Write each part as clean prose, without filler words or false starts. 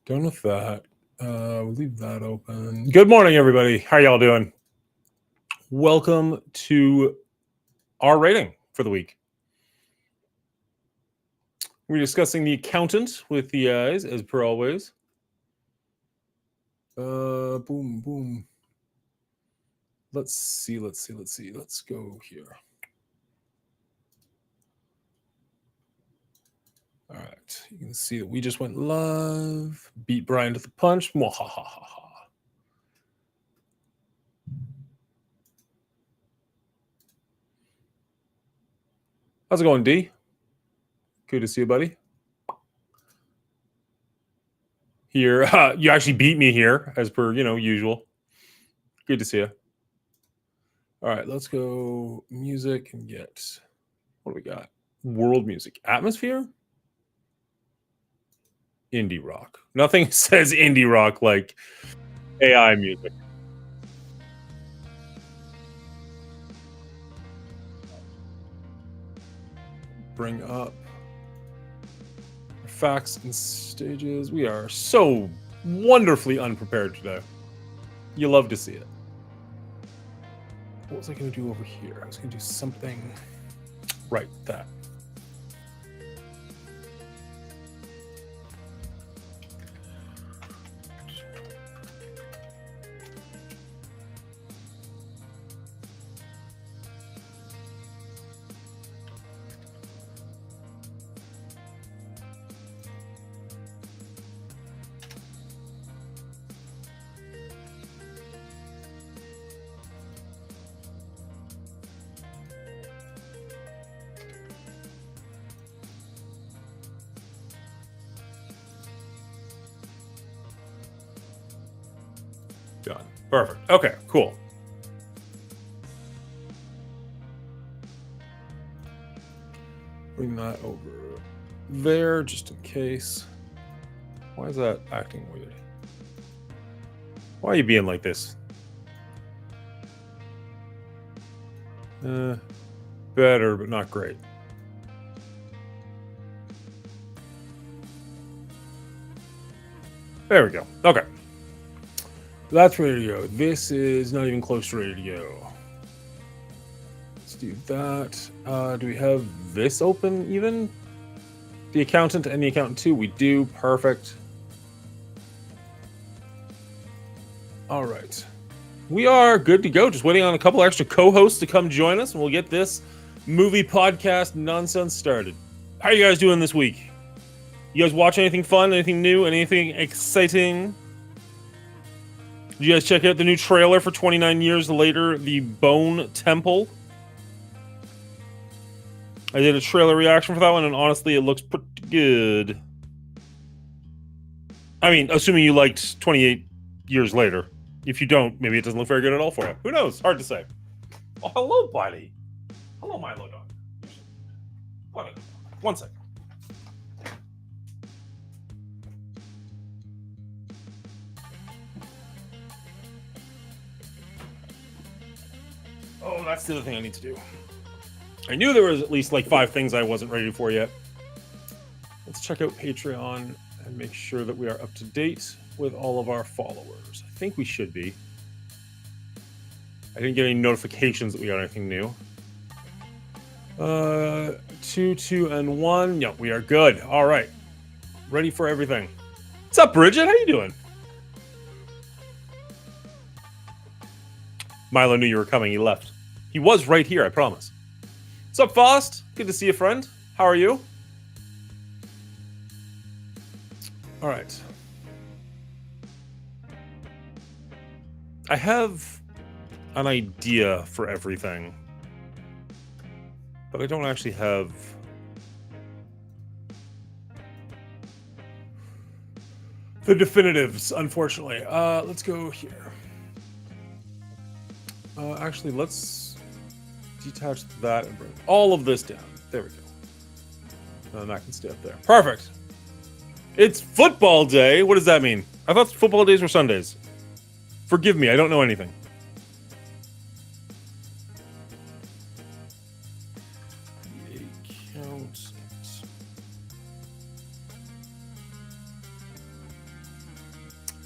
Done with that. We'll leave that open. Good morning, everybody. How y'all doing? Welcome to our rating for the week. We're discussing The Accountant with the eyes, as per always. Boom, boom. Let's see. Let's go here. All right. You can see that we just went live. Beat Brian to the punch. Mwahahaha. How's it going, D? Good to see you, buddy. Here, you actually beat me here, as per usual. Good to see you. All right, let's go music and get what do we got? World music, atmosphere, indie rock. Nothing says indie rock like AI music. Bring up facts and stages. We are so wonderfully unprepared today. You love to see it. What was I going to do over here? I was going to do something. Right, that. Done. Perfect. Okay, cool. Bring that over there just in case. Why is that acting weird? Why are you being like this? Better, but not great. There we go. Okay. That's ready to go. This is not even close to ready to go. Let's do that. Do we have this open even? The Accountant and The Accountant 2? We do. Perfect. All right. We are good to go. Just waiting on a couple extra co-hosts to come join us, and we'll get this movie podcast nonsense started. How are you guys doing this week? You guys watch anything fun, anything new, anything exciting? Did you guys check out the new trailer for 29 Years Later, The Bone Temple? I did a trailer reaction for that one, and honestly, it looks pretty good. I mean, assuming you liked 28 Years Later. If you don't, maybe it doesn't look very good at all for you. Who knows? Hard to say. Oh, hello, buddy. Hello, Milo dog. What? 1 second. Oh, that's the other thing I need to do. I knew there was at least like 5 things I wasn't ready for yet. Let's check out Patreon and make sure that we are up to date with all of our followers. I think we should be. I didn't get any notifications that we got anything new. 2, 2, and 1. Yep, we are good. All right. Ready for everything. What's up, Bridget? How you doing? Milo knew you were coming. He left. He was right here, I promise. What's up, Faust? Good to see you, friend. How are you? All right. I have an idea for everything, but I don't actually have the definitives, unfortunately. Let's go here. Actually, let's detach that and bring all of this down. There we go. And that can stay up there. Perfect. It's football day. What does that mean? I thought football days were Sundays. Forgive me, I don't know anything.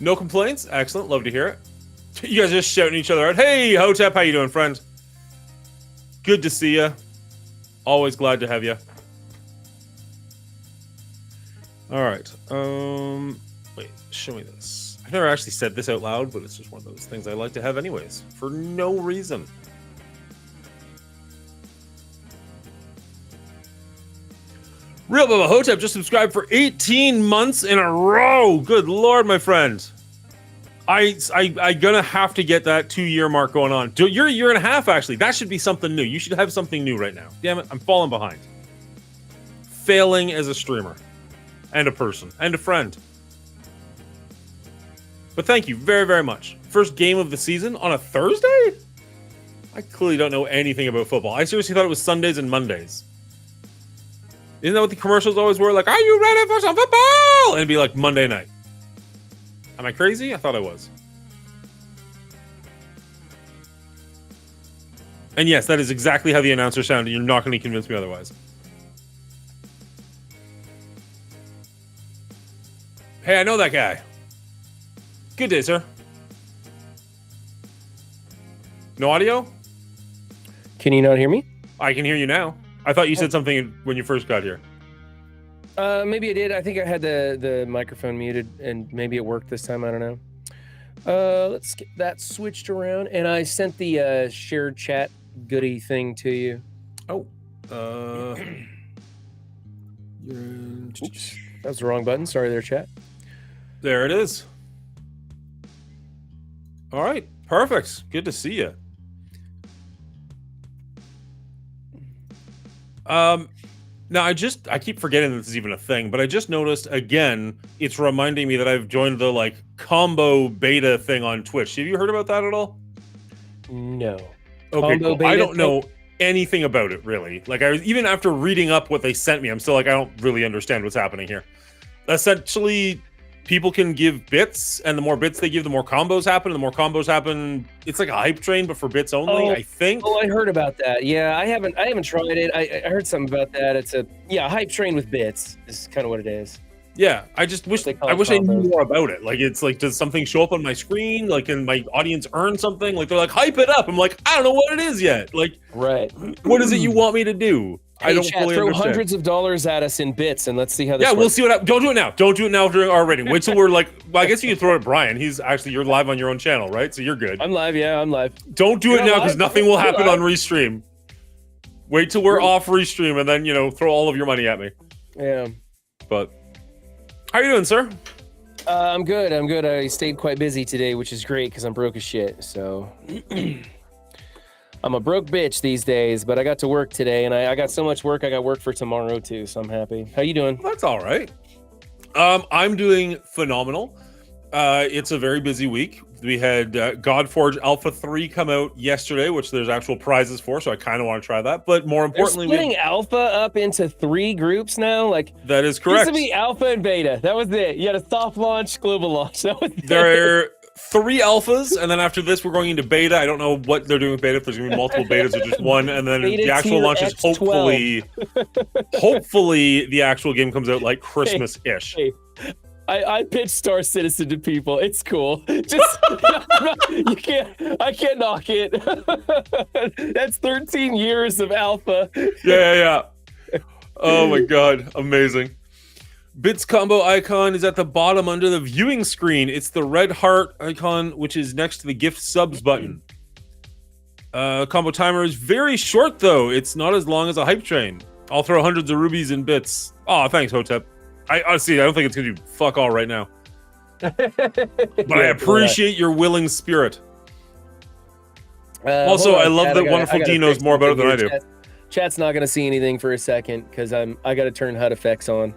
No complaints? Excellent. Love to hear it. You guys are just shouting each other out. Hey, Hotep, how you doing, friend? Good to see you. Always glad to have you. All right. Wait, show me this. I've never actually said this out loud, but it's just one of those things I like to have anyways, for no reason. Real Bubba Hotep just subscribed for 18 months in a row. Good Lord, my friend. I gonna have to get that 2-year mark going on. You're a year and a half, actually. That should be something new. You should have something new right now. Damn it, I'm falling behind. Failing as a streamer. And a person. And a friend. But thank you very, very much. First game of the season on a Thursday? I clearly don't know anything about football. I seriously thought it was Sundays and Mondays. Isn't that what the commercials always were? Like, are you ready for some football? And it'd be like Monday night. Am I crazy? I thought I was. And yes, that is exactly how the announcer sounded. You're not going to convince me otherwise. Hey, I know that guy. Good day, sir. No audio? Can you not hear me? I can hear you now. I thought you said something when you first got here. Maybe I did. I think I had the microphone muted, and maybe it worked this time. I don't know. Let's get that switched around, and I sent the shared chat goodie thing to you. Oh. Oops, that was the wrong button. Sorry there, chat. There it is. All right. Perfect. Good to see you. Now I keep forgetting that this is even a thing, but I just noticed again, it's reminding me that I've joined the like combo beta thing on Twitch. Have you heard about that at all? No. Okay, cool. I don't know anything about it really. Like even after reading up what they sent me, I'm still like, I don't really understand what's happening here. Essentially, people can give bits, and the more bits they give, the more combos happen. And the more combos happen, it's like a hype train, but for bits only. I think. Oh, I heard about that. Yeah, I haven't tried it. I heard something about that. It's a hype train with bits is kind of what it is. Yeah, I just wish I knew more about it. Like, it's like, does something show up on my screen? Like, can my audience earn something? Like, they're like, hype it up. I'm like, I don't know what it is yet. Like, right. What is it you want me to do? Hey, I don't chat, fully throw understand. hundreds of dollars at us in bits, and let's see how this works. We'll see what. Don't do it now. Don't do it now during our rating. Wait till we're like. Well, I guess you can throw it at Brian. You're live on your own channel, right? So you're good. I'm live. Yeah, I'm live. Don't do it now because nothing will happen on Restream. Wait till we're off Restream, and then throw all of your money at me. Yeah. But how you doing, sir? I'm good. I stayed quite busy today, which is great because I'm broke as shit. So. I'm a broke bitch these days, but I got to work today, and I got so much work. I got work for tomorrow too, so I'm happy. How you doing? That's all right. I'm doing phenomenal. It's a very busy week. We had Godforge Alpha 3 come out yesterday, which there's actual prizes for, so I kind of want to try that. But more importantly, they're splitting Alpha up into 3 groups now. Like that is correct. Used to be Alpha and Beta. That was it. You had a soft launch, global launch. That was it. There are 3 alphas, and then after this, we're going into beta. I don't know what they're doing with beta. If there's going to be multiple betas or just one, and then beta the actual launch is X12. hopefully the actual game comes out like Christmas-ish. Hey. I pitch Star Citizen to people. It's cool. Just I can't knock it. That's 13 years of alpha. Yeah. Oh my god, amazing. Bits combo icon is at the bottom under the viewing screen. It's the red heart icon, which is next to the gift subs button. Combo timer is very short though. It's not as long as a hype train. I'll throw hundreds of rubies in bits. Oh, thanks, Hotep. I honestly, I don't think it's gonna do fuck all right now. But I appreciate your willing spirit. Also, I love that Wonderful D knows more about it than I do. Chat's not gonna see anything for a second because I gotta turn HUD effects on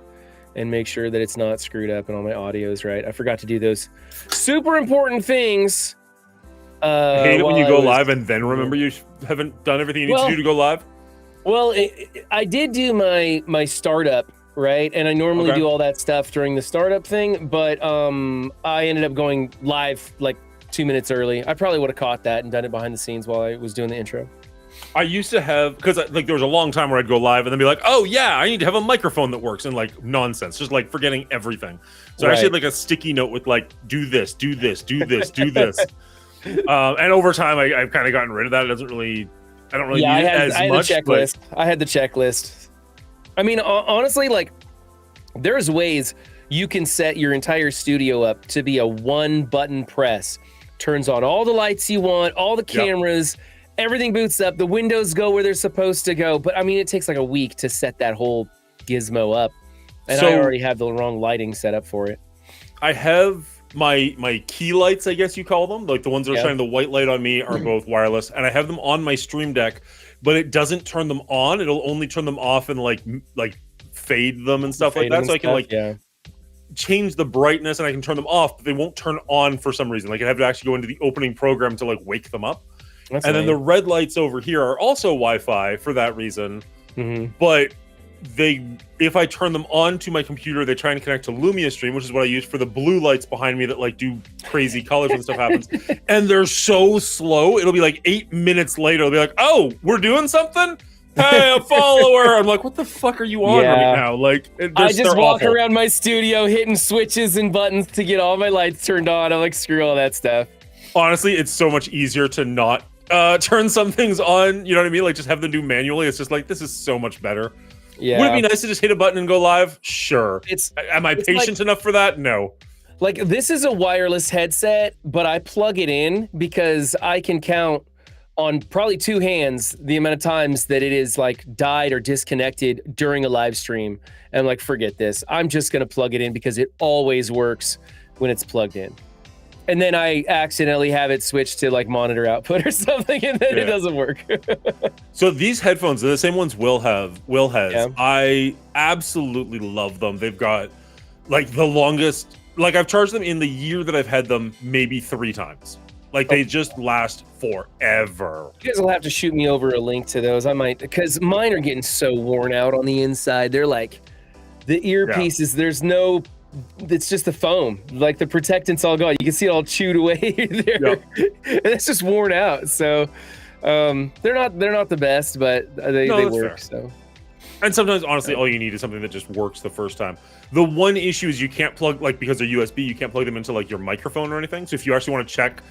and make sure that it's not screwed up and all my audio is right. I forgot to do those super important things. I hate it when you go live and then remember you haven't done everything you need to do to go live. Well, I did do my startup. Right, and I normally do all that stuff during the startup thing, but I ended up going live like 2 minutes early. I probably would have caught that and done it behind the scenes while I was doing the intro. I used to have, because like there was a long time where I'd go live and then be like, oh yeah, I need to have a microphone that works, and like nonsense, just like forgetting everything. So I actually had like a sticky note with like, do this, do this, do this, do this. And over time, I've kind of gotten rid of that. It doesn't really, I don't really use it as much. The checklist. I had the checklist. I mean, honestly, like there's ways you can set your entire studio up to be a one button press. Turns on all the lights you want, all the cameras, everything boots up, the windows go where they're supposed to go. But I mean, it takes like a week to set that whole gizmo up. And I already have the wrong lighting set up for it. I have my key lights, I guess you call them, like the ones that are shining the white light on me, are both wireless, and I have them on my Stream Deck, but it doesn't turn them on. It'll only turn them off and like fade them and stuff like that. So I can change the brightness and I can turn them off, but they won't turn on for some reason. Like I have to actually go into the opening program to like wake them up. Then the red lights over here are also Wi-Fi for that reason, but if I turn them on to my computer, they try and connect to Lumia Stream, which is what I use for the blue lights behind me that like do crazy colors when stuff happens. And they're so slow. It'll be like 8 minutes later. It'll be like, oh, we're doing something? Hey, a follower. I'm like, what the fuck are you on right now? Like, I just walk around my studio hitting switches and buttons to get all my lights turned on. I'm like, screw all that stuff. Honestly, it's so much easier to not turn some things on. You know what I mean? Like, just have them do manually. It's just like, this is so much better. Yeah. Would it be nice to just hit a button and go live? Sure. Am I patient enough for that? No. Like, this is a wireless headset, but I plug it in because I can count on probably two hands the amount of times that it is like died or disconnected during a live stream. And I'm like, forget this. I'm just going to plug it in because it always works when it's plugged in. And then I accidentally have it switched to like monitor output or something, and then it doesn't work. So these headphones are the same ones Will has. I absolutely love them. They've got like the longest, like I've charged them in the year that I've had them maybe 3 times. Like they just last forever. You guys will have to shoot me over a link to those. I might, because mine are getting so worn out on the inside. They're like the earpieces. There's no. It's just the foam, like the protectant's all gone. You can see it all chewed away there, and it's just worn out. So they're not the best, but they work. Fair. So, and sometimes honestly, all you need is something that just works the first time. The one issue is you can't plug, like because they're USB, you can't plug them into like your microphone or anything. So if you actually want to check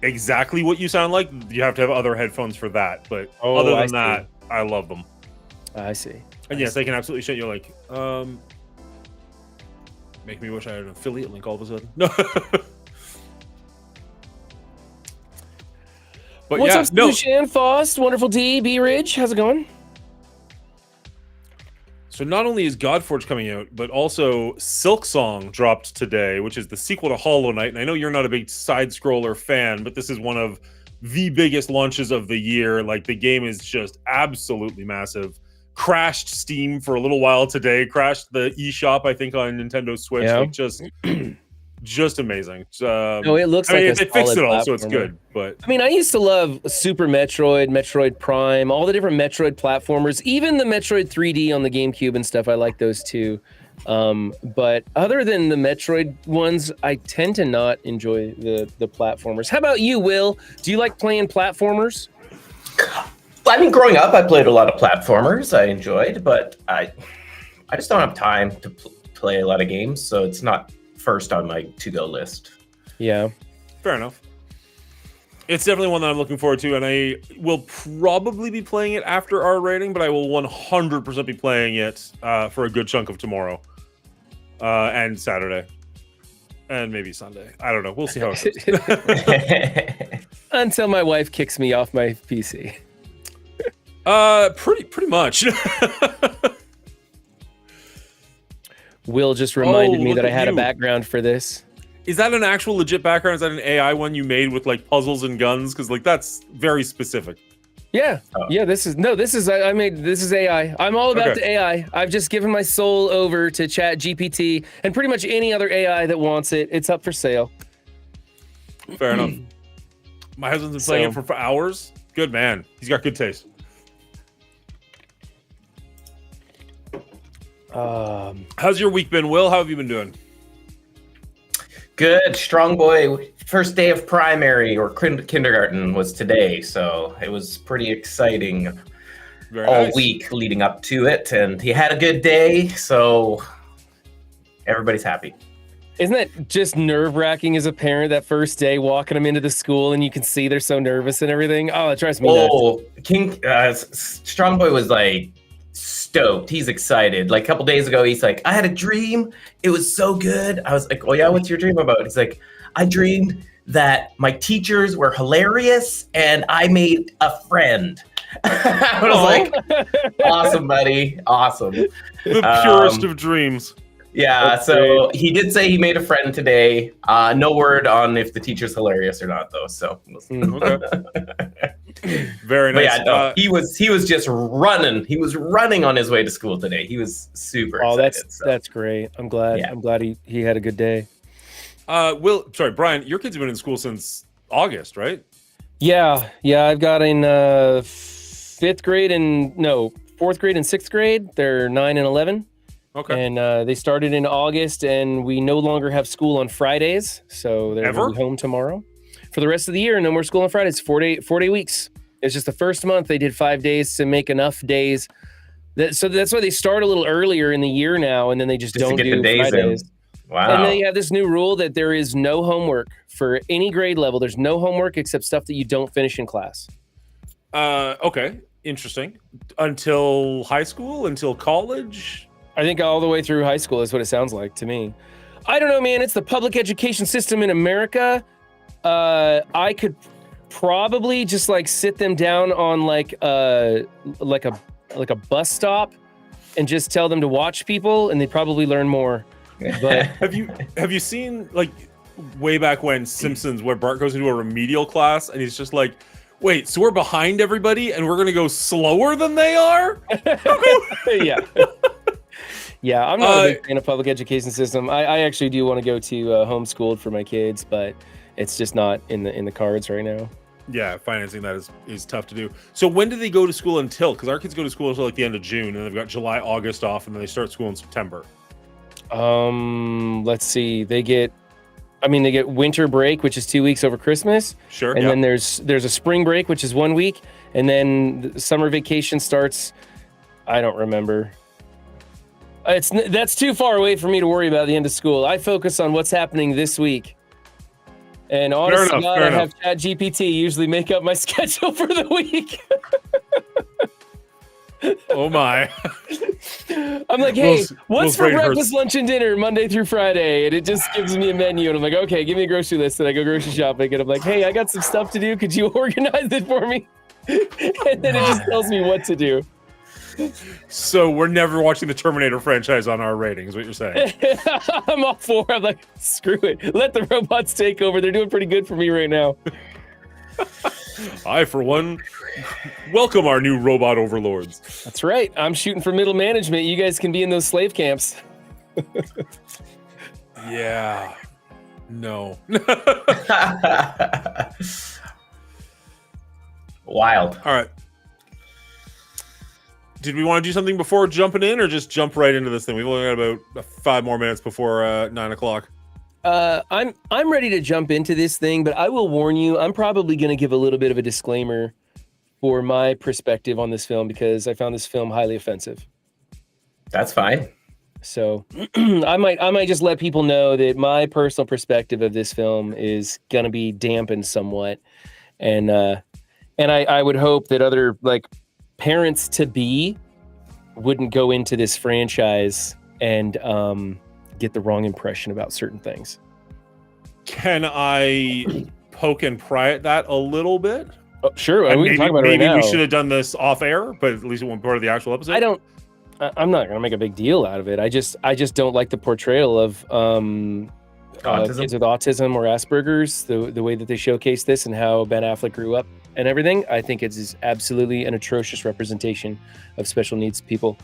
exactly what you sound like, you have to have other headphones for that. But other than that, I love them. I see. And yes, they can absolutely shut you like. Make me wish I had an affiliate link all of a sudden. No. But what's up, Shan Fost, Wonderful D, B Ridge? How's it going? So not only is Godforge coming out, but also Silksong dropped today, which is the sequel to Hollow Knight. And I know you're not a big side-scroller fan, but this is one of the biggest launches of the year. Like the game is just absolutely massive. Crashed Steam for a little while today. Crashed the eShop, I think, on Nintendo Switch. Yeah. Like just amazing. No, it looks like they fixed it all, so it's good. But I mean, I used to love Super Metroid, Metroid Prime, all the different Metroid platformers, even the Metroid 3D on the GameCube and stuff. I like those too. But other than the Metroid ones, I tend to not enjoy the platformers. How about you, Will? Do you like playing platformers? I mean, growing up, I played a lot of platformers. I enjoyed, but I just don't have time to play a lot of games, so it's not first on my to-go list. Yeah. Fair enough. It's definitely one that I'm looking forward to, and I will probably be playing it after our rating, but I will 100% be playing it for a good chunk of tomorrow and Saturday. And maybe Sunday. I don't know. We'll see how it goes. Until my wife kicks me off my PC. Pretty much. Will just reminded me that I had a background for this. Is that an actual legit background? Is that an AI one you made with like puzzles and guns? Because like that's very specific. Yeah, yeah. This is AI. I'm all about the AI. I've just given my soul over to ChatGPT and pretty much any other AI that wants it. It's up for sale. Fair enough. My husband's been playing it for hours. Good man. He's got good taste. Um, How's your week been, Will? How have you been doing? Good. Strong boy. First day of primary or kindergarten was today, so it was pretty exciting Very all nice. week leading up to it, and he had a good day, so everybody's happy. Isn't that just nerve-wracking as a parent, that first day walking them into the school and you can see they're so nervous and everything? Oh, it drives me nuts. Strong boy was like stoked. He's excited. Like a couple days ago, he's like, I had a dream. It was so good. I was like, oh yeah, what's your dream about? He's like, I dreamed that my teachers were hilarious and I made a friend. I was like, awesome, buddy. Awesome. The purest of dreams. Yeah, That's so great. he did say he made a friend today. No word on if the teacher's hilarious or not, though. So, Okay. Very but nice. yeah, no, he was just running. He was running on his way to school today. He was super Oh, excited. that's great. I'm glad. Yeah. I'm glad he had a good day. Brian, your kids have been in school since August, right? Yeah. I've got in fourth grade and 6th grade. They're 9 and 11. Okay. And they started in August, and we no longer have school on Fridays, so they're Ever? gonna be home tomorrow. For the rest of the year, no more school on Fridays. 4-day weeks. It's just the first month they did 5 days to make enough days. So that's why they start a little earlier in the year now, and then they just Just to don't get do the days in. Fridays. Wow. And they have this new rule that there is no homework for any grade level. There's no homework except stuff that you don't finish in class. Okay. Interesting. Until high school? Until college? I think all the way through high school is what it sounds like to me. I don't know, man. It's the public education system in America. I could probably just like sit them down on like a bus stop and just tell them to watch people, and they'd probably learn more. But Have you seen like way back when Simpsons, where Bart goes into a remedial class and he's just like, wait, so we're behind everybody and we're gonna go slower than they are? yeah. Yeah, I'm not a big fan of public education system. I actually do want to go to homeschooled for my kids, but it's just not in the cards right now. Yeah, financing that is tough to do. So when do they go to school until? Because our kids go to school until like the end of June, and they've got July, August off, and then they start school in September. Let's see. They get winter break, which is 2 weeks over Christmas. Sure. And then there's a spring break, which is 1 week, and then the summer vacation starts. I don't remember. That's too far away for me to worry about the end of school. I focus on what's happening this week. And honestly, I have ChatGPT usually make up my schedule for the week. Oh my. I'm like, hey, Will's what's for brain breakfast, hurts. lunch, and dinner Monday through Friday? And it just gives me a menu. And I'm like, okay, give me a grocery list. And I go grocery shopping. And I'm like, hey, I got some stuff to do. Could you organize it for me? And then it just tells me what to do. So we're never watching the Terminator franchise on our rating, is what you're saying? I'm all for it. I'm like, screw it. Let the robots take over. They're doing pretty good for me right now. I, for one, welcome our new robot overlords. That's right. I'm shooting for middle management. You guys can be in those slave camps. Yeah. No. Wild. All right. Did we want to do something before jumping in, or just jump right into this thing? We've only got about 5 more minutes before 9 o'clock. I'm ready to jump into this thing, but I will warn you, I'm probably going to give a little bit of a disclaimer for my perspective on this film because I found this film highly offensive. That's fine. So I might just let people know that my personal perspective of this film is going to be dampened somewhat, and I would hope that other like parents to be wouldn't go into this franchise and get the wrong impression about certain things. Can I poke and pry at that a little bit? Oh, sure, And we can talk about it right maybe now. we should have done this off air, but at least it wasn't part of the actual episode. I'm not gonna make a big deal out of it. I just don't like the portrayal of Autism? kids with autism or Asperger's, the way that they showcase this and how Ben Affleck grew up and everything. I think it is absolutely an atrocious representation of special needs people.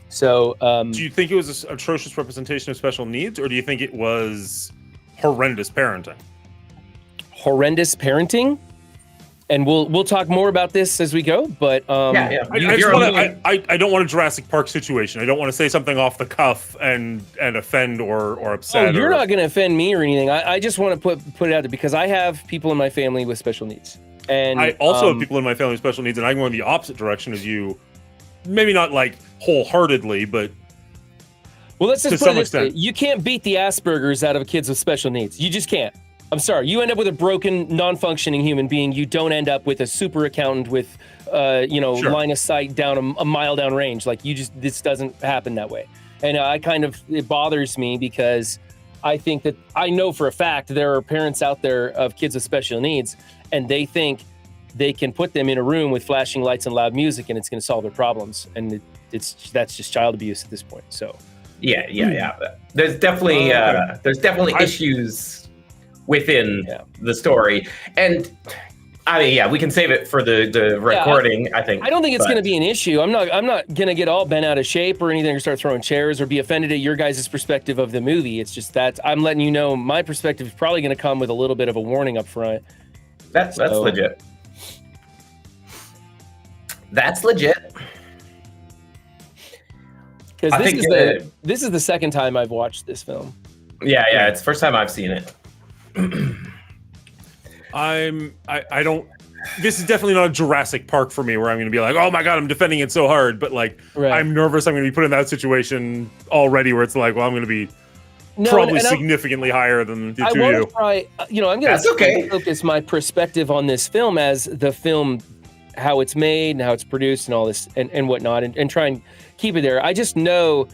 So, Do you think it was an atrocious representation of special needs, or do you think it was horrendous parenting? horrendous parenting? and we'll talk more about this as we go. But Yeah. I don't want a Jurassic Park situation. I don't want to say something off the cuff and offend or upset. you're not going to offend me or anything. I just want to put it out there because I have people in my family with special needs, and I also have people in my family with special needs, and I'm going the opposite direction as you. Maybe not like wholeheartedly, but well, let's just to put some it this way. extent. You can't beat the Asperger's out of kids with special needs. You just can't. I'm sorry. You end up with a broken, non-functioning human being. You don't end up with a super accountant with, Sure. line of sight down a mile down range. Like this doesn't happen that way. And it bothers me because I think that I know for a fact there are parents out there of kids with special needs, and they think they can put them in a room with flashing lights and loud music, and it's going to solve their problems. And that's just child abuse at this point. So. Yeah. There's definitely issues within the story, and I mean, we can save it for the recording. I think I don't think it's going to be an issue. I'm not going to get all bent out of shape or anything, or start throwing chairs or be offended at your guys' perspective of the movie. It's just that I'm letting you know my perspective is probably going to come with a little bit of a warning up front. That's legit. That's legit. Because this is the second time I've watched this film. Yeah, it's the first time I've seen it. I don't. This is definitely not a Jurassic Park for me, where I'm going to be like, oh my god, I'm defending it so hard. But like, I'm nervous. I'm going to be put in that situation already, where it's like, well, I'm going to be probably significantly higher than the two of you. Try, I'm going to focus my perspective on this film as the film, how it's made and how it's produced and all this and whatnot, and try and keep it there. I just know,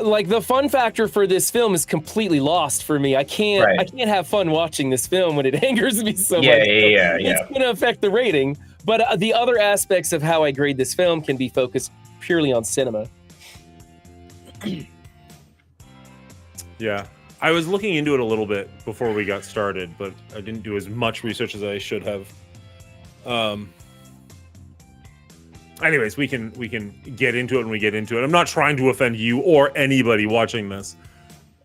like, the fun factor for this film is completely lost for me. I can't have fun watching this film when it angers me so much. Yeah. It's going to affect the rating. But the other aspects of how I grade this film can be focused purely on cinema. Yeah. I was looking into it a little bit before we got started, but I didn't do as much research as I should have. Anyways, we can get into it when we get into it. I'm not trying to offend you or anybody watching this.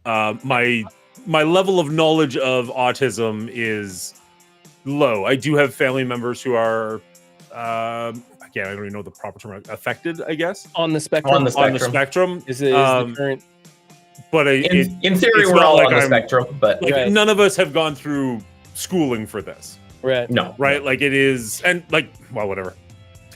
My level of knowledge of autism is low. I do have family members who are, again, I don't even know the proper term, affected, I guess. On the spectrum. On the spectrum. Is the current. But in theory, we're all on the spectrum. But none of us have gone through schooling for this. Right. No. Right. Like it is, and like, well, whatever.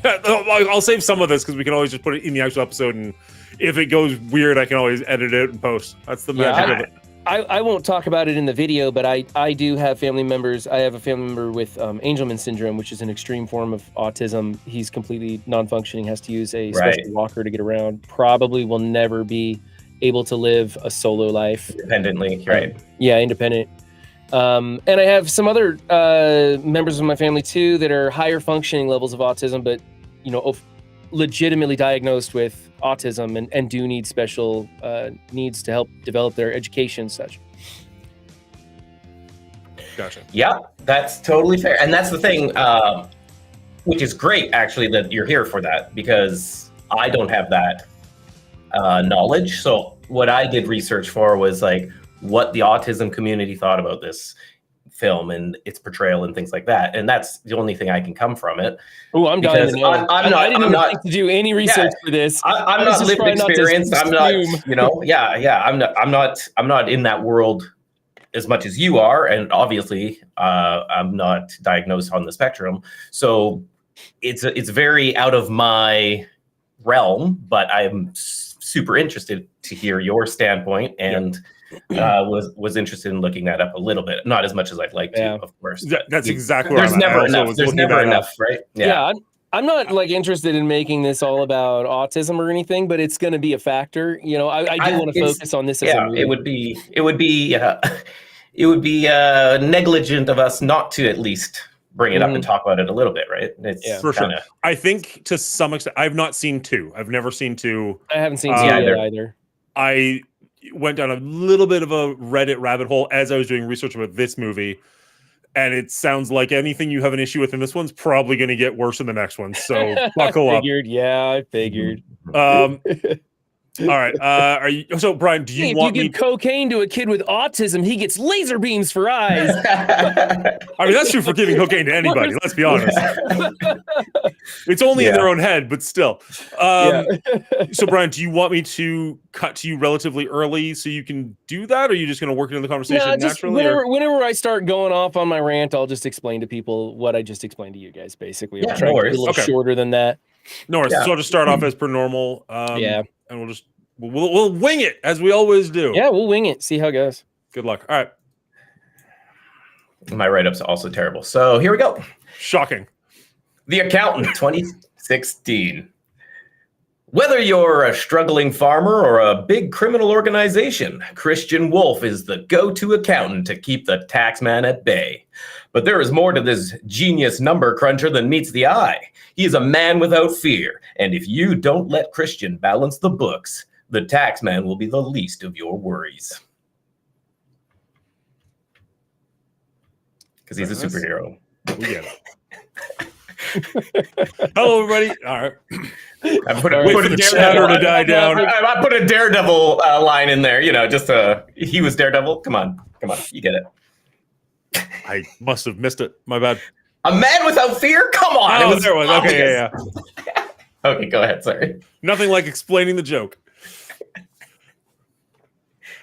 I'll save some of this because we can always just put it in the actual episode, and if it goes weird, I can always edit it and post. That's the magic of it. I won't talk about it in the video, but I do have family members. I have a family member with Angelman syndrome, which is an extreme form of autism. He's completely non-functioning, has to use a special walker to get around. Probably will never be able to live a solo life. Independently, right. Yeah, independent. And I have some other members of my family too that are higher functioning levels of autism, but legitimately diagnosed with autism and do need special needs to help develop their education and such. Gotcha. Yeah, that's totally fair. And that's the thing, which is great, actually, that you're here for that, because I don't have that knowledge. So what I did research for was like what the autism community thought about this film and its portrayal and things like that. And that's the only thing I can come from it. Oh, I'm dying to know. I didn't think to do any research for this. I'm not lived experienced. I'm not, I'm not in that world as much as you are. And obviously I'm not diagnosed on the spectrum. So it's very out of my realm, but I'm super interested to hear your standpoint and was interested in looking that up a little bit, not as much as I'd like to, of course. That's exactly what there's never enough. There's never enough, right? Yeah. I'm not like interested in making this all about autism or anything, but it's going to be a factor. I do want to focus on this. As a movie. It would be negligent of us not to at least bring it up and talk about it a little bit, right? It's for sure. I think to some extent, I've not seen 2. I've never seen 2. I haven't seen 2 either. I went down a little bit of a Reddit rabbit hole as I was doing research about this movie, and it sounds like anything you have an issue with in this one's probably going to get worse in the next one. So buckle up. Yeah, I figured. All right. Are you? So, Brian, do you Hey, want if you me? give cocaine to a kid with autism, he gets laser beams for eyes. I mean, that's true for giving cocaine to anybody. Let's be honest. It's only in their own head, but still. So, Brian, do you want me to cut to you relatively early so you can do that, or are you just going to work into the conversation No, just naturally? whenever I start going off on my rant, I'll just explain to people what I just explained to you guys. Basically, Yeah, I'll try no to be a worries. little Okay. shorter than that. No worries. Yeah. So I'll just start off as per normal. Yeah. And we'll wing it as we always do. Yeah, we'll wing it. See how it goes. Good luck. All right. My write-up's also terrible. So here we go. Shocking. The Accountant 2016. Whether you're a struggling farmer or a big criminal organization, Christian Wolf is the go-to accountant to keep the taxman at bay. But there is more to this genius number cruncher than meets the eye. He is a man without fear, and if you don't let Christian balance the books, the taxman will be the least of your worries. Because he's a superhero. We get it. Hello, everybody. All right. I put Wait for the chatter to die down. I put a Daredevil line in there, just he was Daredevil. Come on, you get it. I must have missed it. My bad. A man without fear? Come on. Oh, there it was. Okay, obvious. yeah. Okay, go ahead. Sorry. Nothing like explaining the joke.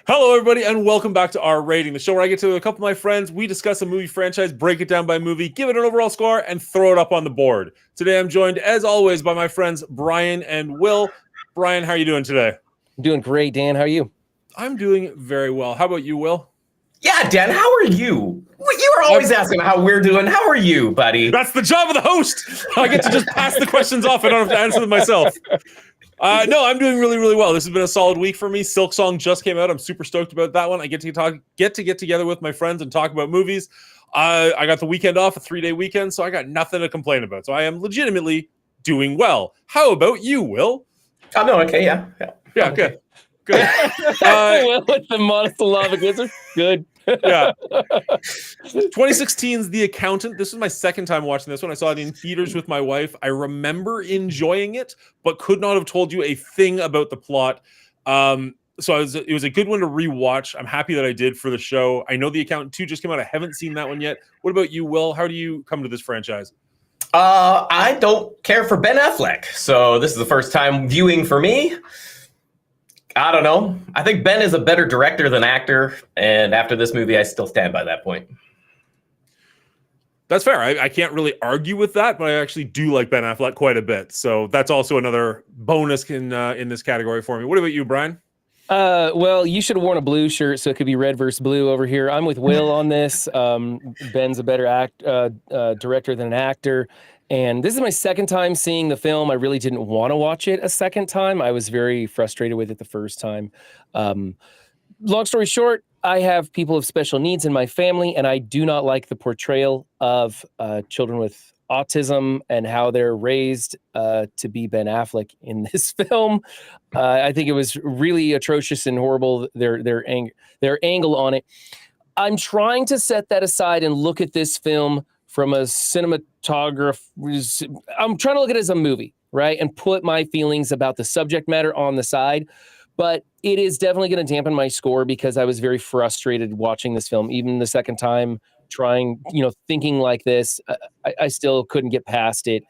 Hello, everybody, and welcome back to Our Rating, the show where I get to a couple of my friends. We discuss a movie franchise, break it down by movie, give it an overall score, and throw it up on the board. Today, I'm joined, as always, by my friends Brian and Will. Brian, how are you doing today? I'm doing great, Dan. How are you? I'm doing very well. How about you, Will? Yeah, Dan, how are you? You were always asking how we're doing. How are you, buddy? That's the job of the host. I get to just pass the questions off. I don't have to answer them myself. No, I'm doing really, really well. This has been a solid week for me. Silk Song just came out. I'm super stoked about that one. I get together with my friends and talk about movies. I got the weekend off, a 3-day weekend, so I got nothing to complain about. So I am legitimately doing well. How about you, Will? I'm doing okay, yeah. Yeah, good. Good. With the monosyllabic answer. Good. Yeah. 2016's The Accountant. This was my second time watching this one. I saw it in theaters with my wife. I remember enjoying it, but could not have told you a thing about the plot. So it was a good one to rewatch. I'm happy that I did for the show. I know The Accountant 2 just came out. I haven't seen that one yet. What about you, Will? How do you come to this franchise? I don't care for Ben Affleck, so this is the first time viewing for me. I don't know. I think Ben is a better director than actor, and after this movie, I still stand by that point. That's fair. I can't really argue with that, but I actually do like Ben Affleck quite a bit. So that's also another bonus in this category for me. What about you, Brian? Well, you should have worn a blue shirt so it could be red versus blue over here. I'm with Will on this. Ben's a better director than an actor. And this is my second time seeing the film. I really didn't want to watch it a second time. I was very frustrated with it the first time. Long story short, I have people with special needs in my family, and I do not like the portrayal of children with autism and how they're raised to be Ben Affleck in this film. I think it was really atrocious and horrible, their angle on it. I'm trying to set that aside and look at this film from a cinematographer. I'm trying to look at it as a movie, right? And put my feelings about the subject matter on the side. But it is definitely going to dampen my score because I was very frustrated watching this film. Even the second time thinking like this, I still couldn't get past it.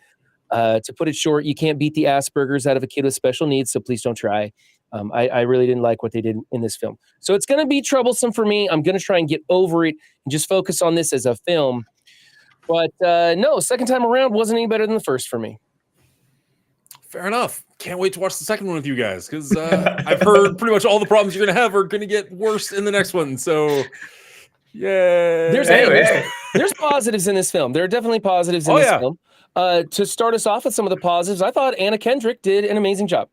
To put it short, you can't beat the Asperger's out of a kid with special needs, so please don't try. I really didn't like what they did in this film. So it's going to be troublesome for me. I'm going to try and get over it and just focus on this as a film. But no, second time around wasn't any better than the first for me. Fair enough. Can't wait to watch the second one with you guys because I've heard pretty much all the problems you're going to have are going to get worse in the next one. So, yeah. There's positives in this film. There are definitely positives in this film. To start us off with some of the positives, I thought Anna Kendrick did an amazing job.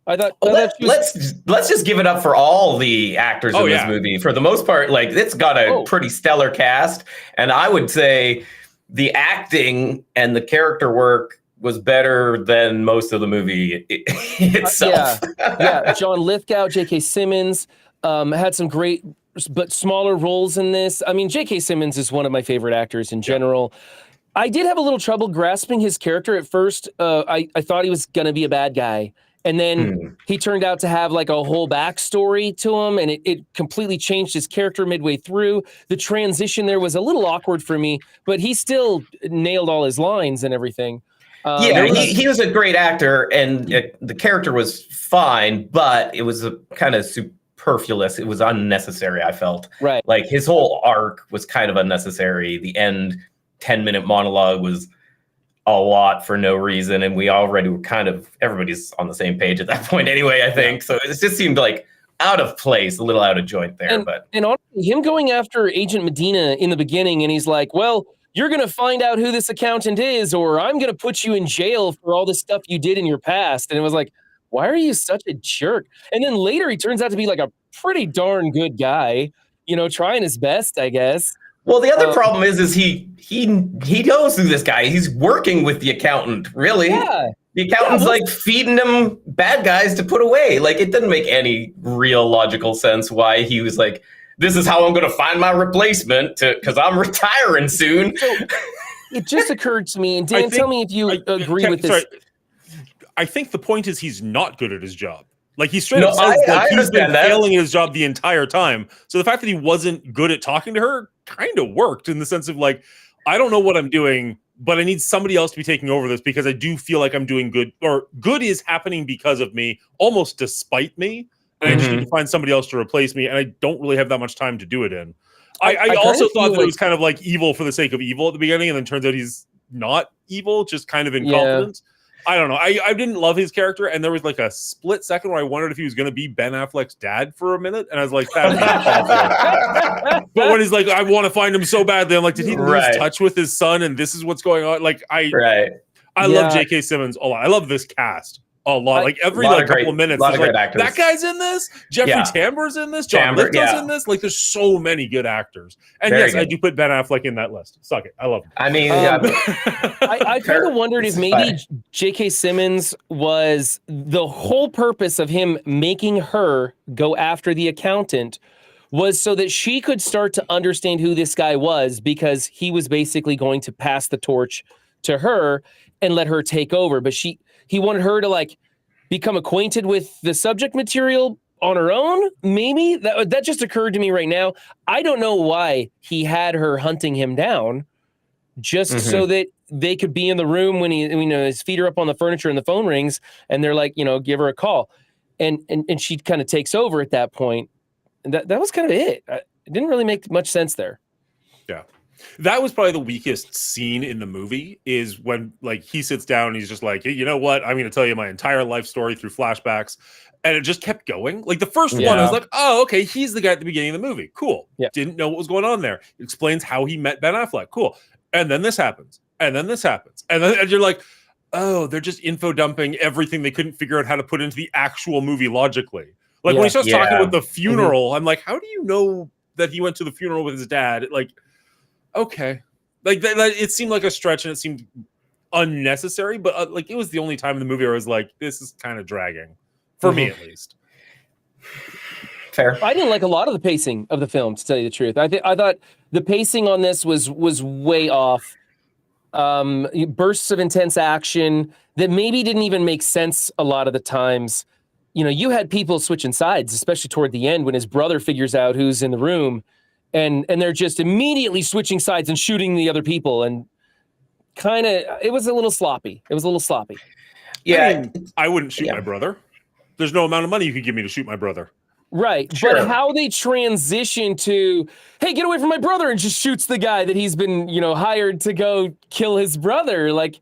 Let's just give it up for all the actors in this movie. For the most part, like it's got a pretty stellar cast, and I would say the acting and the character work was better than most of the movie itself. John Lithgow, J.K. Simmons had some great but smaller roles in this. I mean, J.K. Simmons is one of my favorite actors in general. I did have a little trouble grasping his character at first. I thought he was going to be a bad guy. And then he turned out to have like a whole backstory to him, and it completely changed his character midway through. The transition there was a little awkward for me, but he still nailed all his lines and everything. He was a great actor, and the character was fine, but it was a kind of superfluous. It was unnecessary, I felt. Right. Like his whole arc was kind of unnecessary. The end 10-minute monologue was a lot for no reason, and we already were everybody's on the same page at that point anyway, I think. So it just seemed like out of place, a little out of joint there. And honestly, him going after Agent Medina in the beginning, and he's like, well, you're going to find out who this accountant is, or I'm going to put you in jail for all the stuff you did in your past. And it was like, why are you such a jerk? And then later he turns out to be like a pretty darn good guy, trying his best, I guess. Well, the other problem is he knows who this guy is. He's working with the accountant, really. Yeah. The accountant's like feeding him bad guys to put away. Like, it didn't make any real logical sense why he was like, this is how I'm going to find my replacement because I'm retiring soon. So it just occurred to me, and Dan, tell me if you agree with this. Sorry, I think the point is he's not good at his job. Like, he straight up says he's been failing at his job the entire time. So the fact that he wasn't good at talking to her kind of worked in the sense of like, I don't know what I'm doing, but I need somebody else to be taking over this because I do feel like I'm doing good, or good is happening because of me, almost despite me. And I just need to find somebody else to replace me, and I don't really have that much time to do it in. I also thought that it was kind of like evil for the sake of evil at the beginning, and then turns out he's not evil, just kind of incompetent. Yeah. I don't know. I didn't love his character, and there was like a split second where I wondered if he was going to be Ben Affleck's dad for a minute, and I was like, but when he's like, I want to find him so badly, I'm like, did he lose touch with his son, and this is what's going on? Like, I love J.K. Simmons a lot. I love this cast a lot. Like every couple of minutes, lot of great actors. That guy's in this. Jeffrey Tambor's in this. John Lithgow's in this. Like, there's so many good actors. And yes, I do put Ben Affleck in that list. Suck it. I love him. I mean, I kind of wondered if maybe J.K. Simmons was the whole purpose of him making her go after the accountant was so that she could start to understand who this guy was, because he was basically going to pass the torch to her and let her take over. But he wanted her to like become acquainted with the subject material on her own. Maybe that just occurred to me right now. I don't know why he had her hunting him down, just so that they could be in the room when his feet are up on the furniture and the phone rings, and they're like, give her a call, and she kind of takes over at that point. And that was kind of it. It didn't really make much sense there. Yeah. That was probably the weakest scene in the movie, is when like he sits down and he's just like, hey, you know what? I'm going to tell you my entire life story through flashbacks. And it just kept going. Like the first one, I was like, oh, okay, he's the guy at the beginning of the movie. Cool. Yeah. Didn't know what was going on there. It explains how he met Ben Affleck. Cool. And then this happens. And then this happens. And then you're like, oh, they're just info dumping everything they couldn't figure out how to put into the actual movie logically. Like when he starts talking about the funeral, I'm like, how do you know that he went to the funeral with his dad? Like, okay, like that, it seemed like a stretch and it seemed unnecessary, but like it was the only time in the movie where I was like, this is kind of dragging for me at least. Fair. I didn't like a lot of the pacing of the film, to tell you the truth. I thought the pacing on this was way off. Bursts of intense action that maybe didn't even make sense a lot of the times. You had people switching sides, especially toward the end when his brother figures out who's in the room. And they're just immediately switching sides and shooting the other people, and it was a little sloppy. Yeah, I wouldn't shoot my brother. There's no amount of money you could give me to shoot my brother. Right, sure. But how they transition to, hey, get away from my brother, and just shoots the guy that he's been, hired to go kill his brother. Like,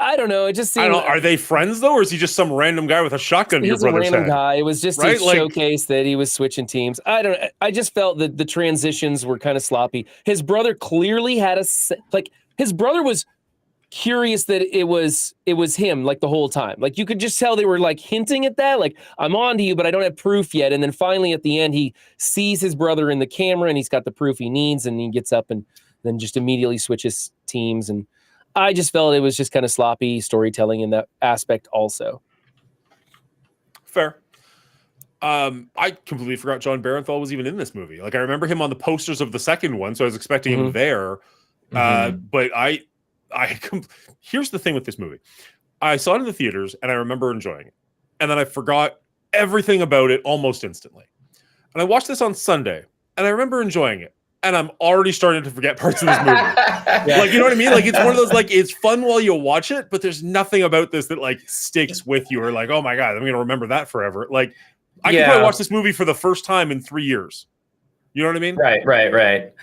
I don't know. It just seemed. Are they friends though, or is he just some random guy with a shotgun to your brother's head? He's a random guy. It was just a showcase that he was switching teams. I just felt that the transitions were kind of sloppy. His brother clearly had his brother was curious that it was him like the whole time. Like you could just tell they were like hinting at that. Like, I'm on to you, but I don't have proof yet. And then finally at the end, he sees his brother in the camera and he's got the proof he needs, and he gets up and then just immediately switches teams. And I just felt it was just kind of sloppy storytelling in that aspect also. Fair. I completely forgot John Barenthal was even in this movie. Like I remember him on the posters of the second one, so I was expecting him there. But here's the thing with this movie. I saw it in the theaters and I remember enjoying it. and then I forgot everything about it almost instantly. And I watched this on Sunday, and I remember enjoying it. And I'm already starting to forget parts of this movie. Like, you know what I mean? Like, it's one of those, like, it's fun while you watch it, but there's nothing about this that, like, sticks with you or like, oh my God, I'm going to remember that forever. Like, I could probably watch this movie for the first time in 3 years. You know what I mean? Right. But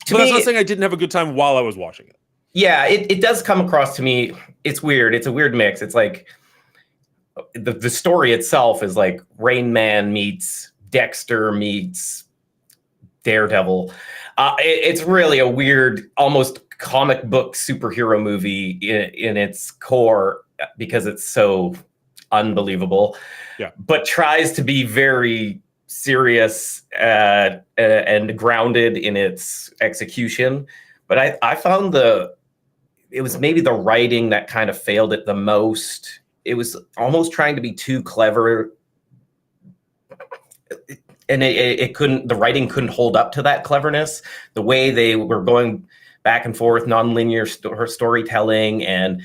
that's not saying I didn't have a good time while I was watching it. Yeah, it does come across to me. It's weird. It's a weird mix. It's like the story itself is like Rain Man meets Dexter meets Daredevil. It's really a weird, almost comic book superhero movie in its core because it's so unbelievable. Yeah. But tries to be very serious and grounded in its execution. But I found it was maybe the writing that kind of failed it the most. It was almost trying to be too clever. And the writing couldn't hold up to that cleverness. The way they were going back and forth, nonlinear storytelling, and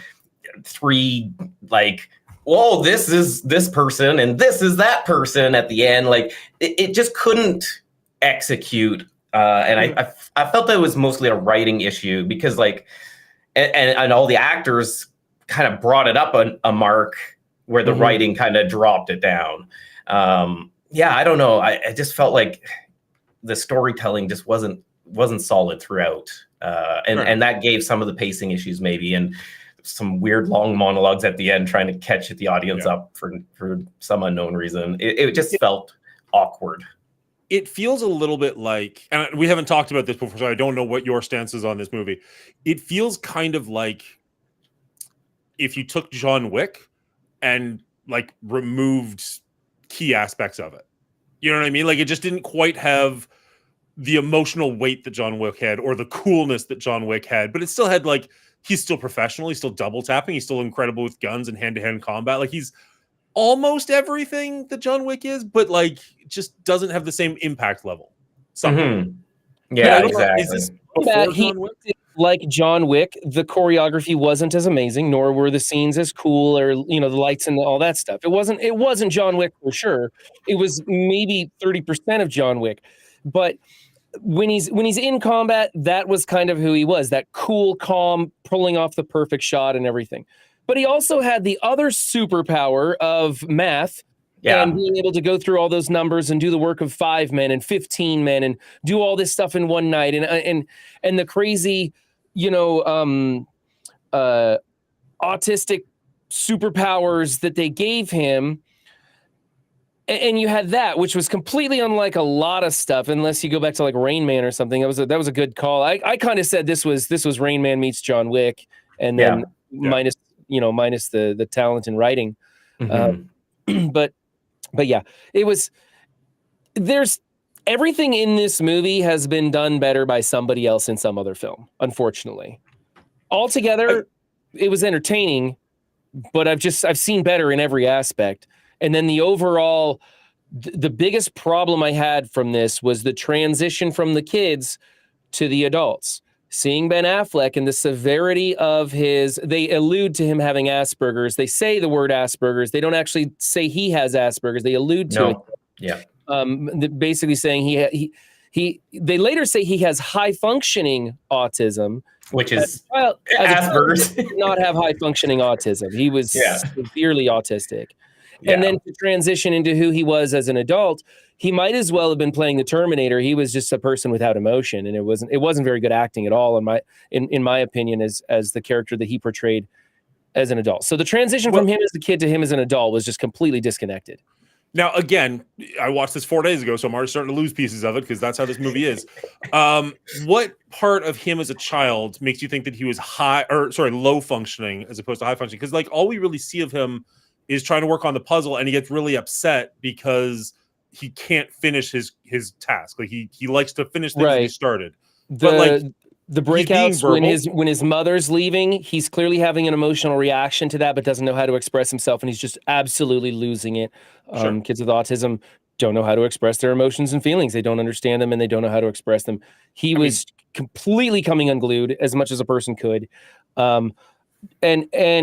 three, like, whoa, this is this person and this is that person at the end. Like, it just couldn't execute. And I felt that it was mostly a writing issue because, like, and all the actors kind of brought it up a mark where the writing kind of dropped it down. I don't know. I just felt like the storytelling just wasn't solid throughout. And that gave some of the pacing issues maybe, and some weird long monologues at the end trying to catch the audience up for some unknown reason. It just felt awkward. It feels a little bit like, and we haven't talked about this before, so I don't know what your stance is on this movie. It feels kind of like if you took John Wick and like removed key aspects of it. You know what I mean? Like, it just didn't quite have the emotional weight that John Wick had or the coolness that John Wick had, but it still had, like, he's still professional, he's still double tapping, he's still incredible with guns and hand-to-hand combat. Like, he's almost everything that John Wick is, but like just doesn't have the same impact level. Yeah, exactly. Is this before John Wick? Like John Wick, the choreography wasn't as amazing, nor were the scenes as cool, or the lights and all that stuff. It wasn't John Wick for sure. It was maybe 30% of John Wick. But when he's in combat, that was kind of who he was, that cool, calm, pulling off the perfect shot and everything. But he also had the other superpower of math and being able to go through all those numbers and do the work of 5 men and 15 men and do all this stuff in one night. And the crazy, autistic superpowers that they gave him. And you had that, which was completely unlike a lot of stuff, unless you go back to like Rain Man or something. That was a good call. I kind of said this was Rain Man meets John Wick, and then minus the talent in writing. But yeah, there's everything in this movie has been done better by somebody else in some other film, unfortunately. Altogether, it was entertaining, but I've seen better in every aspect. And then the overall, the biggest problem I had from this was the transition from the kids to the adults. Seeing Ben Affleck and the severity of they allude to him having Asperger's. They say the word Asperger's. They don't actually say he has Asperger's. They allude to it. Yeah. Basically saying they later say he has high functioning autism, which is Asperger's. He did not have high functioning autism. He was severely autistic. Yeah. And then to transition into who he was as an adult, he might as well have been playing the Terminator. He was just a person without emotion, and it wasn't very good acting at all in my opinion as the character that he portrayed as an adult. So the transition from him as a kid to him as an adult was just completely disconnected. Now, again, I watched this 4 days ago, so I'm already starting to lose pieces of it because that's how this movie is. What part of him as a child makes you think that he was low functioning as opposed to high functioning? Because like all we really see of him is trying to work on the puzzle, and he gets really upset because he can't finish his task. Like he likes to finish things that he started. The breakouts when his mother's leaving, he's clearly having an emotional reaction to that, but doesn't know how to express himself, and he's just absolutely losing it. Kids with autism don't know how to express their emotions and feelings. They don't understand them, and they don't know how to express them. He was completely coming unglued as much as a person could. And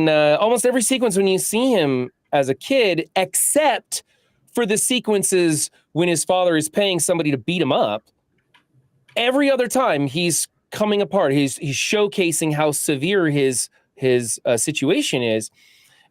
almost every sequence when you see him as a kid, except for the sequences when his father is paying somebody to beat him up. Every other time he's coming apart. He's showcasing how severe his situation is.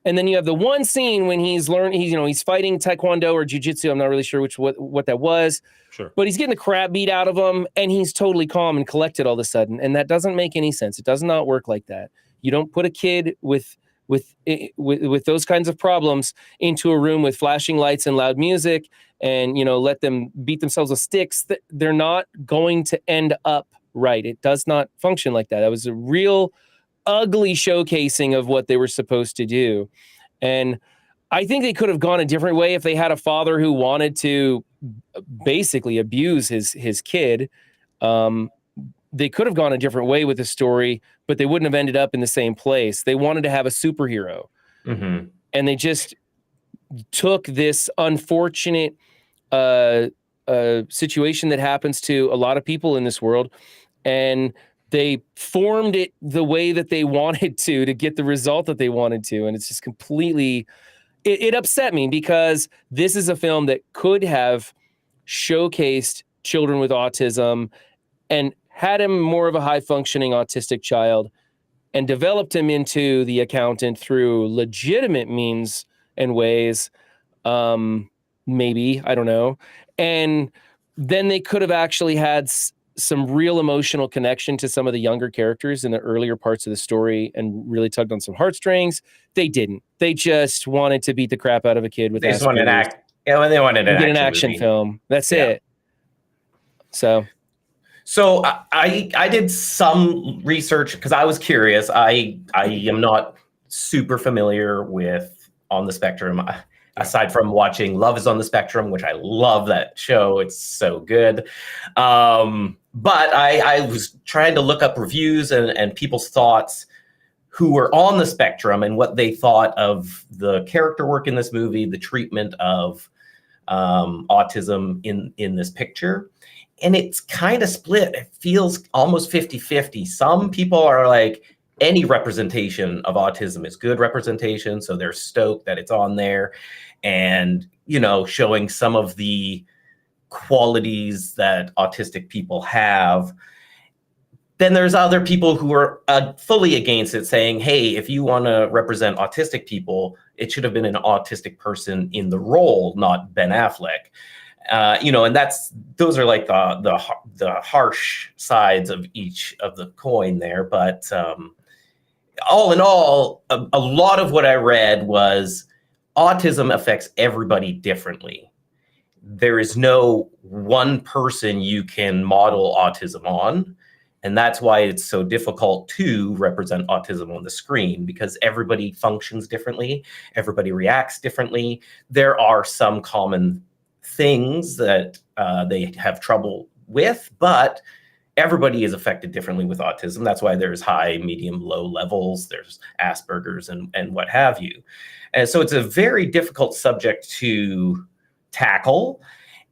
And then you have the one scene when he's fighting Taekwondo or Jiu-Jitsu. I'm not really sure what that was. Sure. But he's getting the crap beat out of him, and he's totally calm and collected all of a sudden. And that doesn't make any sense. It does not work like that. You don't put a kid with those kinds of problems into a room with flashing lights and loud music and, let them beat themselves with sticks. They're not going to end up right. It does not function like that. That was a real ugly showcasing of what they were supposed to do. And I think they could have gone a different way if they had a father who wanted to basically abuse his kid. They could have gone a different way with the story, but they wouldn't have ended up in the same place. They wanted to have a superhero. Mm-hmm. And they just took this unfortunate situation that happens to a lot of people in this world, and they formed it the way that they wanted to get the result that they wanted to. And it's just completely, it upset me because this is a film that could have showcased children with autism and had him more of a high-functioning autistic child and developed him into the accountant through legitimate means and ways. Maybe, I don't know. And then they could have actually had some real emotional connection to some of the younger characters in the earlier parts of the story and really tugged on some heartstrings. They didn't. They just wanted to beat the crap out of a kid with They just wanted they wanted an action film. That's it. So I did some research because I was curious. I am not super familiar with On the Spectrum, aside from watching Love is on the Spectrum, which I love that show. It's so good. But I was trying to look up reviews and people's thoughts who were on the spectrum and what they thought of the character work in this movie, the treatment of autism in this picture. And it's kind of split. It feels almost 50-50. Some people are like, any representation of autism is good representation. So they're stoked that it's on there and, showing some of the qualities that autistic people have. Then there's other people who are fully against it, saying, hey, if you want to represent autistic people, it should have been an autistic person in the role, not Ben Affleck. And those are like the harsh sides of each of the coin there. But all in all, a lot of what I read was autism affects everybody differently. There is no one person you can model autism on. And that's why it's so difficult to represent autism on the screen, because everybody functions differently. Everybody reacts differently. There are some common things that they have trouble with, but everybody is affected differently with autism. That's why there's high, medium, low levels. There's Asperger's and what have you. And so it's a very difficult subject to tackle.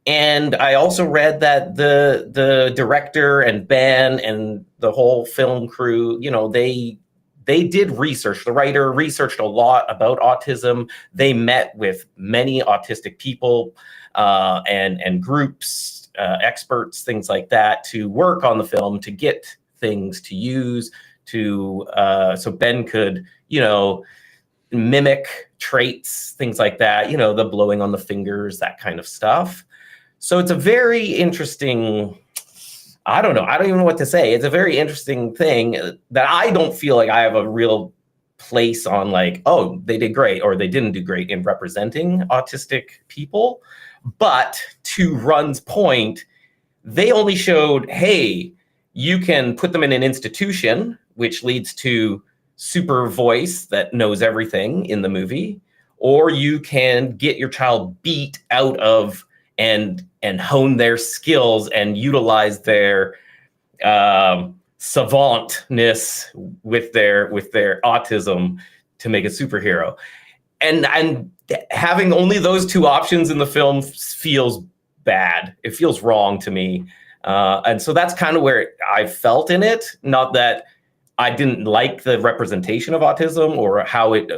And I also read that the director and Ben and the whole film crew, they did research. The writer researched a lot about autism. They met with many autistic people and groups, experts, things like that, to work on the film, to get things to use, so Ben could, mimic traits, things like that, the blowing on the fingers, that kind of stuff. So it's a very interesting, I don't even know what to say. It's a very interesting thing that I don't feel like I have a real place on, like, oh, they did great or they didn't do great in representing autistic people. But to Run's point, they only showed, hey, you can put them in an institution, which leads to super voice that knows everything in the movie, or you can get your child beat out of and hone their skills and utilize their savantness with their autism to make a superhero. And having only those two options in the film feels bad. It feels wrong to me. And so that's kind of where I felt in it. Not that I didn't like the representation of autism or how it,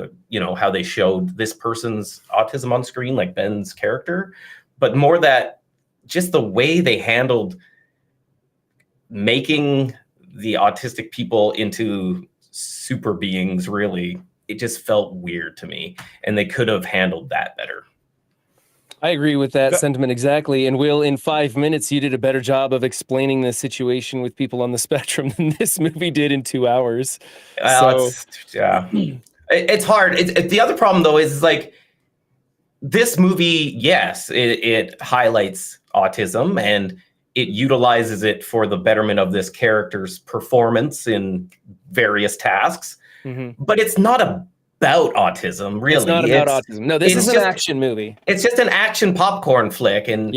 how they showed this person's autism on screen, like Ben's character, but more that just the way they handled making the autistic people into super beings, really, it just felt weird to me, and they could have handled that better. I agree with that sentiment exactly. And Will, in 5 minutes, you did a better job of explaining the situation with people on the spectrum than this movie did in 2 hours. It's hard. The other problem, though, is like this movie, yes, it highlights autism and it utilizes it for the betterment of this character's performance in various tasks, but it's not about autism, really. It's not about autism. No, this is an action movie. It's just an action popcorn flick. And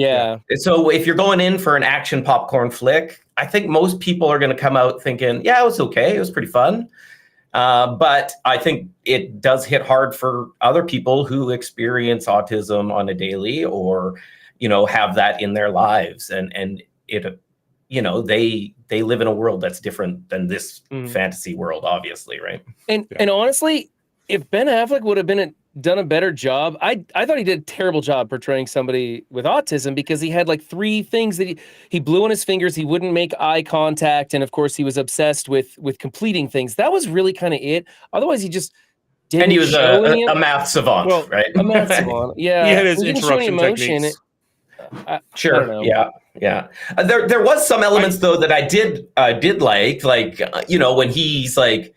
so if you're going in for an action popcorn flick, I think most people are going to come out thinking, yeah, it was okay. It was pretty fun. But I think it does hit hard for other people who experience autism on a daily or, have that in their lives. And it, they live in a world that's different than this fantasy world, obviously. Right. And honestly, if Ben Affleck would have done a better job, I thought he did a terrible job portraying somebody with autism, because he had like 3 things that he blew on his fingers. He wouldn't make eye contact. And of course he was obsessed with completing things. That was really kind of it. Otherwise he just didn't. And he was a math savant, right? A math savant. Yeah. He had his interruption techniques. Sure. Yeah. There was some elements though that I did like, when he's like,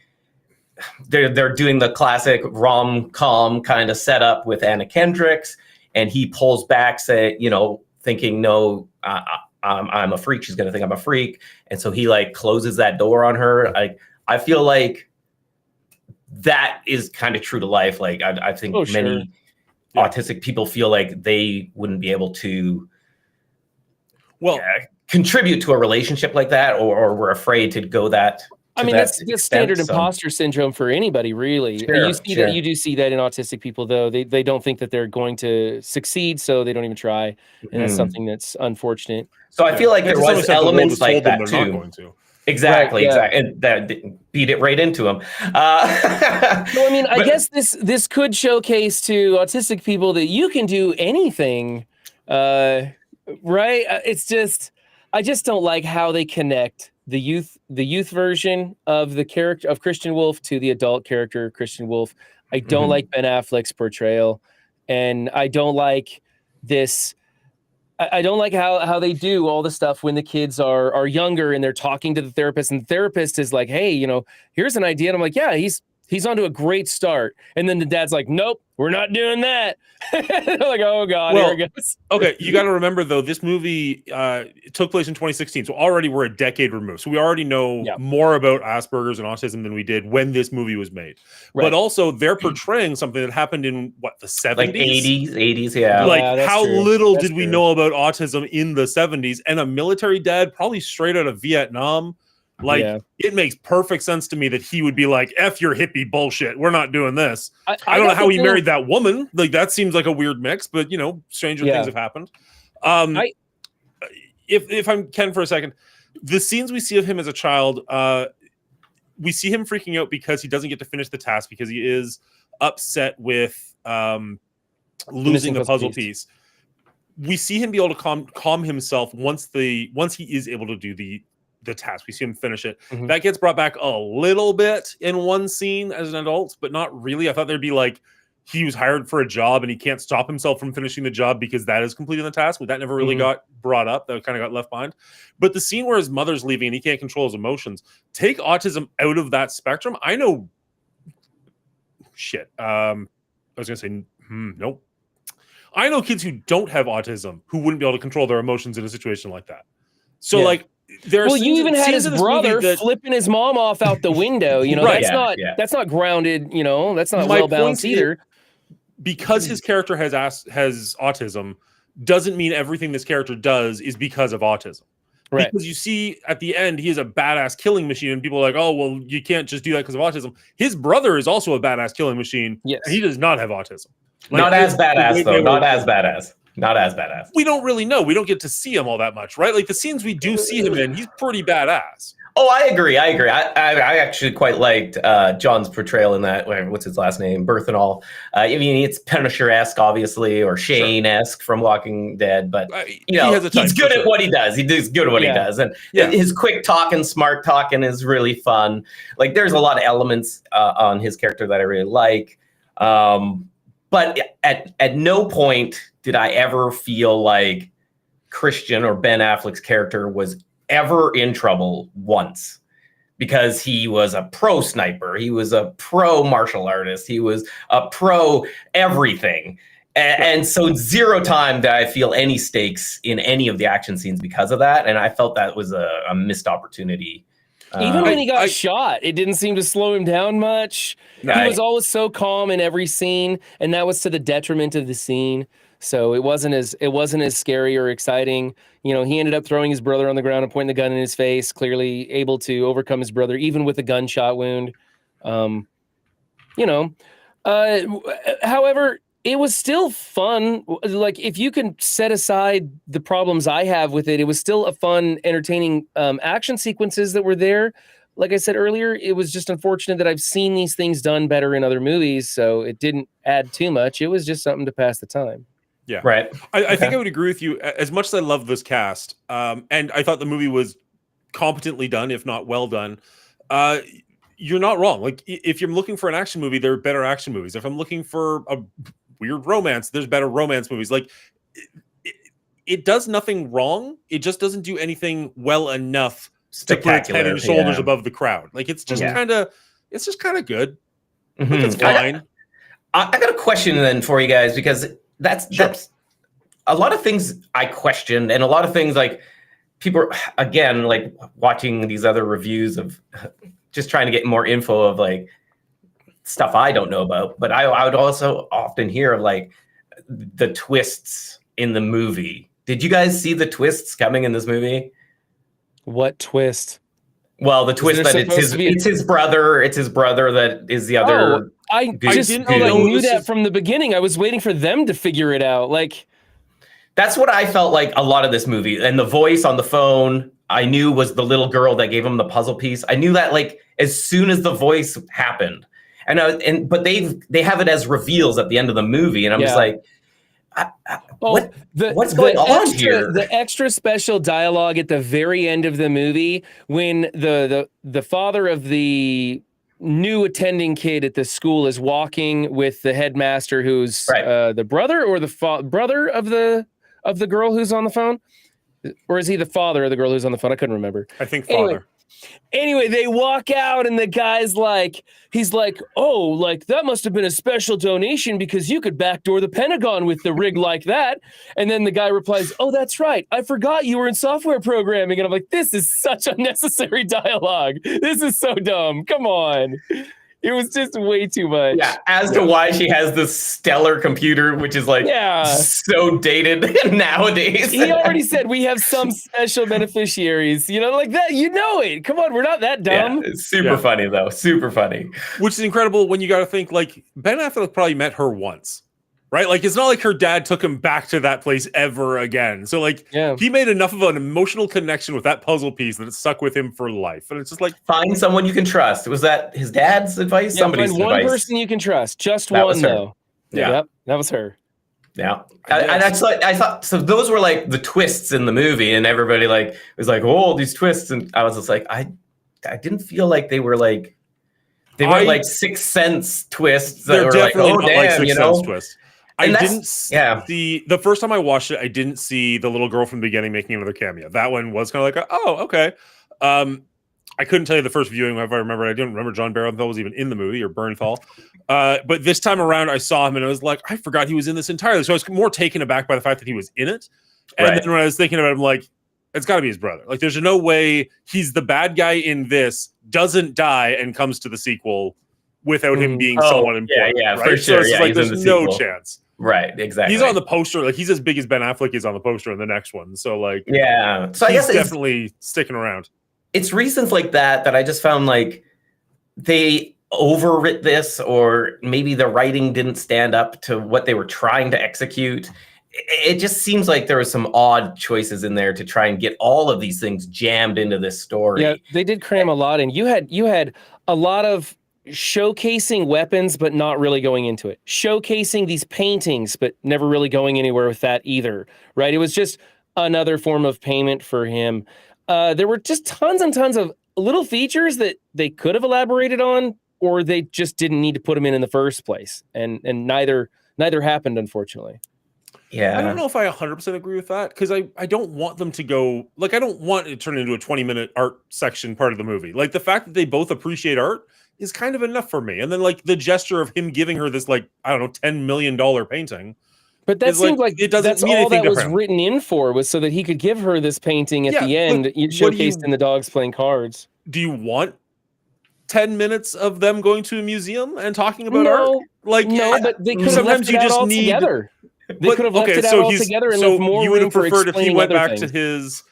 they're doing the classic rom-com kind of setup with Anna Kendricks, and he pulls back, thinking, no, I'm a freak. She's gonna think I'm a freak, and so he like closes that door on her. I feel like that is kind of true to life. Like I think many autistic people feel like they wouldn't be able to contribute to a relationship like that, or were afraid to go that. I mean, that's the standard imposter syndrome for anybody, really. Sure, you do see that in autistic people, though. They don't think that they're going to succeed, so they don't even try, and that's something that's unfortunate. So I feel like there was elements like that too. Exactly, and that beat it right into them. I guess this could showcase to autistic people that you can do anything, right? It's just, I just don't like how they connect the youth version of the character of Christian Wolf to the adult character Christian Wolf. I don't like Ben Affleck's portrayal, and I don't like this. I don't like how they do all the stuff when the kids are younger and they're talking to the therapist, and the therapist is like, hey, here's an idea. And I'm like, yeah, he's onto a great start. And then the dad's like, nope, we're not doing that. They're like, oh God, here it goes. Okay, you got to remember though, this movie took place in 2016, so already we're a decade removed. So we already know more about Asperger's and autism than we did when this movie was made. Right. But also, they're portraying something that happened in the 70s, like 80s, yeah. Like how little did we know about autism in the 70s? And a military dad, probably straight out of Vietnam. It makes perfect sense to me that he would be like, F your hippie bullshit. We're not doing this. I don't know how he married that woman. Like, that seems like a weird mix, but, stranger things have happened. If I can for a second, the scenes we see of him as a child, we see him freaking out because he doesn't get to finish the task because he is upset with losing the puzzle piece. We see him be able to calm himself once he is able to do the task. We see him finish it. That gets brought back a little bit in one scene as an adult, but not really. I thought there'd be like he was hired for a job and he can't stop himself from finishing the job because that is completing the task. But that never really got brought up. That kind of got left behind. But the scene where his mother's leaving and he can't control his emotions, take autism out of that spectrum. I know shit. I was gonna say nope. I know kids who don't have autism who wouldn't be able to control their emotions in a situation like that. So you even had his brother flipping his mom off out the window. That's not grounded. That's not well balanced either. Because his character has autism, doesn't mean everything this character does is because of autism. Right. Because you see at the end, he is a badass killing machine, and people are like, "Oh, well, you can't just do that because of autism." His brother is also a badass killing machine. Yes, and he does not have autism. Not as badass though. Not as badass. Not as badass. We don't really know. We don't get to see him all that much, right? Like the scenes we do see him in, he's pretty badass. Oh, I agree. I actually quite liked John's portrayal in that. What's his last name? Berthenol. I mean, it's Punisher-esque, obviously, or Shane-esque from Walking Dead. But he's good at what he does. He's good at what he does, and his quick talking, smart talking is really fun. Like, there's a lot of elements on his character that I really like. But at no point did I ever feel like Christian or Ben Affleck's character was ever in trouble once, because he was a pro sniper, he was a pro martial artist, he was a pro everything, and so zero time did I feel any stakes in any of the action scenes because of that, and I felt that was a missed opportunity. Even when he got shot, it didn't seem to slow him down much. He was always so calm in every scene, and that was to the detriment of the scene. So it wasn't as scary or exciting. You know, he ended up throwing his brother on the ground and pointing the gun in his face, clearly able to overcome his brother, even with a gunshot wound. However, it was still fun. Like, if you can set aside the problems I have with it, it was still a fun, entertaining action sequences that were there. Like I said earlier, it was just unfortunate that I've seen these things done better in other movies, so it didn't add too much. It was just something to pass the time. Yeah, right. I think I would agree with you. As much as I love this cast, and I thought the movie was competently done, if not well done, you're not wrong. Like, if you're looking for an action movie, there are better action movies. If I'm looking for a weird romance, there's better romance movies. Like, it does nothing wrong. It just doesn't do anything well enough to put its head and shoulders above the crowd. Like, it's just kind of good. Mm-hmm. Like, it's fine. I got a question then for you guys, because that's a lot of things I questioned, and a lot of things, like, people again, like, watching these other reviews of just trying to get more info of, like, stuff I don't know about. But I would also often hear of, like, the twists in the movie. Did you guys see the twists coming in this movie? What twist? Well, the twist that it's his brother. It's his brother that is the other. Oh, I knew that from the beginning. I was waiting for them to figure it out. Like, that's what I felt like a lot of this movie. And the voice on the phone, I knew was the little girl that gave him the puzzle piece. I knew that, like, as soon as the voice happened. But they have it as reveals at the end of the movie, and I'm just like, what's going on here? The extra special dialogue at the very end of the movie, when the father of the new attending kid at the school is walking with the headmaster, who's the brother or the brother of the girl who's on the phone, or is he the father of the girl who's on the phone? I couldn't remember. I think father. Anyway, they walk out and the guy's like, he's like, oh, like, that must have been a special donation because you could backdoor the Pentagon with the rig like that. And then the guy replies, oh, that's right. I forgot you were in software programming. And I'm like, this is such unnecessary dialogue. This is so dumb. Come on. It was just way too much. Yeah, as to why she has this stellar computer, which is, like, so dated nowadays. He already said we have some special beneficiaries, like that. You know it. Come on, we're not that dumb. Yeah, it's super funny, though. Super funny. Which is incredible when you got to think, like, Ben Affleck probably met her once, right? Like, it's not like her dad took him back to that place ever again. So, like, he made enough of an emotional connection with that puzzle piece that it stuck with him for life. And it's just like, find someone you can trust. Was that his dad's advice? Somebody's find one person you can trust. Just one, though. Yeah. Yep, that was her. Yeah. And I thought, so those were, like, the twists in the movie, and everybody, like, was like, oh, these twists. And I was just like, I didn't feel like they were, like, like Sixth Sense twists that were like, oh, damn, Sixth Sense twists. I didn't see the first time I watched it. I didn't see the little girl from the beginning making another cameo. That one was kind of like, oh, okay. I couldn't tell you the first viewing if I remember. I didn't remember John Bernthal was even in the movie, or Bernthal. But this time around, I saw him and I was like, I forgot he was in this entirely. So I was more taken aback by the fact that he was in it. And then when I was thinking about it, I'm like, it's got to be his brother. Like, there's no way he's the bad guy in this, doesn't die, and comes to the sequel without him being someone important. Yeah, right? For sure. So it's like, there's no chance. Right, exactly. He's on the poster. Like, he's as big as Ben Affleck is on the poster in the next one. So, like, so I guess he's definitely sticking around. It's reasons like that I just found, like, they overwrit this, or maybe the writing didn't stand up to what they were trying to execute. it just seems like there were some odd choices in there to try and get all of these things jammed into this story. Yeah, they did cram a lot in. You had a lot of showcasing weapons, but not really going into it. Showcasing these paintings, but never really going anywhere with that either. Right? It was just another form of payment for him. There were just tons and tons of little features that they could have elaborated on, or they just didn't need to put them in the first place, and neither happened, unfortunately. Yeah. I don't know if I 100% agree with that, because I don't want them to go, like, I don't want it to turn into a 20-minute art section part of the movie. Like, the fact that they both appreciate art is kind of enough for me. And then, like, the gesture of him giving her this, like, I don't know, $10 million painting. But that seemed like it doesn't that's mean all that anything was to him. written in for, was so that he could give her this painting at the end, showcased in the dogs playing cards. Do you want 10 minutes of them going to a museum and talking about art? Like, no, but they could have left it out altogether. They could have left it out altogether and left more room for explaining other things.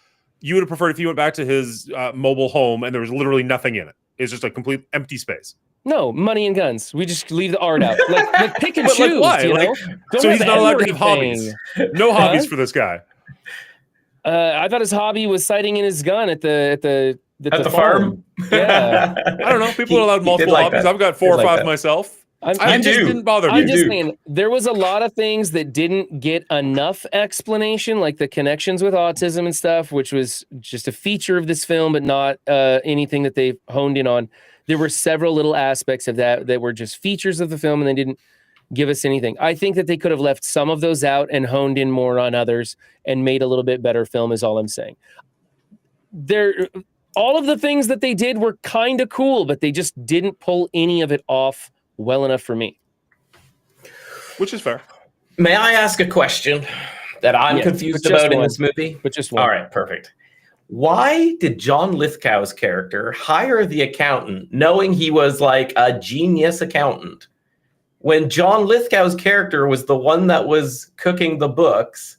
You would have preferred if he went back to his mobile home and there was literally nothing in it. It's just a complete empty space. No, money and guns. We just leave the art out. Like pick and choose. Why? You know? So he's not allowed to have hobbies. No hobbies for this guy. I thought his hobby was sighting in his gun at the farm. Yeah. I don't know. People are allowed multiple hobbies. I've got 4 or 5 myself. I just didn't bother me. I'm just saying, there was a lot of things that didn't get enough explanation, like the connections with autism and stuff, which was just a feature of this film, but not anything that they honed in on. There were several little aspects of that were just features of the film, and they didn't give us anything. I think that they could have left some of those out and honed in more on others and made a little bit better film, is all I'm saying. All of the things that they did were kind of cool, but they just didn't pull any of it off well enough for me. Which is fair. May I ask a question that I'm confused about in this movie? But just one. All right, perfect. Why did John Lithgow's character hire the accountant knowing he was like a genius accountant, when John Lithgow's character was the one that was cooking the books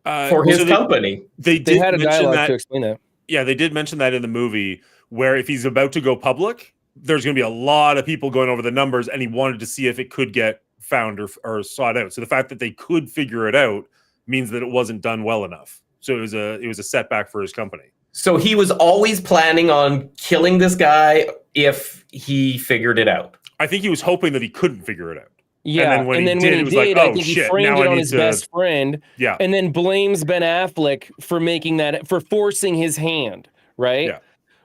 for his company? They had a dialogue to explain that. Yeah, they did mention that in the movie, where if he's about to go public, there's going to be a lot of people going over the numbers, and he wanted to see if it could get found or sought out. So the fact that they could figure it out means that it wasn't done well enough. So it was a setback for his company. So he was always planning on killing this guy if he figured it out. I think he was hoping that he couldn't figure it out. Yeah, and then when he did, I think he framed it on his best friend. Yeah, and then blames Ben Affleck for forcing his hand. Right. Yeah.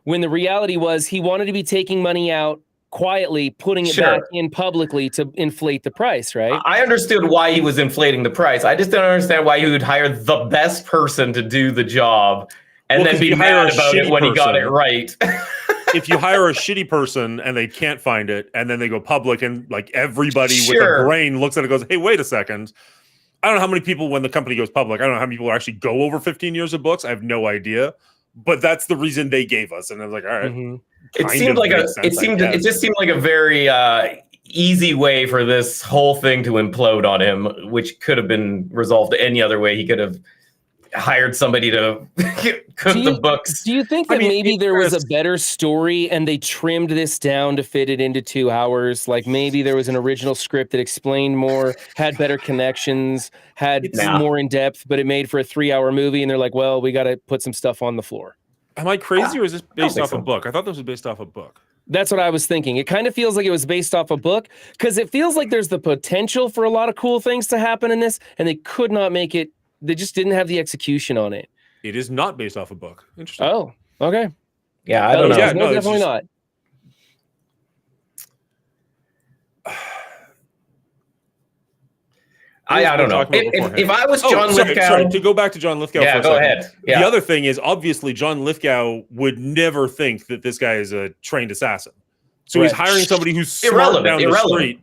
When the reality was he wanted to be taking money out quietly, putting it back in publicly to inflate the price, right? I understood why he was inflating the price. I just don't understand why he would hire the best person to do the job and then be mad about it when he got it right. If you hire a shitty person and they can't find it, and then they go public, and like everybody with a brain looks at it and goes, hey, wait a second. I don't know how many people, when the company goes public, I don't know how many people actually go over 15 years of books. I have no idea. But that's the reason they gave us. And I was like, all right. Mm-hmm. It just seemed like a very easy way for this whole thing to implode on him, which could have been resolved any other way. He could have hired somebody to cook the books. Do you think that maybe there was a better story and they trimmed this down to fit it into 2 hours? Like maybe there was an original script that explained more, had better connections, had more in depth, but it made for a 3-hour movie. And they're like, well, we got to put some stuff on the floor. Am I crazy, or is this based off a book? I thought this was based off a book. That's what I was thinking. It kind of feels like it was based off a book, because it feels like there's the potential for a lot of cool things to happen in this, and they could not make it. They just didn't have the execution on it. It is not based off a book. Interesting. Oh, okay. Yeah, I don't know. Yeah, no, definitely not. I don't know. If I was John Lithgow... Sorry, to go back to John Lithgow for a second. Go ahead. Yeah. The other thing is, obviously, John Lithgow would never think that this guy is a trained assassin. So he's hiring somebody who's smart down the street.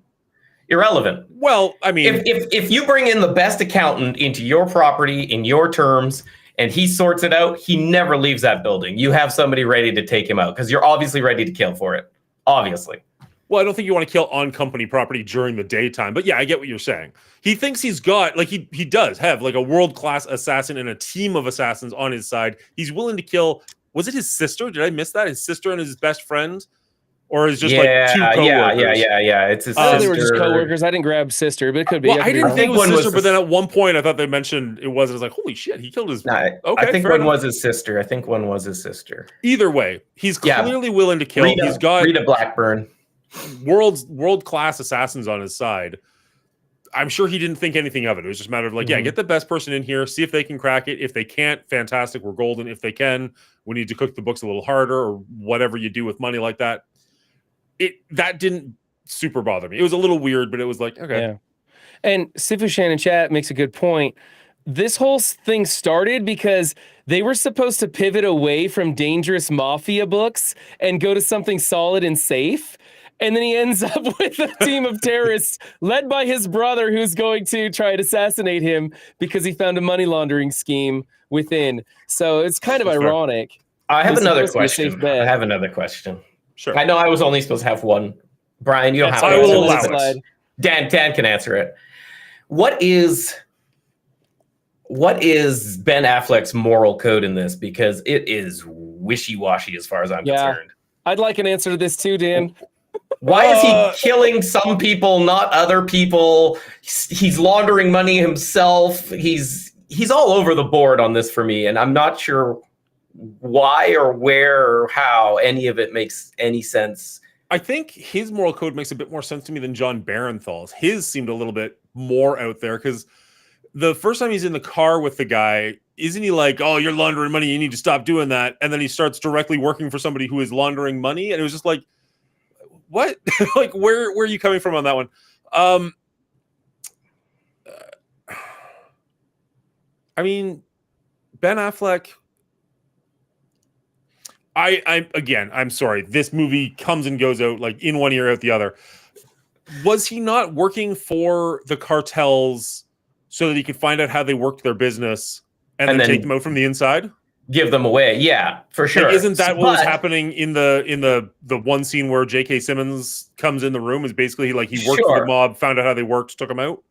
Irrelevant. Well, I mean... If you bring in the best accountant into your property, in your terms, and he sorts it out, he never leaves that building. You have somebody ready to take him out, because you're obviously ready to kill for it. Obviously. Well, I don't think you want to kill on company property during the daytime, but yeah, I get what you're saying. He thinks he's got, like, he does have like a world-class assassin and a team of assassins on his side. He's willing to kill, was it his sister? Did I miss that? His sister and his best friend? or is just like two coworkers? Yeah. It's his Oh, sister. they were just coworkers. I didn't grab sister, but it could be. Well, I didn't wrong. think it was one was sister, but the- then at one point I thought they mentioned it was. I was like, holy shit, he killed his. Nah, Okay, I think fair one enough. was his sister. I think one was his sister. Either way, he's Yeah. clearly willing to kill. He's got Rita Blackburn. world class assassins on his side. I'm sure he didn't think anything of it. It was just a matter of like, yeah, get the best person in here, see if they can crack it. If they can't, fantastic, we're golden. If they can, we need to cook the books a little harder, or whatever you do with money like that. That didn't super bother me. It was a little weird, but it was like, okay. Yeah. And Sifu Shannon Chat makes a good point. This whole thing started because they were supposed to pivot away from dangerous mafia books and go to something solid and safe. And then he ends up with a team of terrorists led by his brother, who's going to try and assassinate him because he found a money laundering scheme within. So it's kind of That's fair. ironic. I have It's another supposed to be a safe question. bet. I have another question. Sure. I know I was only supposed to have one. Brian, you don't That's have I to will answer allow this. it. slide. Dan can answer it. What is Ben Affleck's moral code in this? Because it is wishy-washy as far as I'm Yeah. concerned. I'd like an answer to this too, Dan. Why is he killing some people, not other people? He's laundering money himself. He's all over the board on this for me, and I'm not sure why or where or how any of it makes any sense. I think his moral code makes a bit more sense to me than John Barenthal's. His seemed a little bit more out there because the first time he's in the car with the guy, isn't he like, oh, you're laundering money, you need to stop doing that? And then he starts directly working for somebody who is laundering money. And it was just like, what? Like, where are you coming from on that one? I mean, Ben Affleck, I'm sorry. This movie comes and goes out like in one ear, out the other. Was he not working for the cartels so that he could find out how they worked their business and then take them out from the inside? Give them away, yeah, for sure. Like, isn't that what was But- happening in the one scene where J.K. Simmons comes in the room? Is basically like he worked for Sure. the mob, found out how they worked, took them out.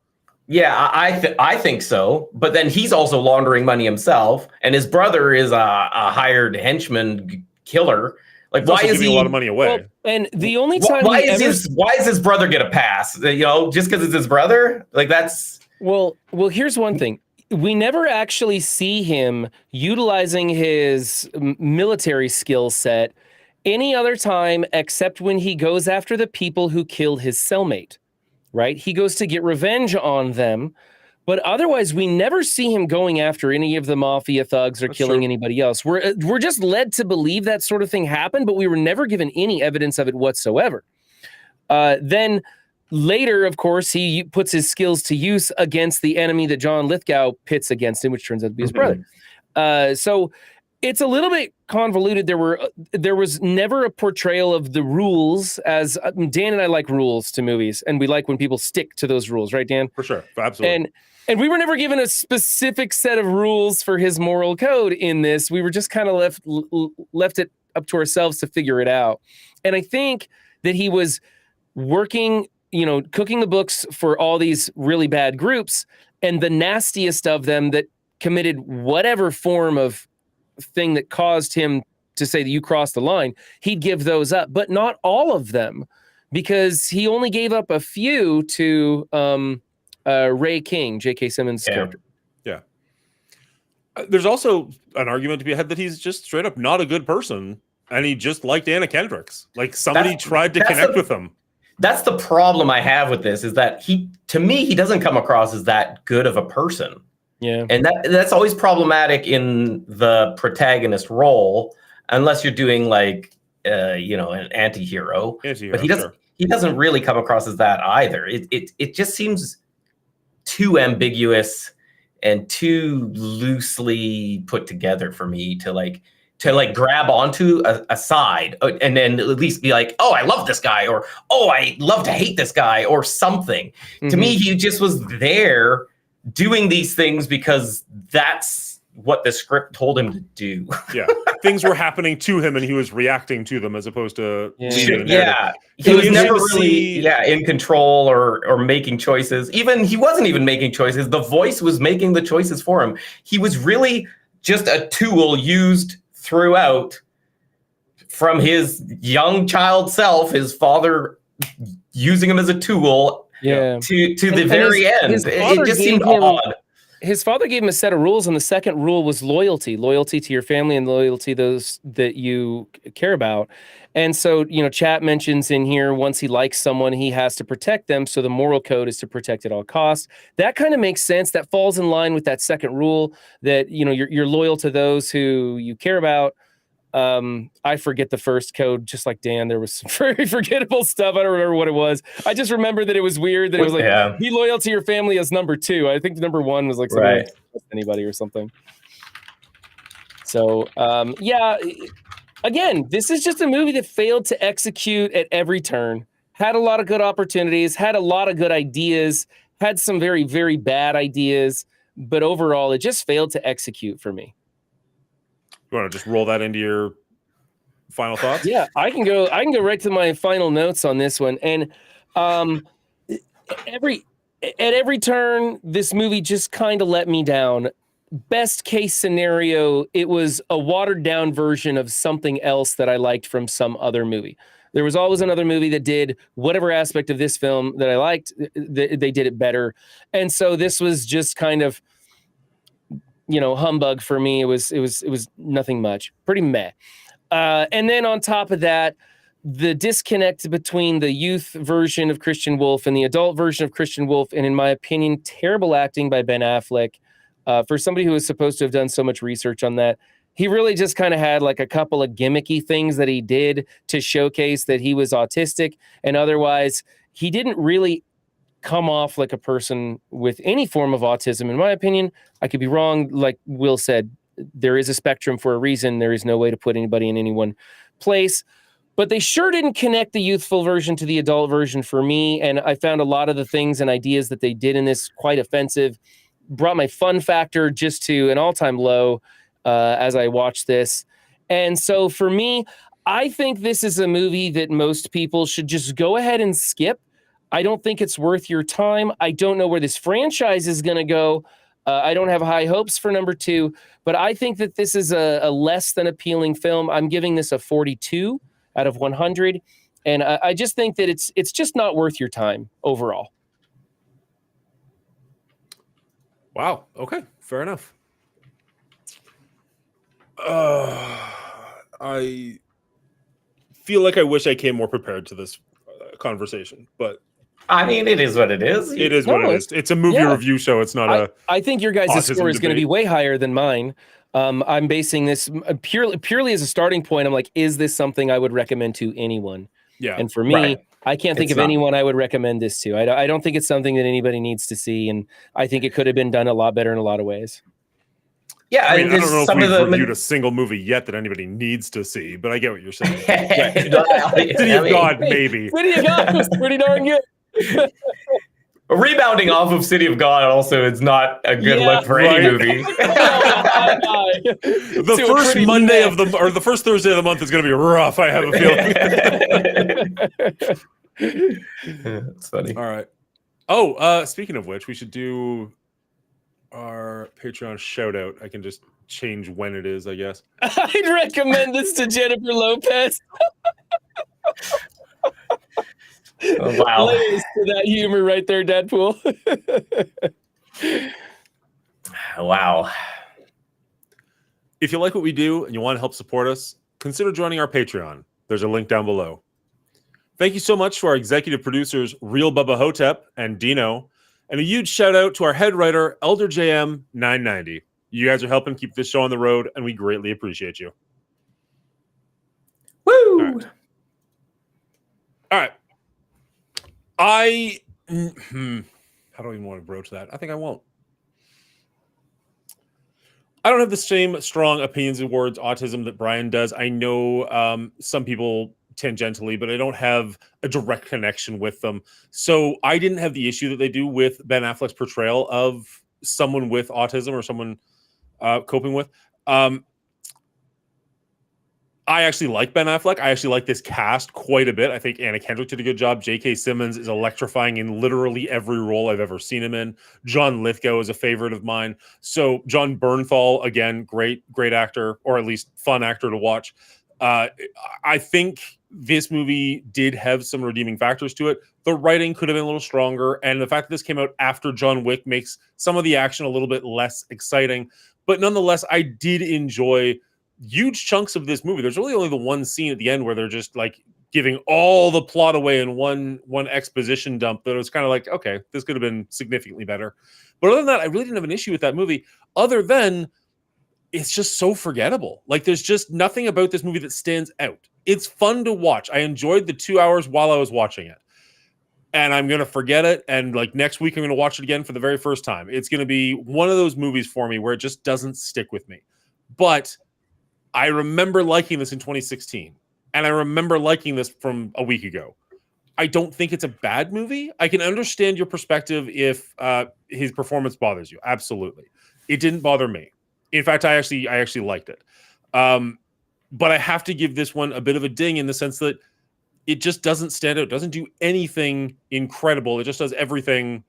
Yeah, I think so. But then he's also laundering money himself, and his brother is a hired henchman killer. Like, He's why also is giving he? a lot of money away? Well, and the only time Why he is ever why does his brother get a pass? You know, just because it's his brother? Like, that's Well, here's one thing. We never actually see him utilizing his military skill set any other time except when he goes after the people who killed his cellmate, right? He goes to get revenge on them, but otherwise we never see him going after any of the mafia thugs or That's killing true. anybody else. We're just led to believe that sort of thing happened, but we were never given any evidence of it whatsoever. Then later, of course, he puts his skills to use against the enemy that John Lithgow pits against him, which turns out to be his brother. So it's a little bit convoluted. There was never a portrayal of the rules, as Dan and I like rules to movies, and we like when people stick to those rules, right, Dan? For sure. Absolutely. And we were never given a specific set of rules for his moral code in this. We were just kind of left it up to ourselves to figure it out. And I think that he was working, cooking the books for all these really bad groups, and the nastiest of them that committed whatever form of thing that caused him to say that you crossed the line, he'd give those up, but not all of them, because he only gave up a few to Ray King, J.K. Simmons' character. There's also an argument to be had that he's just straight up not a good person, and he just liked Anna Kendricks. Like, somebody tried to connect with him. That's the problem I have with this, is that to me, he doesn't come across as that good of a person. Yeah. And that's always problematic in the protagonist role, unless you're doing like, an anti-hero. But he doesn't really come across as that either. It just seems too ambiguous and too loosely put together for me to grab onto a side and then at least be like, oh, I love this guy, or oh, I love to hate this guy, or something. Mm-hmm. To me, he just was there doing these things because that's what the script told him to do. Yeah. Things were happening to him and he was reacting to them as opposed to leading the narrative. Yeah. He It'll was be never interesting to really see- in control or making choices. He wasn't even making choices. The voice was making the choices for him. He was really just a tool used throughout from his young child self, his father using him as a tool Yeah. to the And very his end. father It just gave seemed him- odd. His father gave him a set of rules, and the second rule was loyalty to your family and loyalty to those that you care about. And so, Chat mentions in here, once he likes someone, he has to protect them. So the moral code is to protect at all costs. That kind of makes sense. That falls in line with that second rule that, you're loyal to those who you care about. I forget the first code, just like Dan. There was some very forgettable stuff. I don't remember what it was. I just remember that it was weird that it was like, Yeah. be loyal to your family as number 2. I think number 1 was like something Right. like trust anybody or something. So, yeah, again, this is just a movie that failed to execute at every turn. Had a lot of good opportunities, had a lot of good ideas, had some very, very bad ideas, but overall, it just failed to execute for me. You want to just roll that into your final thoughts? Yeah, I can go right to my final notes on this one. And at every turn, this movie just kind of let me down. Best case scenario, it was a watered down version of something else that I liked from some other movie. There was always another movie that did whatever aspect of this film that I liked. They did it better. And so this was just kind of, humbug for me. It was nothing much, pretty meh. And then on top of that, the disconnect between the youth version of Christian Wolf and the adult version of Christian Wolf, and in my opinion, terrible acting by Ben Affleck. For somebody who was supposed to have done so much research on that, he really just kind of had like a couple of gimmicky things that he did to showcase that he was autistic, and otherwise he didn't really come off like a person with any form of autism, in my opinion. I could be wrong. Like Will said, there is a spectrum for a reason. There is no way to put anybody in any one place. But they sure didn't connect the youthful version to the adult version for me. And I found a lot of the things and ideas that they did in this quite offensive. Brought my fun factor just to an all-time low as I watched this. And so for me, I think this is a movie that most people should just go ahead and skip. I don't think it's worth your time. I don't know where this franchise is going to go. I don't have high hopes for number 2, but I think that this is a less than appealing film. I'm giving this a 42 out of 100. And I just think that it's just not worth your time overall. Wow. Okay. Fair enough. I feel like I wish I came more prepared to this conversation, but I mean, it is what it is. it is what it is. It's a movie review show. It's not I think your guys' autism score is going to be debate. way higher than mine. I'm basing this purely as a starting point. I'm like, is this something I would recommend to anyone? Yeah. And for me, Right. I can't think It's of not. anyone I would recommend this to. I don't think it's something that anybody needs to see, and I think it could have been done a lot better in a lot of ways. Yeah, I mean, I there's don't know if some we've of the reviewed a single movie yet that anybody needs to see, but I get what you're saying. City City of God, maybe. City of God was pretty darn good. Rebounding off of City of God also is not a good Yeah, look for right. any movie. The To a first pretty Monday meh. or the first Thursday of the month is going to be rough. I have a feeling. It's funny. All right. Oh, speaking of which, we should do our Patreon shout out. I can just change when it is, I guess. I'd recommend this to Jennifer Lopez. Oh, wow. Layers to that humor right there, Deadpool. Wow. If you like what we do and you want to help support us, consider joining our Patreon. There's a link down below. Thank you so much to our executive producers, Real Bubba Hotep and Dino, and a huge shout out to our head writer, Elder JM 990. You guys are helping keep this show on the road, and we greatly appreciate you. Woo! All right. How do I even want to broach that? I think I won't. I don't have the same strong opinions towards autism that Brian does. I know some people tangentially, but I don't have a direct connection with them. So I didn't have the issue that they do with Ben Affleck's portrayal of someone with autism or someone coping with. I actually like Ben Affleck. I actually like this cast quite a bit. I think Anna Kendrick did a good job. J.K. Simmons is electrifying in literally every role I've ever seen him in. John Lithgow is a favorite of mine. So John Bernthal, again, great actor, or at least fun actor to watch. I think this movie did have some redeeming factors to it. The writing could have been a little stronger, and the fact that this came out after John Wick makes some of the action a little bit less exciting. But nonetheless, I did enjoy huge chunks of this movie. There's really only the one scene at the end where they're just like giving all the plot away in one exposition dump that was kind of like, okay, this could have been significantly better. But other than that, I really didn't have an issue with that movie, other than it's just so forgettable. Like, there's just nothing about this movie that stands out. It's fun to watch. I enjoyed the 2 hours while I was watching it. And I'm going to forget it. And like next week, I'm going to watch it again for the very first time. It's going to be one of those movies for me where it just doesn't stick with me. But I remember liking this in 2016. And I remember liking this from a week ago. I don't think it's a bad movie. I can understand your perspective if his performance bothers you. Absolutely. It didn't bother me. In fact, I actually liked it. But I have to give this one a bit of a ding in the sense that it just doesn't stand out. It doesn't do anything incredible. It just does everything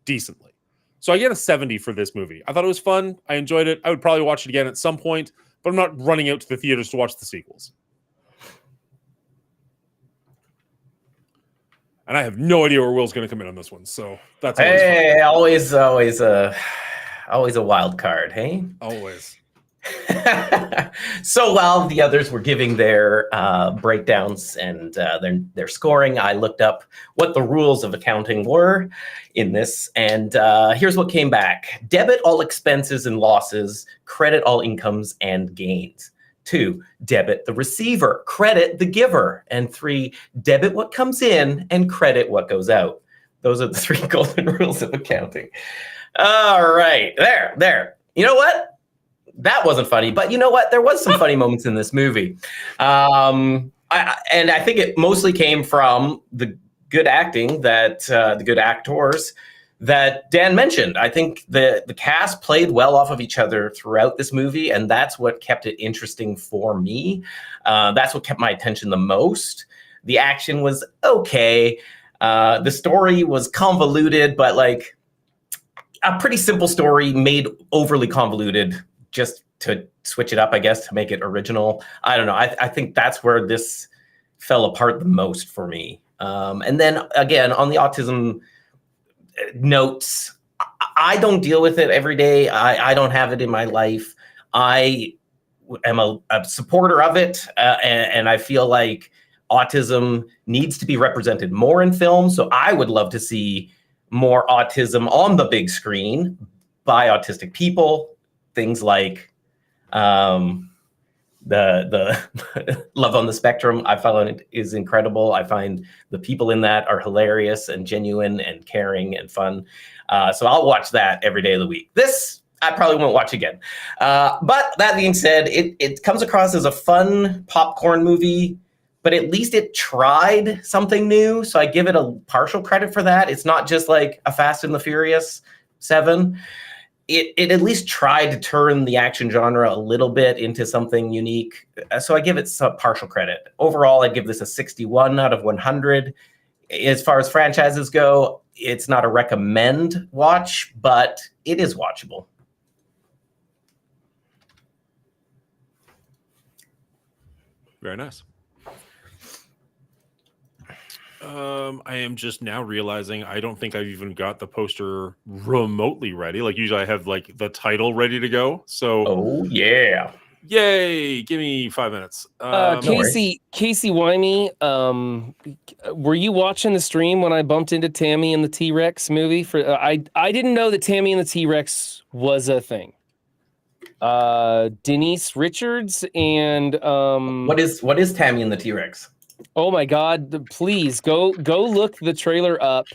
decently. So I get a 70 for this movie. I thought it was fun. I enjoyed it. I would probably watch it again at some point, but I'm not running out to the theaters to watch the sequels. And I have no idea where Will's going to come in on this one. So that's always always a wild card, hey? Always. So while the others were giving their breakdowns and their scoring, I looked up what the rules of accounting were in this, and here's what came back. Debit all expenses and losses, credit all incomes and gains. 2, debit the receiver, credit the giver. And 3, debit what comes in and credit what goes out. Those are the 3 golden rules of accounting. All right, there. You know what? That wasn't funny, but you know what? There was some funny moments in this movie. And I think it mostly came from the good acting that the good actors that Dan mentioned. I think the cast played well off of each other throughout this movie, and that's what kept it interesting for me. That's what kept my attention the most. The action was okay. The story was convoluted, but like a pretty simple story made overly convoluted just to switch it up, I guess, to make it original. I don't know. I think that's where this fell apart the most for me. And then again, on the autism notes, I don't deal with it every day. I don't have it in my life. I am a supporter of it. And I feel like autism needs to be represented more in film. So I would love to see more autism on the big screen by autistic people. Things like the Love on the Spectrum, I found it is incredible. I find the people in that are hilarious and genuine and caring and fun. So I'll watch that every day of the week. This, I probably won't watch again. But that being said, it comes across as a fun popcorn movie, but at least it tried something new. So I give it a partial credit for that. It's not just like a Fast and the Furious 7. It at least tried to turn the action genre a little bit into something unique. So I give it some partial credit. Overall, I give this a 61 out of 100. As far as franchises go, it's not a recommend watch, but it is watchable. Very nice. I am just now realizing I don't think I've even got the poster remotely ready. Like usually I have like the title ready to go. So oh yeah. Yay, give me 5 minutes. Casey Wymie, were you watching the stream when I bumped into Tammy and the T-Rex movie? I didn't know that Tammy and the T-Rex was a thing. Denise Richards and what is Tammy and the T-Rex? Oh my God! Please go look the trailer up.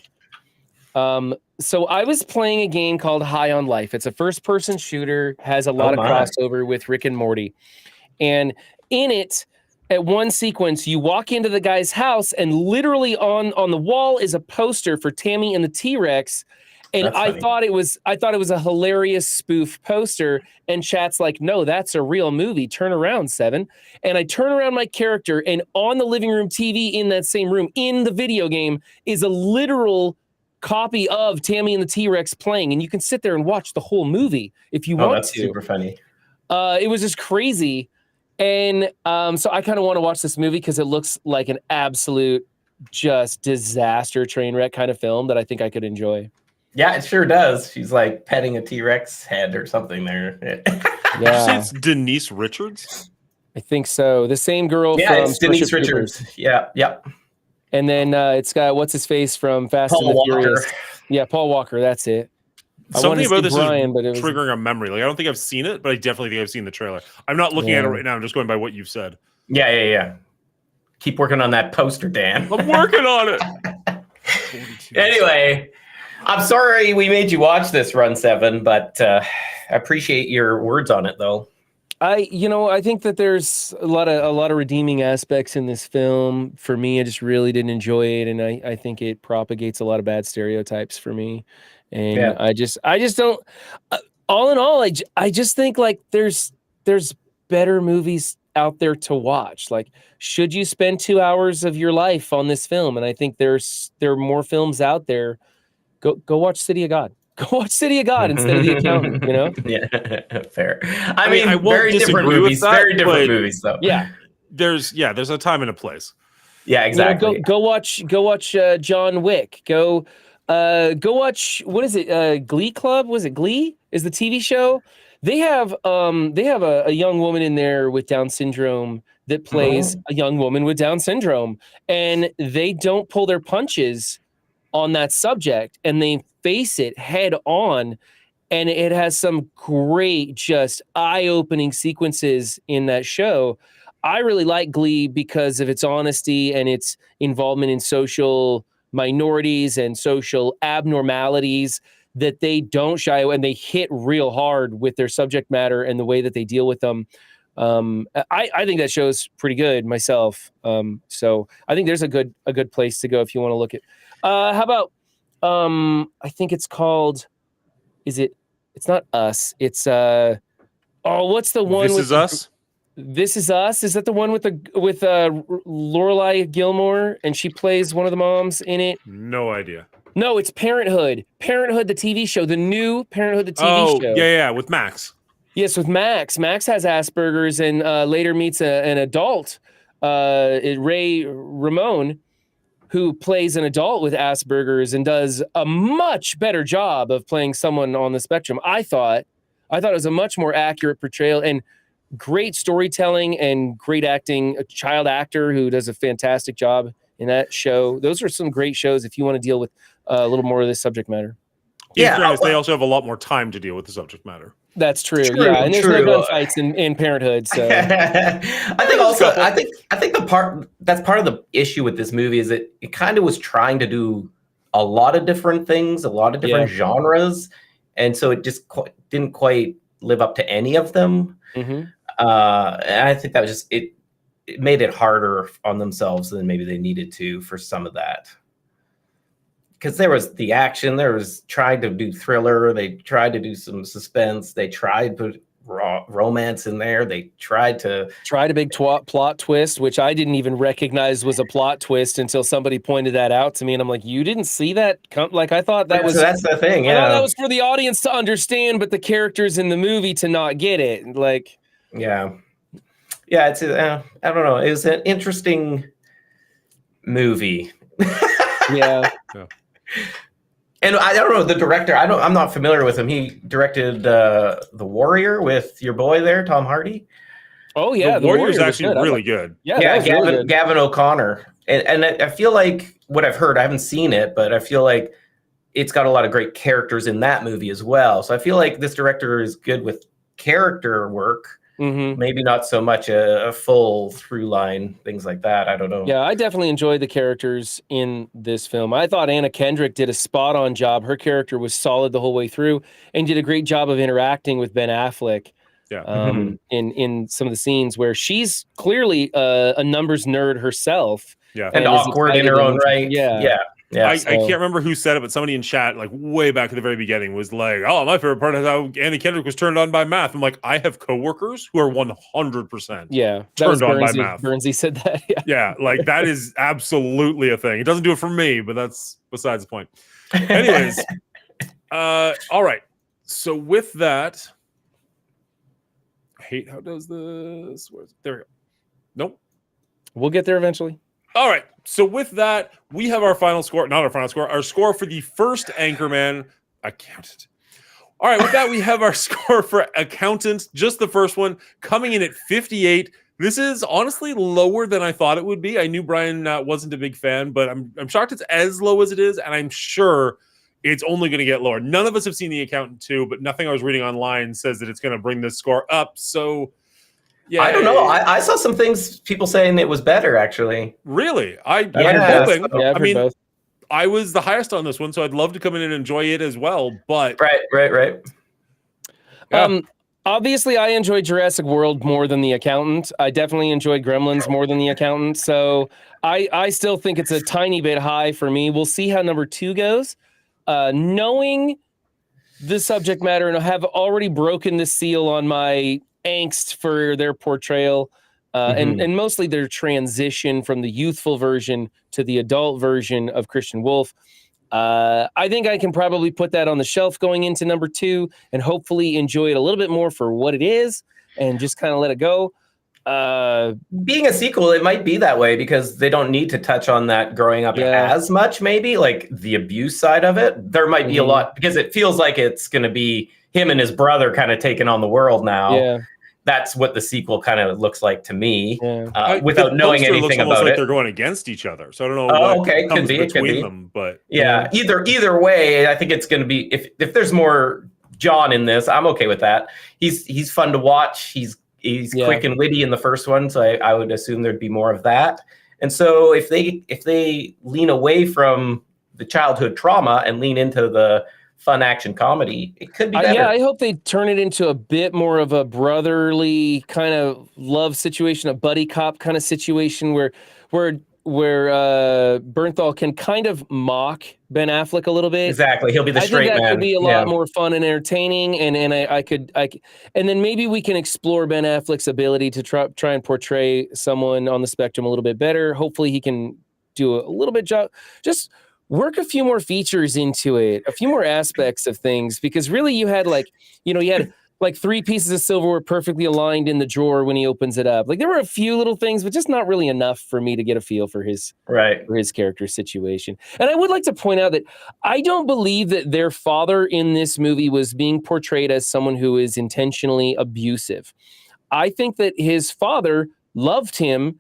So I was playing a game called High on Life. It's a first-person shooter, has a lot of crossover with Rick and Morty, and in it, at one sequence, you walk into the guy's house, and literally on the wall is a poster for Tammy and the T-Rex. And I thought it was a hilarious spoof poster. And chat's like, no, that's a real movie. Turn around, Seven. And I turn around my character, and on the living room TV in that same room, in the video game, is a literal copy of Tammy and the T-Rex playing. And you can sit there and watch the whole movie if you want to. That's super funny. It was just crazy. And so I kind of want to watch this movie because it looks like an absolute just disaster train wreck kind of film that I think I could enjoy. Yeah, it sure does. She's like petting a T-Rex head or something there. Did you say Yeah, it's Denise Richards? I think so. The same girl Yeah, from it's Denise Starship Troopers. Richards. Yeah, yeah. And then it's got what's his face from Fast Paul and the Walker. Furious. Yeah, Paul Walker. That's it. I wanted Something to about say this Brian, is but it was triggering a memory. Like I don't think I've seen it, but I definitely think I've seen the trailer. I'm not looking at it Yeah. right now. I'm just going by what you've said. Yeah. Keep working on that poster, Dan. I'm working on it. 42. Anyway, I'm sorry we made you watch this Run 7, but I appreciate your words on it, though. I think that there's a lot of redeeming aspects in this film. For me, I just really didn't enjoy it, and I think it propagates a lot of bad stereotypes for me. And Yeah. I just don't. All in all, I just think like there's better movies out there to watch. Like, should you spend 2 hours of your life on this film? And I think there are more films out there. Go watch City of God. Go watch City of God instead of The Accountant. You know? Yeah, fair. I mean, mean, I won't very different disagree with movies. that, Very different but- movies, though. Yeah. There's a time and a place. Yeah, exactly. You know, go watch John Wick. Go watch, what is it? Glee Club? Was it Glee? Is the TV show? They have a young woman in there with Down syndrome that plays a young woman with Down syndrome, and they don't pull their punches on that subject, and they face it head on. And it has some great, just eye-opening sequences in that show. I really like Glee because of its honesty and its involvement in social minorities and social abnormalities that they don't shy away, and they hit real hard with their subject matter and the way that they deal with them. I think that show's pretty good myself. So I think there's a good place to go if you want to look at. How about I think it's called. It's not Us. It's what's the one? This Is Us. This Is Us. Is that the one with Lorelai Gilmore, and she plays one of the moms in it? No idea. No, it's Parenthood. Parenthood, the TV show. The new Parenthood, the TV show. Yeah, with Max. Yes, with Max. Max has Asperger's and later meets an adult, Ray Ramon, who plays an adult with Asperger's and does a much better job of playing someone on the spectrum. I thought it was a much more accurate portrayal and great storytelling and great acting. A child actor who does a fantastic job in that show. Those are some great shows if you want to deal with a little more of this subject matter. In fairness, they also have a lot more time to deal with the subject matter. That's true. True, Yeah, and there's no true. gunfights in Parenthood. So I think that's part of the issue with this movie is that it kind of was trying to do a lot of different things, a lot of different genres, and so it just didn't quite live up to any of them. Mhm. And I think that was just it made it harder on themselves than maybe they needed to for some of that. Because there was the action, there was trying to do thriller, they tried to do some suspense, they tried to put romance in there, they tried a big plot twist, which I didn't even recognize was a plot twist until somebody pointed that out to me, and I'm like, you didn't see that? Like I thought that was. So that's the thing, I yeah. thought that was for the audience to understand, but the characters in the movie to not get it. Like, yeah, it's I don't know. It was an interesting movie. yeah. And I don't know the director. I'm not familiar with him. He directed The Warrior with your boy there, Tom Hardy. Oh yeah, The Warrior is was actually good. really good. Yeah, Yeah, that was really good. Gavin O'Connor. And I feel like what I've heard, I haven't seen it, but I feel like it's got a lot of great characters in that movie as well. So I feel like this director is good with character work. Mm-hmm. Maybe not so much a full through line, things like that. I don't know. Yeah, I definitely enjoyed the characters in this film. I thought Anna Kendrick did a spot on job. Her character was solid the whole way through and did a great job of interacting with Ben Affleck. Yeah. In some of the scenes where she's clearly a numbers nerd herself. Yeah. And is awkward in her excited own and- right. Yeah. Yeah. I can't remember who said it, but somebody in chat, like way back at the very beginning, was like, "Oh, my favorite part is how Annie Kendrick was turned on by math." I'm like, I have coworkers who are 100%. Yeah. That was Turned on by Bernsey. math. Bernsey said that. Yeah. Yeah, like that is absolutely a thing. It doesn't do it for me, but that's besides the point. Anyways, all right. So with that, I hate how it does this. There we go. Nope. We'll get there eventually. All right. So with that, we have our final score. Not our final score. Our score for the first Anchorman Accountant. All right. With that, we have our score for Accountant. Just the first one coming in at 58. This is honestly lower than I thought it would be. I knew Brian wasn't a big fan, but I'm shocked it's as low as it is, and I'm sure it's only going to get lower. None of us have seen The Accountant 2, but nothing I was reading online says that it's going to bring this score up. So, yeah, I don't know. I saw some things, people saying it was better, actually. Really? Yeah. I'm hoping. Yeah, I mean, both. I was the highest on this one, so I'd love to come in and enjoy it as well. But Right. Yeah. Obviously, I enjoyed Jurassic World more than The Accountant. I definitely enjoyed Gremlins more than The Accountant. So I still think it's a tiny bit high for me. We'll see how number 2 goes. Knowing the subject matter and have already broken the seal on my angst for their portrayal and mostly their transition from the youthful version to the adult version of Christian Wolf. I think I can probably put that on the shelf going into number 2 and hopefully enjoy it a little bit more for what it is and just kind of let it go. Being a sequel, it might be that way because they don't need to touch on that growing up as much, maybe like the abuse side of it. There might be a lot because it feels like it's going to be him and his brother kind of taking on the world now. Yeah. That's what the sequel kind of looks like to me, Yeah. without knowing poster anything looks about like it. They're going against each other, so I don't know. Oh, what okay, comes could between be. them, but Yeah, either way, I think it's going to be if there's more John in this, I'm okay with that. He's fun to watch. He's quick and witty in the first one, so I would assume there'd be more of that. And so if they lean away from the childhood trauma and lean into the fun action comedy, it could be better. I hope they turn it into a bit more of a brotherly kind of love situation, a buddy cop kind of situation where Bernthal can kind of mock Ben Affleck a little bit. Exactly, he'll be the straight man. I think that could be a lot more fun and entertaining, and I could, and then maybe we can explore Ben Affleck's ability to try and portray someone on the spectrum a little bit better. Hopefully, he can do a little bit job. Just work a few more features into it, a few more aspects of things, because really you had like 3 pieces of silverware perfectly aligned in the drawer when he opens it up. Like there were a few little things, but just not really enough for me to get a feel for his character situation. And I would like to point out that I don't believe that their father in this movie was being portrayed as someone who is intentionally abusive. I think that his father loved him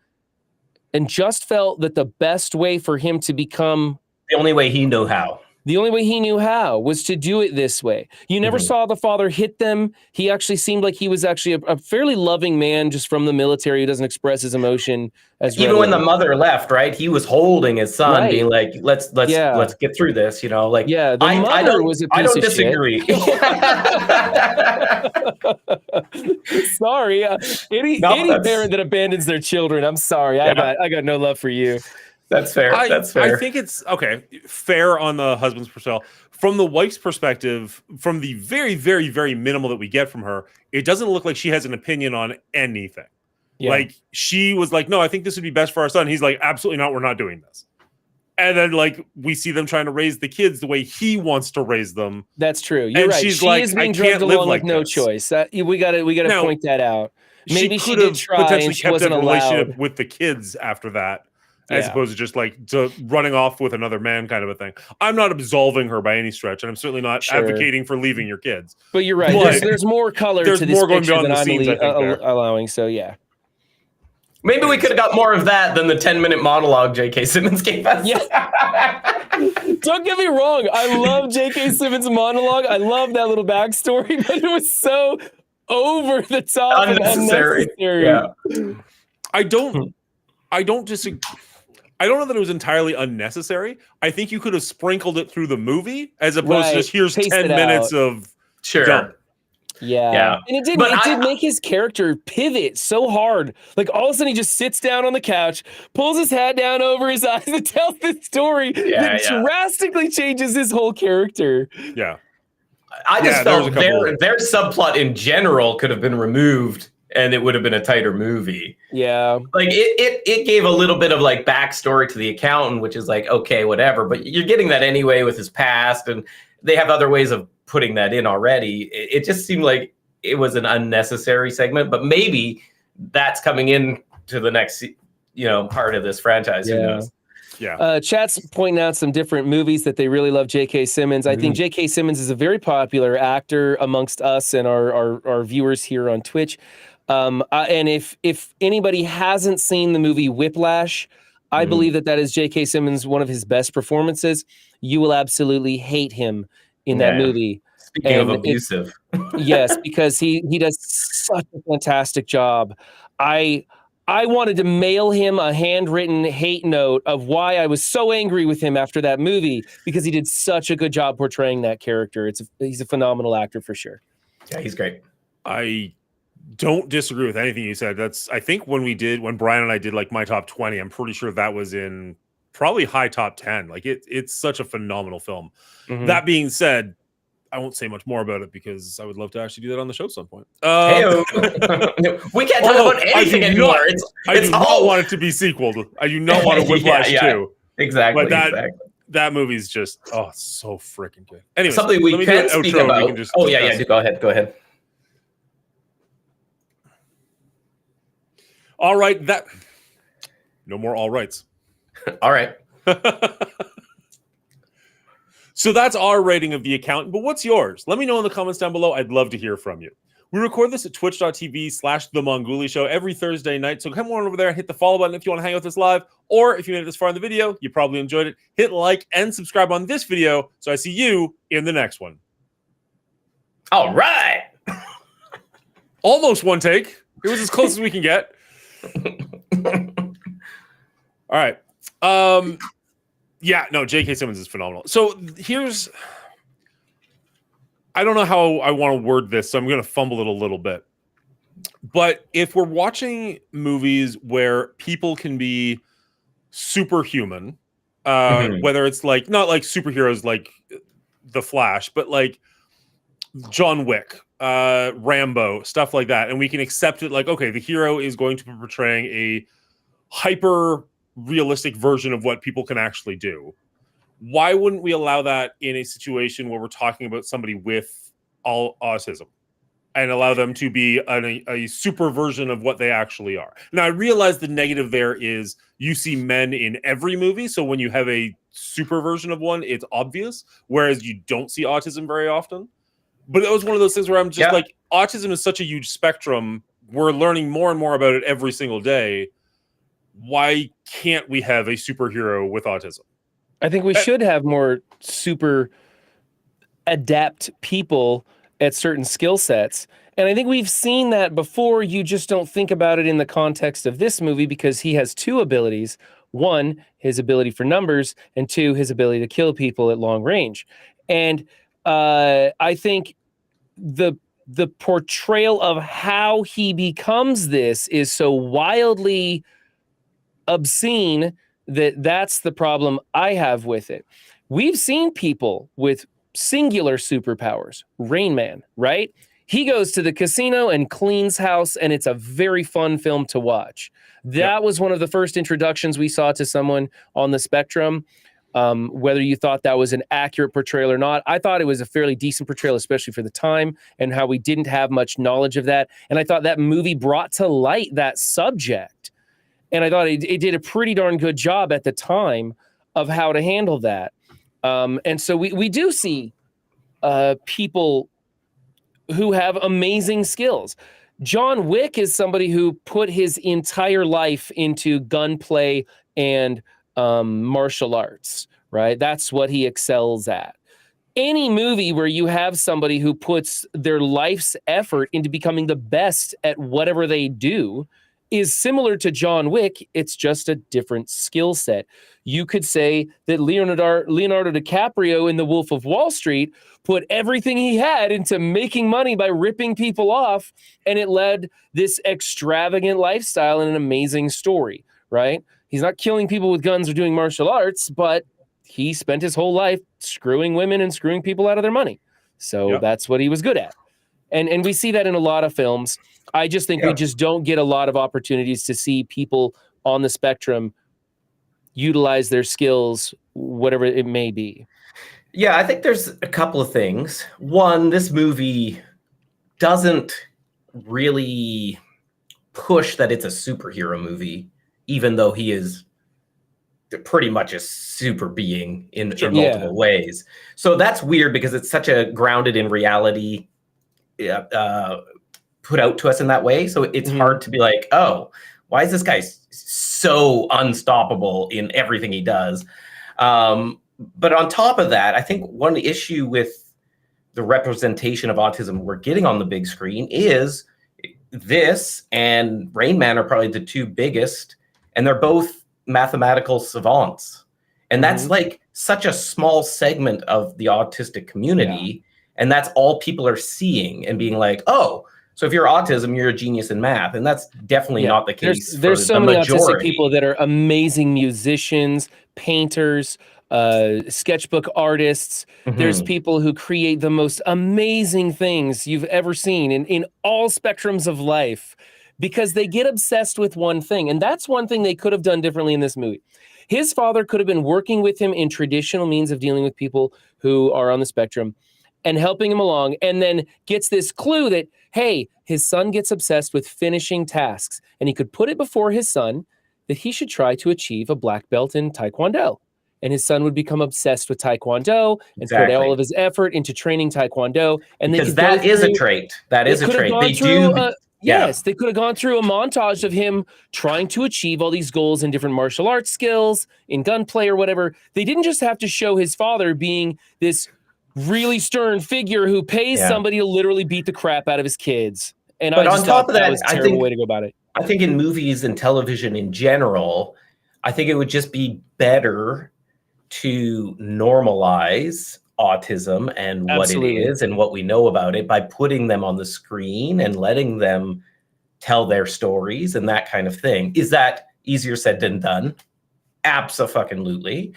and just felt that the best way for him to become the only way he knew how. The only way he knew how was to do it this way. You never saw the father hit them. He actually seemed like he was actually a fairly loving man just from the military who doesn't express his emotion as even when the mother left, right? He was holding his son, being like, let's get through this, like the mother was a piece I don't of disagree. Sorry. Any parent that abandons their children, I'm sorry. I got no love for you. That's fair. That's fair. I think it's fair on the husband's perspective. From the wife's perspective, from the very, very, very minimal that we get from her, it doesn't look like she has an opinion on anything. Yeah. Like she was like, no, I think this would be best for our son. He's like, absolutely not. We're not doing this. And then like we see them trying to raise the kids the way he wants to raise them. That's true. You're right. She's she like, is being I drugged can't along live like with no this. choice. We got to point that out. Maybe she did try potentially and she kept wasn't a relationship allowed. with the kids after that. As opposed to just like running off with another man kind of a thing. I'm not absolving her by any stretch, and I'm certainly not advocating for leaving your kids. But you're right. There's more color to this more going picture beyond than the scenes, I'm allowing. So yeah. Maybe we could have got more of that than the 10-minute monologue J.K. Simmons gave us. Yeah. Don't get me wrong. I love J.K. Simmons' monologue. I love that little backstory, but it was so over the top unnecessary. And unnecessary. Yeah. I don't disagree. I don't know that it was entirely unnecessary. I think you could have sprinkled it through the movie as opposed to just here's 10 minutes of dump. Yeah. And it did make his character pivot so hard. Like all of a sudden he just sits down on the couch, pulls his hat down over his eyes and tells this story that drastically changes his whole character. Yeah. I just felt their subplot in general could have been removed and it would have been a tighter movie. Yeah. Like it gave a little bit of like backstory to the accountant, which is like, okay, whatever. But you're getting that anyway with his past, and they have other ways of putting that in already. It just seemed like it was an unnecessary segment, but maybe that's coming in to the next, part of this franchise. Who knows? Yeah. Chat's pointing out some different movies that they really love J.K. Simmons. I think J.K. Simmons is a very popular actor amongst us and our viewers here on Twitch. And if anybody hasn't seen the movie Whiplash, I believe that is J.K. Simmons, one of his best performances. You will absolutely hate him in that movie. Speaking of abusive. Yes, because he does such a fantastic job. I wanted to mail him a handwritten hate note of why I was so angry with him after that movie, because he did such a good job portraying that character. He's a phenomenal actor for sure. Yeah, he's great. I don't disagree with anything you said. I think when Brian and I did like my top 20, I'm pretty sure that was in probably high top 10. Like it's such a phenomenal film. Mm-hmm. That being said, I won't say much more about it because I would love to actually do that on the show at some point. We can't talk about anything anymore. I do not want it to be sequeled. I do not want a Whiplash 2. Exactly. But that movie's just so freaking good. Anyway, something we can speak about. Go ahead. All right, no more all rights. All right. So that's our rating of The Accountant, but what's yours? Let me know in the comments down below. I'd love to hear from you. We record this at twitch.tv/The Mongoolie Show every Thursday night, so come on over there and hit the follow button if you want to hang out with us live, or if you made it this far in the video, you probably enjoyed it. Hit like and subscribe on this video so I see you in the next one. All right. Almost one take. It was as close as we can get. All right. Yeah, no, J.K. Simmons is phenomenal. So I don't know how I want to word this, so I'm going to fumble it a little bit. But if we're watching movies where people can be superhuman, whether it's like, not like superheroes like The Flash, but like John Wick, Rambo, stuff like that, and we can accept it like, okay, the hero is going to be portraying a hyper realistic version of what people can actually do. Why wouldn't we allow that in a situation where we're talking about somebody with autism and allow them to be a super version of what they actually are? Now, I realize the negative there is you see men in every movie, so when you have a super version of one, it's obvious, whereas you don't see autism very often. But it was one of those things where I'm just like, autism is such a huge spectrum. We're learning more and more about it every single day. Why can't we have a superhero with autism? I think we should have more super adept people at certain skill sets. And I think we've seen that before. You just don't think about it in the context of this movie because he has two abilities. One, his ability for numbers, and two, his ability to kill people at long range. And I think the portrayal of how he becomes this is so wildly obscene that's the problem I have with it. We've seen people with singular superpowers. Rain Man, right? He goes to the casino and cleans house, and it's a very fun film to watch. That was one of the first introductions we saw to someone on the spectrum. Whether you thought that was an accurate portrayal or not, I thought it was a fairly decent portrayal, especially for the time and how we didn't have much knowledge of that. And I thought that movie brought to light that subject. And I thought it did a pretty darn good job at the time of how to handle that. And so we do see people who have amazing skills. John Wick is somebody who put his entire life into gunplay and martial arts, right? That's what he excels at. Any movie where you have somebody who puts their life's effort into becoming the best at whatever they do is similar to John Wick. It's just a different skill set. You could say that Leonardo DiCaprio in The Wolf of Wall Street put everything he had into making money by ripping people off, and it led this extravagant lifestyle and an amazing story, right? He's not killing people with guns or doing martial arts, but he spent his whole life screwing women and screwing people out of their money. So that's what he was good at. And we see that in a lot of films. I just think we just don't get a lot of opportunities to see people on the spectrum utilize their skills, whatever it may be. Yeah, I think there's a couple of things. One, this movie doesn't really push that it's a superhero movie, even though he is pretty much a super being in multiple ways. So that's weird because it's such a grounded in reality put out to us in that way. So it's hard to be like, oh, why is this guy so unstoppable in everything he does? But on top of that, I think one issue with the representation of autism we're getting on the big screen is this and Rain Man are probably the two biggest, and they're both mathematical savants. And that's like such a small segment of the autistic community. And that's all people are seeing and being like, oh, so if you're autism, you're a genius in math. And that's definitely not the case. There's so many autistic people that are amazing musicians, painters, sketchbook artists. There's people who create the most amazing things you've ever seen in all spectrums of life because they get obsessed with one thing. And that's one thing they could have done differently in this movie. His father could have been working with him in traditional means of dealing with people who are on the spectrum and helping him along, and then gets this clue that, hey, his son gets obsessed with finishing tasks, and he could put it before his son that he should try to achieve a black belt in Taekwondo. And his son would become obsessed with Taekwondo and put all of his effort into training Taekwondo. And because that is a trait. That is a trait. They do. Yes, they could have gone through a montage of him trying to achieve all these goals in different martial arts skills, in gunplay or whatever. They didn't just have to show his father being this really stern figure who pays somebody to literally beat the crap out of his kids. And but I just on top thought of that, was a terrible way to go about it. I think in movies and television in general, I think it would just be better to normalize autism and what it is and what we know about it by putting them on the screen and letting them tell their stories and that kind of thing. Is that easier said than done? Abso-fucking-lutely.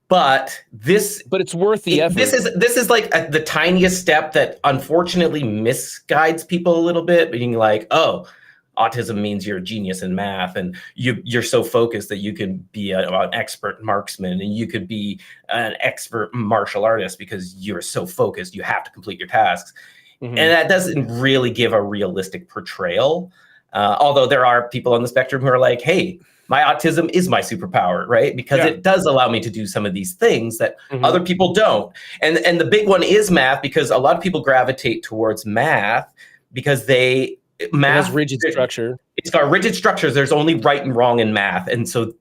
But it's worth the effort. This is like the tiniest step that unfortunately misguides people a little bit, being like, oh, autism means you're a genius in math and you're so focused that you can be an expert marksman and you could be an expert martial artist because you're so focused, you have to complete your tasks. And that doesn't really give a realistic portrayal. Although there are people on the spectrum who are like, hey, my autism is my superpower, right? Because it does allow me to do some of these things that other people don't. And the big one is math, because a lot of people gravitate towards math because math it has rigid structure. It's got rigid structures. There's only right and wrong in math. And so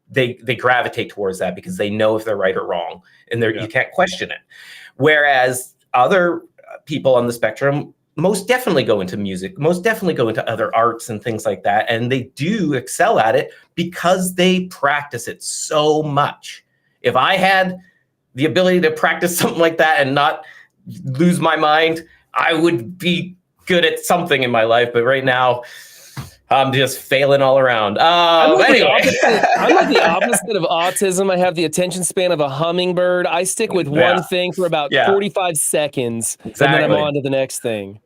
they gravitate towards that because they know if they're right or wrong, and you can't question it. Whereas other people on the spectrum most definitely go into music, most definitely go into other arts and things like that. And they do excel at it because they practice it so much. If I had the ability to practice something like that and not lose my mind, I would be good at something in my life. But right now, I'm just failing all around. I'm like the opposite of autism. I have the attention span of a hummingbird. I stick with one thing for about 45 seconds, and then I'm on to the next thing.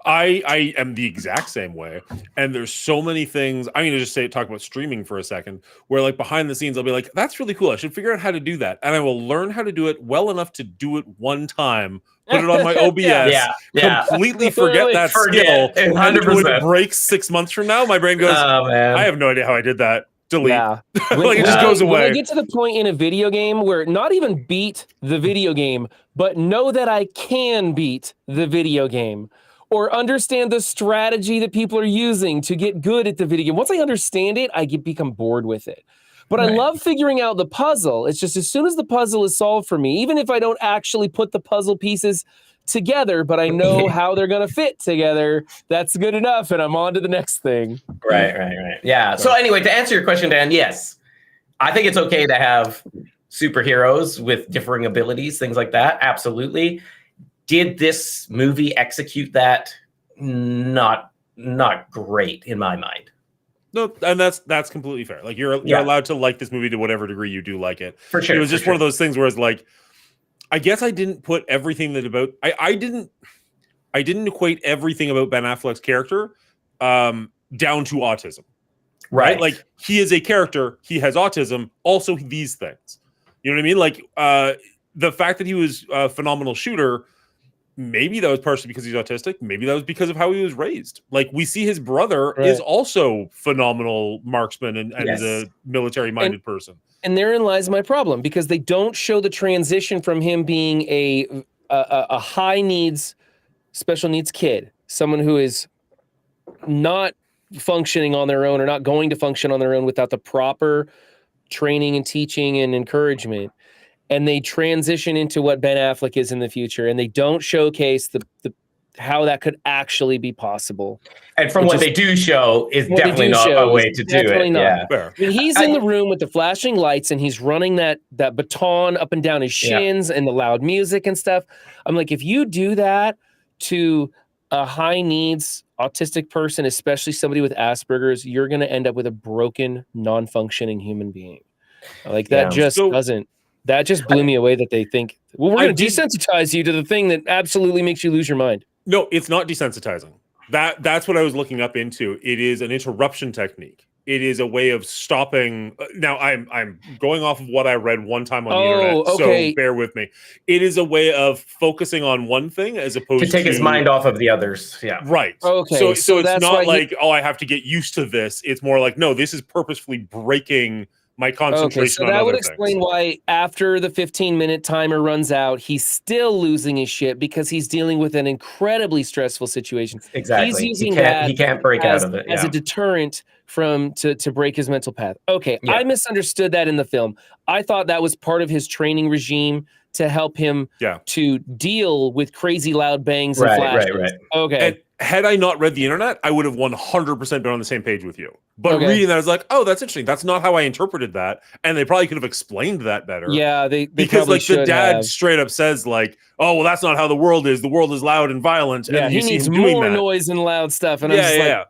I am the exact same way. And there's so many things. I'm going to just talk about streaming for a second, where like behind the scenes, I'll be like, that's really cool. I should figure out how to do that. And I will learn how to do it well enough to do it one time, put it on my OBS, completely forget that skill. 100%. And it breaks 6 months from now. My brain goes, oh, man. I have no idea how I did that. Delete. Yeah. Like it just goes away. When I get to the point in a video game where not even beat the video game, but know that I can beat the video game, or understand the strategy that people are using to get good at the video game. Once I understand it, I become bored with it. But I love figuring out the puzzle. It's just as soon as the puzzle is solved for me, even if I don't actually put the puzzle pieces together, but I know how they're going to fit together, that's good enough, and I'm on to the next thing. Right. Yeah. So anyway, to answer your question, Dan, yes, I think it's okay to have superheroes with differing abilities, things like that. Absolutely. Did this movie execute that? Not great in my mind. No, and that's completely fair. Like you're allowed to like this movie to whatever degree you do like it. For sure. It was just one of those things where it's like, I guess I didn't put everything that about I didn't equate everything about Ben Affleck's character down to autism. Right? Like he is a character, he has autism, also these things. You know what I mean? Like the fact that he was a phenomenal shooter maybe that was partially because he's autistic. Maybe that was because of how he was raised. Like, we see his brother Right. is also phenomenal marksman and Yes. is a military-minded person. And therein lies my problem, because they don't show the transition from him being a high needs, special needs kid, someone who is not functioning on their own or not going to function on their own without the proper training and teaching and encouragement. And they transition into what Ben Affleck is in the future, and they don't showcase the how that could actually be possible. And from Which what is- they do show is what they definitely do not show a way is to do definitely it. not. Yeah. Fair. When he's in the room with the flashing lights and he's running that baton up and down his shins and the loud music and stuff, I'm like, if you do that to a high needs autistic person, especially somebody with Asperger's, you're going to end up with a broken, non-functioning human being. Like, that Yeah. that just blew me away that they think, well, we're I going to did- desensitize you to the thing that absolutely makes you lose your mind. No, it's not desensitizing. That's what I was looking up into. It is an interruption technique. It is a way of stopping. Now, I'm going off of what I read one time on the internet, okay. so bear with me. It is a way of focusing on one thing as opposed To take his mind off of the others. Yeah. Right. Okay, So so it's that's not why like, oh, I have to get used to this. It's more like, no, this is purposefully breaking my concentration Okay, so on that would other explain things. why after the 15-minute timer runs out, he's still losing his shit because he's dealing with an incredibly stressful situation. Exactly. He's using he can't break as, out of it. as Yeah. a deterrent to break his mental path. Okay, Yeah. I misunderstood that in the film. I thought that was part of his training regime to help him to deal with crazy loud bangs and flashes. Right. Okay. And had I not read the internet, I would have 100% been on the same page with you. But Okay. reading that, I was like, oh, that's interesting. That's not how I interpreted that. And they probably could have explained that better. Yeah, they Because probably like the should dad have. straight up says like, oh, well, that's not how the world is. The world is loud and violent. Yeah, and he you see needs him doing more that. noise and loud stuff. And I'm just like,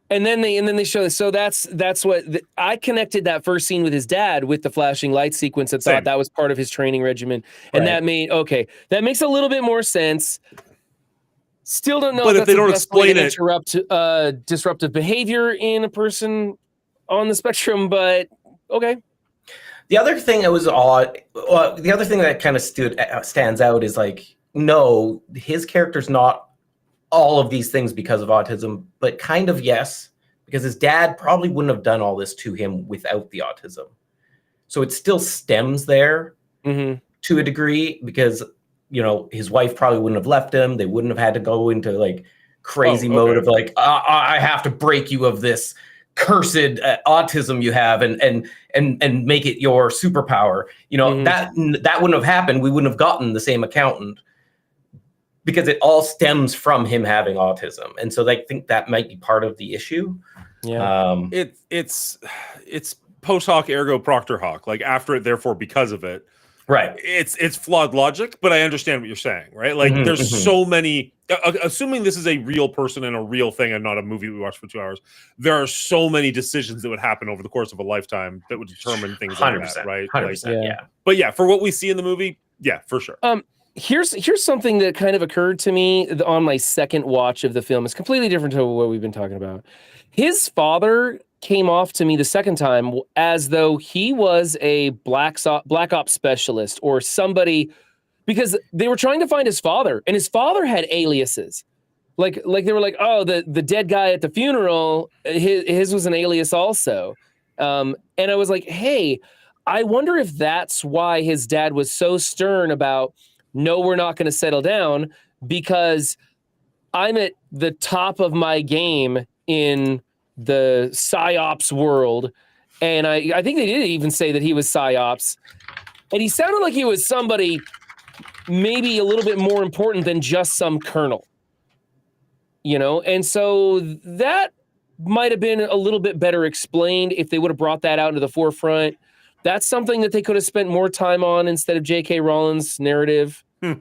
and then they show this. So that's what I connected that first scene with his dad with the flashing light sequence and Same. thought that was part of his training regimen. And Right. that makes a little bit more sense. Still don't know But if that's they the don't best way to explain it- interrupt disruptive behavior in a person on the spectrum, but okay. The other thing that was odd, the other thing that kind of stands out is like, no, his character's not all of these things because of autism, but kind of yes, because his dad probably wouldn't have done all this to him without the autism. So it still stems there to a degree because, you know, his wife probably wouldn't have left him. They wouldn't have had to go into like crazy mode of like, I have to break you of this cursed autism you have and make it your superpower. You know, that wouldn't have happened. We wouldn't have gotten the same accountant because it all stems from him having autism. And so I think that might be part of the issue. Yeah. It's post hoc ergo proctor hoc, like after it, therefore because of it. Right. It's flawed logic, but I understand what you're saying, right? Like there's so many, assuming this is a real person and a real thing and not a movie we watched for 2 hours, there are so many decisions that would happen over the course of a lifetime that would determine things like that, right? 100%, Like, yeah. But yeah, for what we see in the movie, yeah, for sure. Here's something that kind of occurred to me on my second watch of the film. It's completely different to what we've been talking about. His father came off to me the second time as though he was a black ops specialist or somebody, because they were trying to find his father, and his father had aliases. Like they were like, oh, the dead guy at the funeral, his was an alias also. And I was like, hey, I wonder if that's why his dad was so stern about, no, we're not going to settle down because I'm at the top of my game in the PsyOps world. And I think they did even say that he was PsyOps. And he sounded like he was somebody maybe a little bit more important than just some colonel. You know? And so that might have been a little bit better explained if they would have brought that out into the forefront. That's something that they could have spent more time on instead of J.K. Rowling's narrative. Did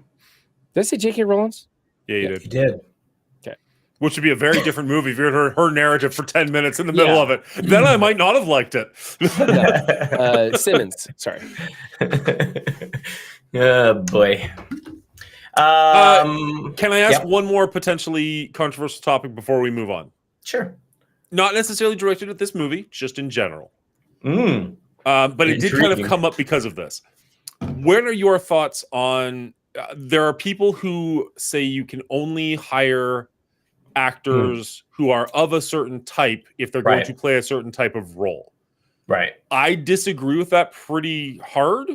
I say J.K. Rowling's? Yeah, you did. You did. Okay. Which would be a very different movie if you heard her narrative for 10 minutes in the middle of it. Then I might not have liked it. Simmons. Sorry. Oh, boy. Can I ask one more potentially controversial topic before we move on? Sure. Not necessarily directed at this movie, just in general. Mm. But it did kind of Intriguing. come up because of this. What are your thoughts on there are people who say you can only hire actors who are of a certain type if they're going Right. to play a certain type of role. Right. I disagree with that pretty hard,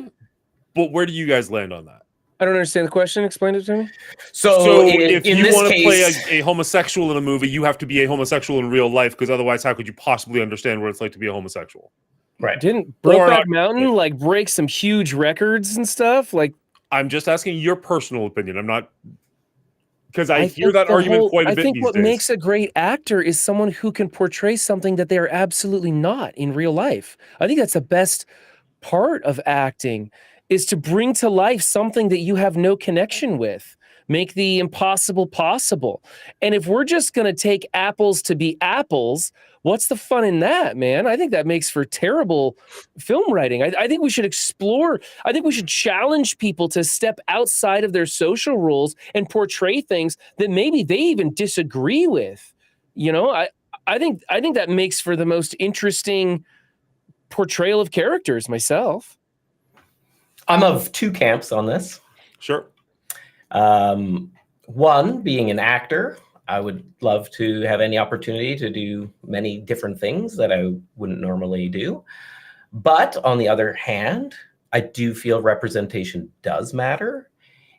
but where do you guys land on that? I don't understand the question. Explain it to me. So, if in you this want to case, play a homosexual in a movie, you have to be a homosexual in real life, because otherwise, how could you possibly understand what it's like to be a homosexual? right. Didn't Or Brokeback not- Mountain like break some huge records and stuff? Like, I'm just asking your personal opinion. I'm not, because I hear think that the argument whole- quite a I bit think these what days. makes a great actor is someone who can portray something that they are absolutely not in real life. I think that's the best part of acting, is to bring to life something that you have no connection with. Make the impossible possible. And if we're just going to take apples to be apples, what's the fun in that, man? I think that makes for terrible film writing. I think we should explore, I think we should challenge people to step outside of their social roles and portray things that maybe they even disagree with. You know, I think that makes for the most interesting portrayal of characters myself. I'm of two camps on this. Sure. One, being an actor, I would love to have any opportunity to do many different things that I wouldn't normally do. But on the other hand, I do feel representation does matter,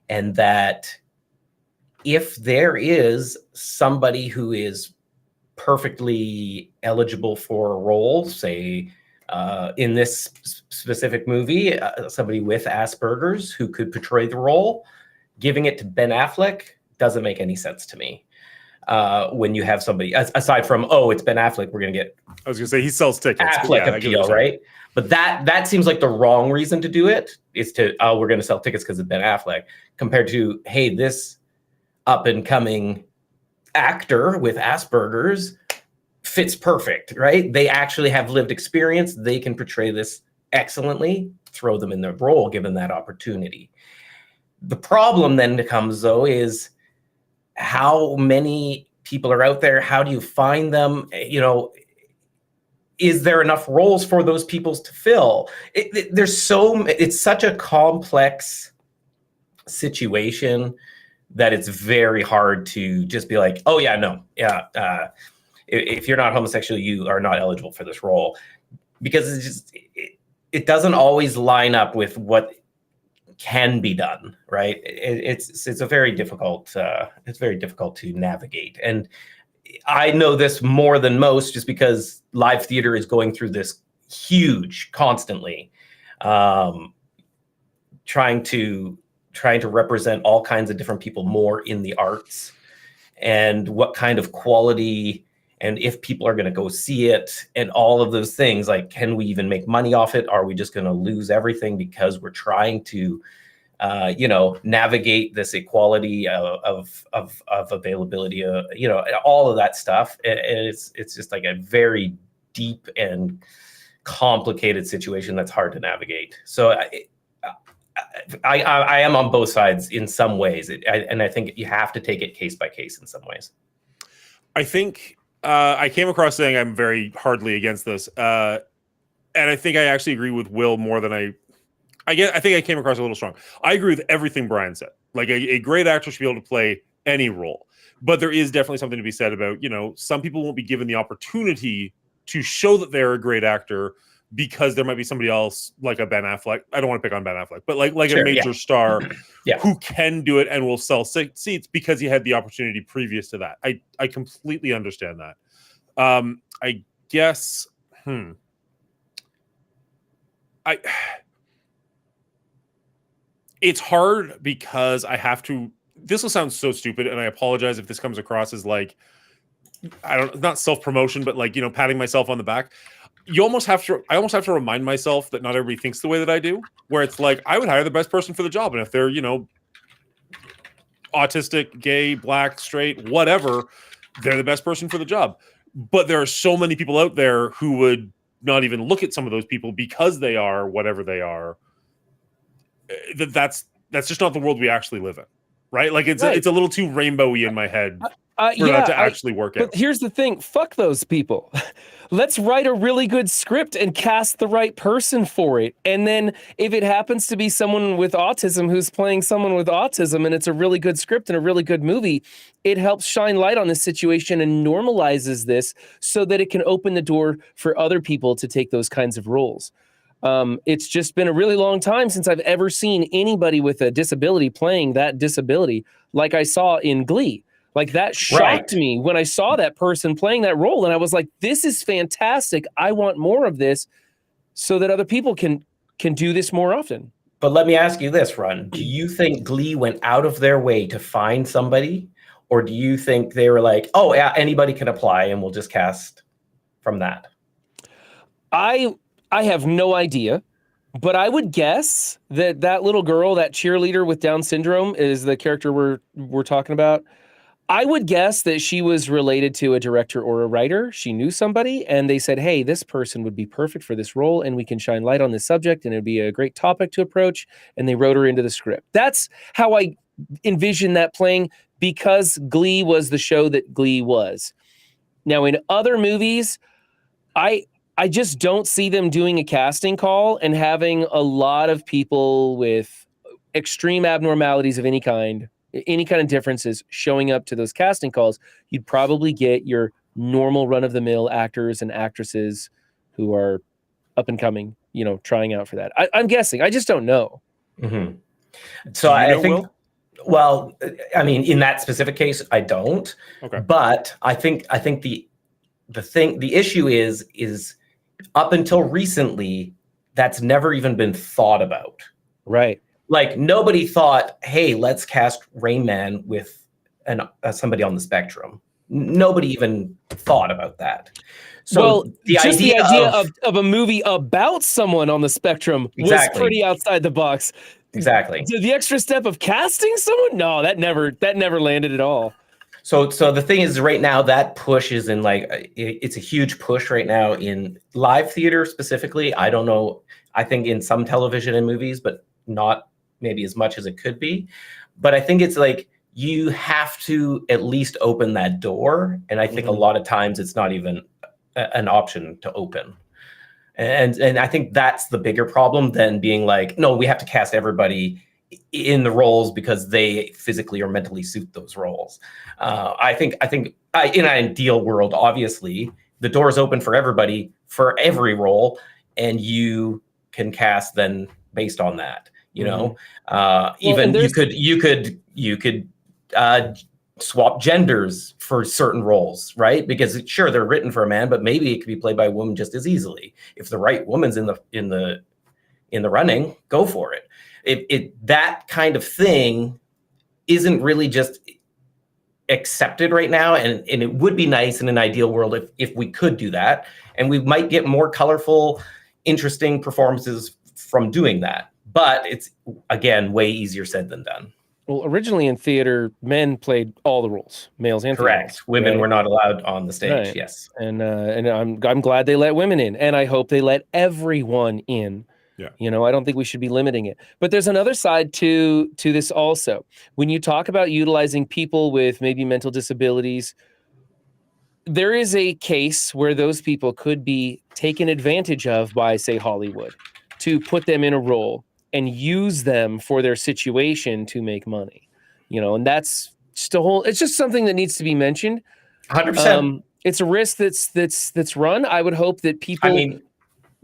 and that if there is somebody who is perfectly eligible for a role, say in this specific movie, somebody with Asperger's who could portray the role, giving it to Ben Affleck doesn't make any sense to me. When you have somebody, aside from, oh, it's Ben Affleck, we're going to get I was going to say he sells tickets. Affleck appeal, right? But that seems like the wrong reason to do it, is to, oh, we're going to sell tickets because of Ben Affleck, compared to, hey, this up and coming actor with Asperger's fits perfect, right? They actually have lived experience. They can portray this excellently. Throw them in the role, given that opportunity. The problem then comes, though, is how many people are out there? How do you find them? You know, is there enough roles for those people to fill? It's such a complex situation that it's very hard to just be like, oh yeah, no, yeah. If you're not homosexual, you are not eligible for this role, because it doesn't always line up with what can be done, right? It's a very difficult it's very difficult to navigate, and I know this more than most just because live theater is going through this huge, constantly trying to represent all kinds of different people more in the arts, and what kind of quality, and if people are going to go see it, and all of those things. Like, can we even make money off it? Are we just going to lose everything because we're trying to navigate this equality of availability, all of that stuff. And it's just like a very deep and complicated situation that's hard to navigate. So I am on both sides in some ways, and I think you have to take it case by case in some ways. I think I came across saying I'm very hardly against this, and I think I actually agree with Will more than I think I came across a little strong. I agree with everything Brian said. Like, a great actor should be able to play any role, but there is definitely something to be said about, some people won't be given the opportunity to show that they're a great actor because there might be somebody else, like a Ben Affleck. I don't want to pick on Ben Affleck, but like Sure, a major star Yeah. who can do it and will sell seats because he had the opportunity previous to that. I completely understand that. I guess, it's hard because I have to, this will sound so stupid, and I apologize if this comes across as like, not self-promotion, but like, patting myself on the back. I almost have to remind myself that not everybody thinks the way that I do, where it's like, I would hire the best person for the job. And if they're, autistic, gay, black, straight, whatever, they're the best person for the job. But there are so many people out there who would not even look at some of those people because they are whatever they are. That's just not the world we actually live in, right? Like, it's a little too rainbowy in my head for that to actually work out. But here's the thing: fuck those people. let's write a really good script and cast the right person for it. And then if it happens to be someone with autism who's playing someone with autism and it's a really good script and a really good movie, it helps shine light on this situation and normalizes this so that it can open the door for other people to take those kinds of roles. It's just been a really long time since I've ever seen anybody with a disability playing that disability like I saw in Glee. Like that shocked me when I saw that person playing that role. And I was like, this is fantastic. I want more of this so that other people can do this more often. But let me ask you this, Ron. Do you think Glee went out of their way to find somebody? Or do you think they were like, oh, yeah, anybody can apply and we'll just cast from that? I have no idea, but I would guess that little girl, that cheerleader with Down syndrome, is the character we're talking about. I would guess that she was related to a director or a writer. She knew somebody, and they said, hey, this person would be perfect for this role, and we can shine light on this subject, and it'd be a great topic to approach, and they wrote her into the script. That's how I envision that playing, because Glee was the show that Glee was. Now, in other movies, I just don't see them doing a casting call and having a lot of people with extreme abnormalities of any kind of differences showing up to those casting calls. You'd probably get your normal run-of-the-mill actors and actresses who are up and coming, trying out for that. I'm guessing. I just don't know. Mm-hmm. So I think, well, I mean, in that specific case, I don't. Okay. But I think the issue is up until recently, that's never even been thought about. Right. Like nobody thought, hey, let's cast Rain Man with somebody on the spectrum. Nobody even thought about that. So the idea of a movie about someone on the spectrum was pretty outside the box. Exactly. The extra step of casting someone? No, that never landed at all. So the thing is, right now that push is in it's a huge push right now in live theater specifically. I don't know. I think in some television and movies, but not maybe as much as it could be. But I think it's like you have to at least open that door. And I think a lot of times it's not even an option to open. And I think that's the bigger problem than being like, no, we have to cast everybody in the roles because they physically or mentally suit those roles. I think in an ideal world, obviously, the door is open for everybody for every role, and you can cast then based on that. Even you could swap genders for certain roles, right? Because sure, they're written for a man, but maybe it could be played by a woman just as easily. If the right woman's in the running, go for it. That kind of thing isn't really just accepted right now, and it would be nice in an ideal world if we could do that, and we might get more colorful, interesting performances from doing that. But it's, again, way easier said than done. Well, originally in theater, men played all the roles, males and correct. Females, women were not allowed on the stage. Right. Yes, and I'm glad they let women in, and I hope they let everyone in. Yeah. I don't think we should be limiting it. But there's another side to this also. When you talk about utilizing people with maybe mental disabilities, there is a case where those people could be taken advantage of by, say, Hollywood to put them in a role and use them for their situation to make money. And that's just it's just something that needs to be mentioned. 100%. It's a risk that's run. I would hope that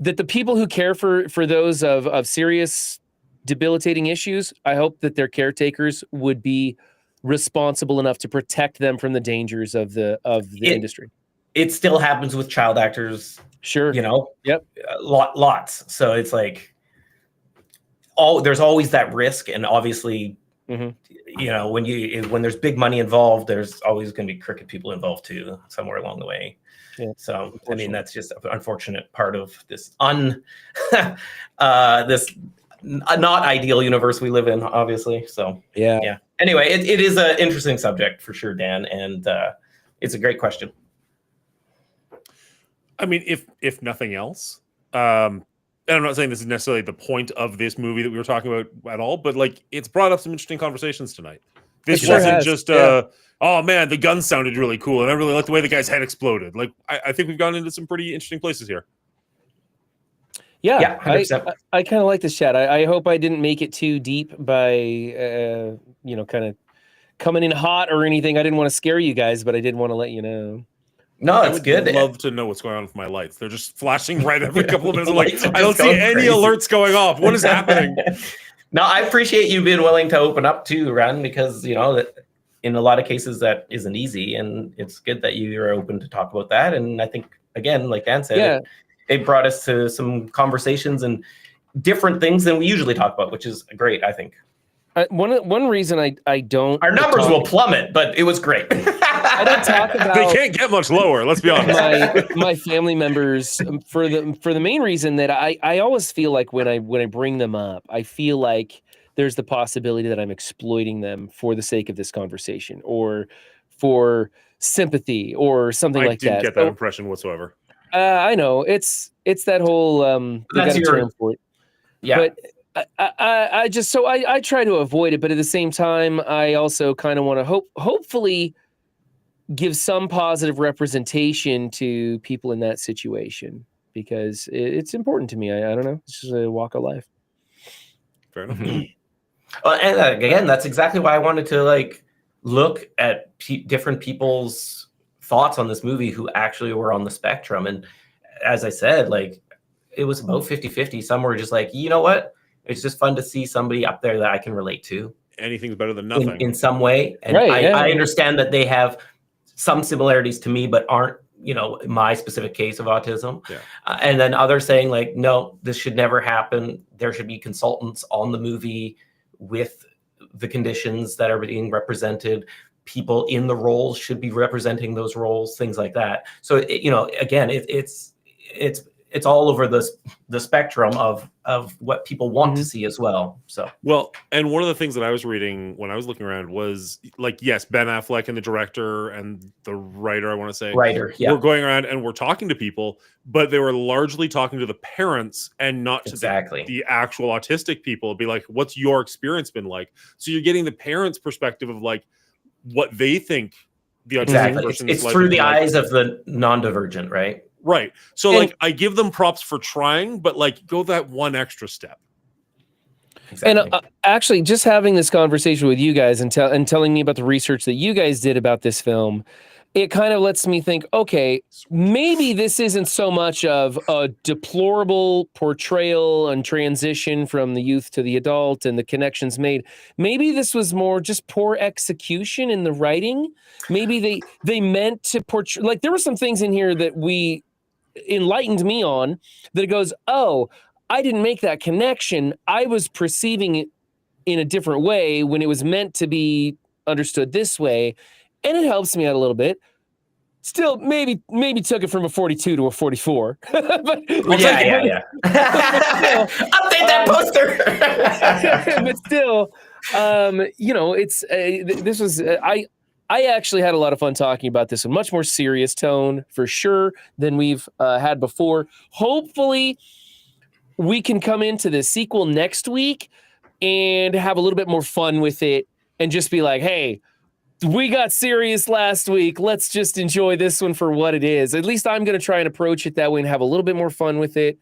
that the people who care for those of serious debilitating issues, I hope that their caretakers would be responsible enough to protect them from the dangers of the industry. It still happens with child actors. Sure. Yep. Lots. So it's like there's always that risk, and obviously, when there's big money involved, there's always going to be crooked people involved too, somewhere along the way. Yeah. So, I mean, that's just an unfortunate part of this this not ideal universe we live in, obviously. So, yeah. Anyway, it is an interesting subject for sure, Dan, and it's a great question. I mean, if nothing else, and I'm not saying this is necessarily the point of this movie that we were talking about at all, but it's brought up some interesting conversations tonight. This It sure wasn't has, just yeah. oh man, the gun sounded really cool, and I really liked the way the guy's head exploded. Like, I think we've gone into some pretty interesting places here. Yeah, 100%. I kind of like this chat. I hope I didn't make it too deep by kind of coming in hot or anything. I didn't want to scare you guys, but I did want to let you know. No, I it's would good. love to know what's going on with my lights. They're just flashing right every couple of minutes. The I'm like, lights are I don't just see going any crazy. alerts going off. What is happening? No, I appreciate you being willing to open up too, Ren, because that in a lot of cases that isn't easy, and it's good that you're open to talk about that. And I think again, like Dan said, Yeah. it brought us to some conversations and different things than we usually talk about, which is great. I think One reason I don't our numbers will plummet, but it was great. I don't talk about They can't get much lower. Let's be honest. my family members for the main reason that I always feel like when I bring them up, I feel like there's the possibility that I'm exploiting them for the sake of this conversation or for sympathy or something like that. I didn't get that impression whatsoever. I know it's that whole they got a term for it. Yeah. But I try to avoid it, but at the same time, I also kind of want to hopefully give some positive representation to people in that situation because it's important to me. I don't know. It's just a walk of life. Fair enough. And again, that's exactly why I wanted to look at different people's thoughts on this movie who actually were on the spectrum. And as I said, it was about 50-50. Some were just like, you know what? It's just fun to see somebody up there that I can relate to. Anything's better than nothing. In some way. And Right, yeah. I understand that they have some similarities to me, but aren't, my specific case of autism. Yeah. And then others saying no, this should never happen. There should be consultants on the movie with the conditions that are being represented. People in the roles should be representing those roles, things like that. So, again, it's all over the spectrum of what people want to see as well. So well, and one of the things that I was reading when I was looking around was yes, Ben Affleck and the director and the writer, I want to say, writer, yeah, we're going around and we're talking to people, but they were largely talking to the parents and not to the actual autistic people. It'd be like, what's your experience been like? So you're getting the parents' perspective of what they think the autistic person is. It's through the eyes of the non-divergent, right? Right. So I give them props for trying, but go that one extra step. Exactly. And actually, just having this conversation with you guys and telling me about the research that you guys did about this film, it kind of lets me think, okay, maybe this isn't so much of a deplorable portrayal and transition from the youth to the adult and the connections made. Maybe this was more just poor execution in the writing. Maybe they meant to portray, there were some things in here that enlightened me on that it goes, oh, I didn't make that connection. I was perceiving it in a different way when it was meant to be understood this way. And it helps me out a little bit. Still, maybe took it from a 42 to a 44. But yeah. Update that poster. But still, it's this was I actually had a lot of fun talking about this, a much more serious tone for sure than we've had before. Hopefully, we can come into the sequel next week and have a little bit more fun with it and just be like, hey, we got serious last week. Let's just enjoy this one for what it is. At least I'm going to try and approach it that way and have a little bit more fun with it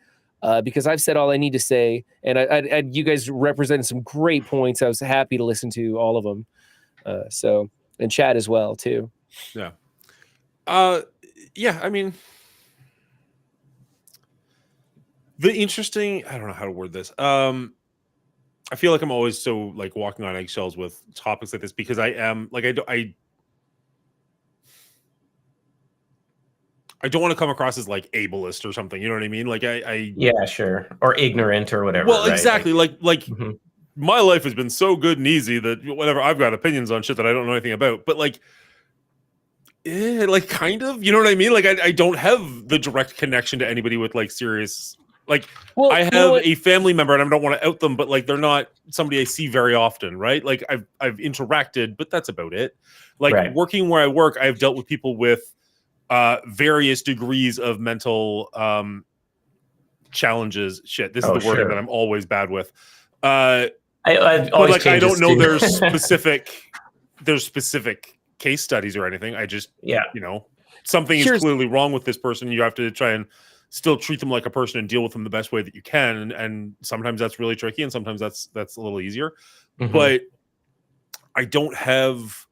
because I've said all I need to say. And I you guys represented some great points. I was happy to listen to all of them. And Chad as well, too. Yeah. Yeah, I mean, I don't know how to word this. I feel like I'm always so walking on eggshells with topics like this because I am I don't want to come across as ableist or something. You know what I mean? Yeah, sure. Or ignorant or whatever. Well, right? exactly. My life has been so good and easy that whatever, I've got opinions on shit that I don't know anything about. But kind of, you know what I mean? I don't have the direct connection to anybody with serious. Well, I have a family member and I don't want to out them, but they're not somebody I see very often, right? I've interacted, but that's about it. Right. Working where I work, I've dealt with people with various degrees of mental challenges. Shit, this is the wording that I'm always bad with. I don't know their specific there's specific case studies or anything. I just, Yeah. something is Here's- clearly wrong with this person. You have to try and still treat them like a person and deal with them the best way that you can. And sometimes that's really tricky, and sometimes that's a little easier. Mhm. But I don't have.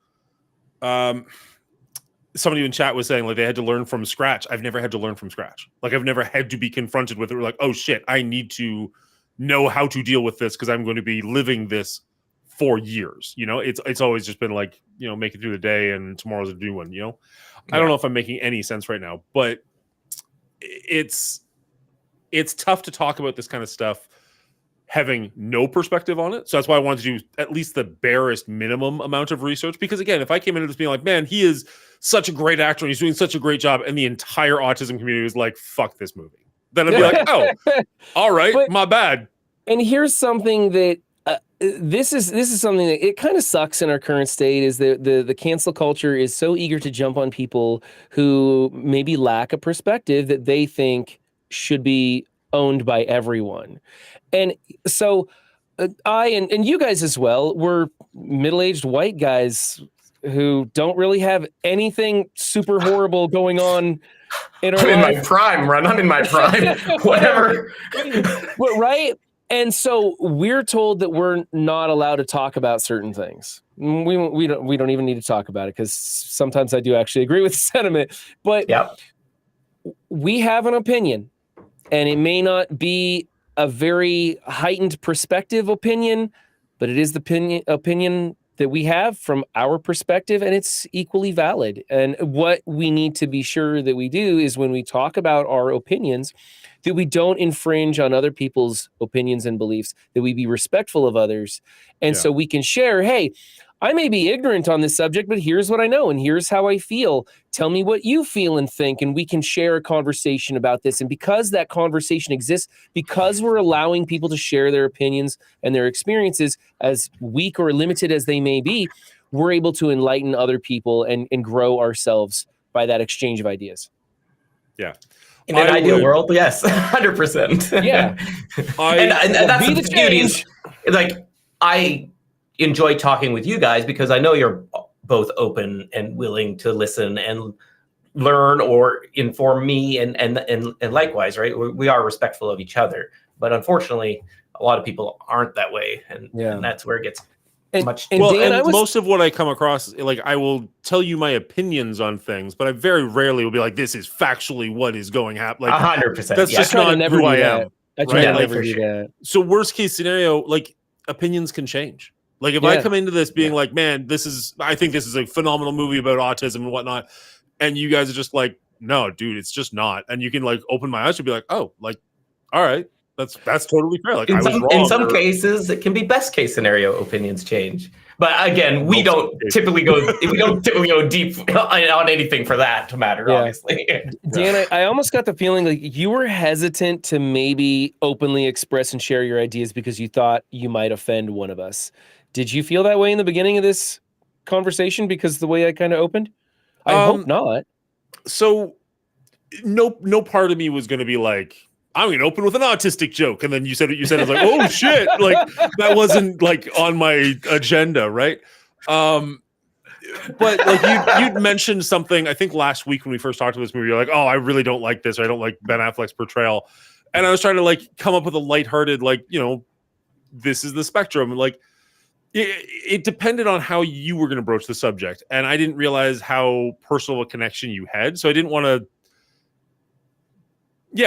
Somebody in chat was saying like they had to learn from scratch. I've never had to learn from scratch. Like I've never had to be confronted with it. We're like, oh shit, I need to know how to deal with this because I'm going to be living this for years. It's always just been like, make it through the day and tomorrow's a new one. I don't know if I'm making any sense right now, but it's tough to talk about this kind of stuff having no perspective on it. So that's why I wanted to do at least the barest minimum amount of research. Because again, if I came into this being like, man, he is such a great actor and he's doing such a great job, and the entire autism community was like, fuck this movie, then I'd be like, oh, all right, But- my bad. And here's something that this is something that it kind of sucks in our current state is that the cancel culture is so eager to jump on people who maybe lack a perspective that they think should be owned by everyone. And so I and you guys as well, we're middle-aged white guys who don't really have anything super horrible going on in our I'm in life. my prime, Ron. I'm in my prime. Whatever. But right? And so we're told that we're not allowed to talk about certain things. We don't even need to talk about it because sometimes I do actually agree with the sentiment. But Yep. we have an opinion, and it may not be a very heightened perspective opinion, but it is the opinion that we have from our perspective, and it's equally valid. And what we need to be sure that we do is when we talk about our opinions, that we don't infringe on other people's opinions and beliefs, that we be respectful of others. And so we can share, hey, I may be ignorant on this subject, but here's what I know and here's how I feel. Tell me what you feel and think, and we can share a conversation about this. And because that conversation exists, because we're allowing people to share their opinions and their experiences, as weak or limited as they may be, we're able to enlighten other people and grow ourselves by that exchange of ideas. Yeah. In an ideal world, yes, 100%. Yeah. and that's Be the the beauty is, change. like, I enjoy talking with you guys because I know you're both open and willing to listen and learn or inform me, and likewise, right? We are respectful of each other, but unfortunately, a lot of people aren't that way, and that's where it gets much. And Dan, and most of what I come across, like I will tell you my opinions on things, but I very rarely will be like, "This is factually what is going happen." Like 100%. that's just not who I am. I try right? to Like, never do that. So worst case scenario, like opinions can change. Like if I come into this being like, man, I think this is a phenomenal movie about autism and whatnot, and you guys are just like, no, dude, it's just not. And you can like open my eyes and be like, oh, like, all right, that's totally fair. Like in some cases, it can be best case scenario. Opinions change, but again, we don't typically go deep on anything for that to matter. Obviously, Dan, I almost got the feeling like you were hesitant to maybe openly express and share your ideas because you thought you might offend one of us. Did you feel that way in the beginning of this conversation because the way I kind of opened? I hope not. So no part of me was going to be like, I'm going to open with an autistic joke. And then you said what you said. I was like, oh shit. Like that wasn't like on my agenda. Right. But like you'd mentioned something, I think last week when we first talked about this movie, you're like, oh, I really don't like this. Or I don't like Ben Affleck's portrayal. And I was trying to like come up with a lighthearted, like, this is the spectrum. And like, it depended on how you were going to broach the subject. And I didn't realize how personal a connection you had. So I didn't want to,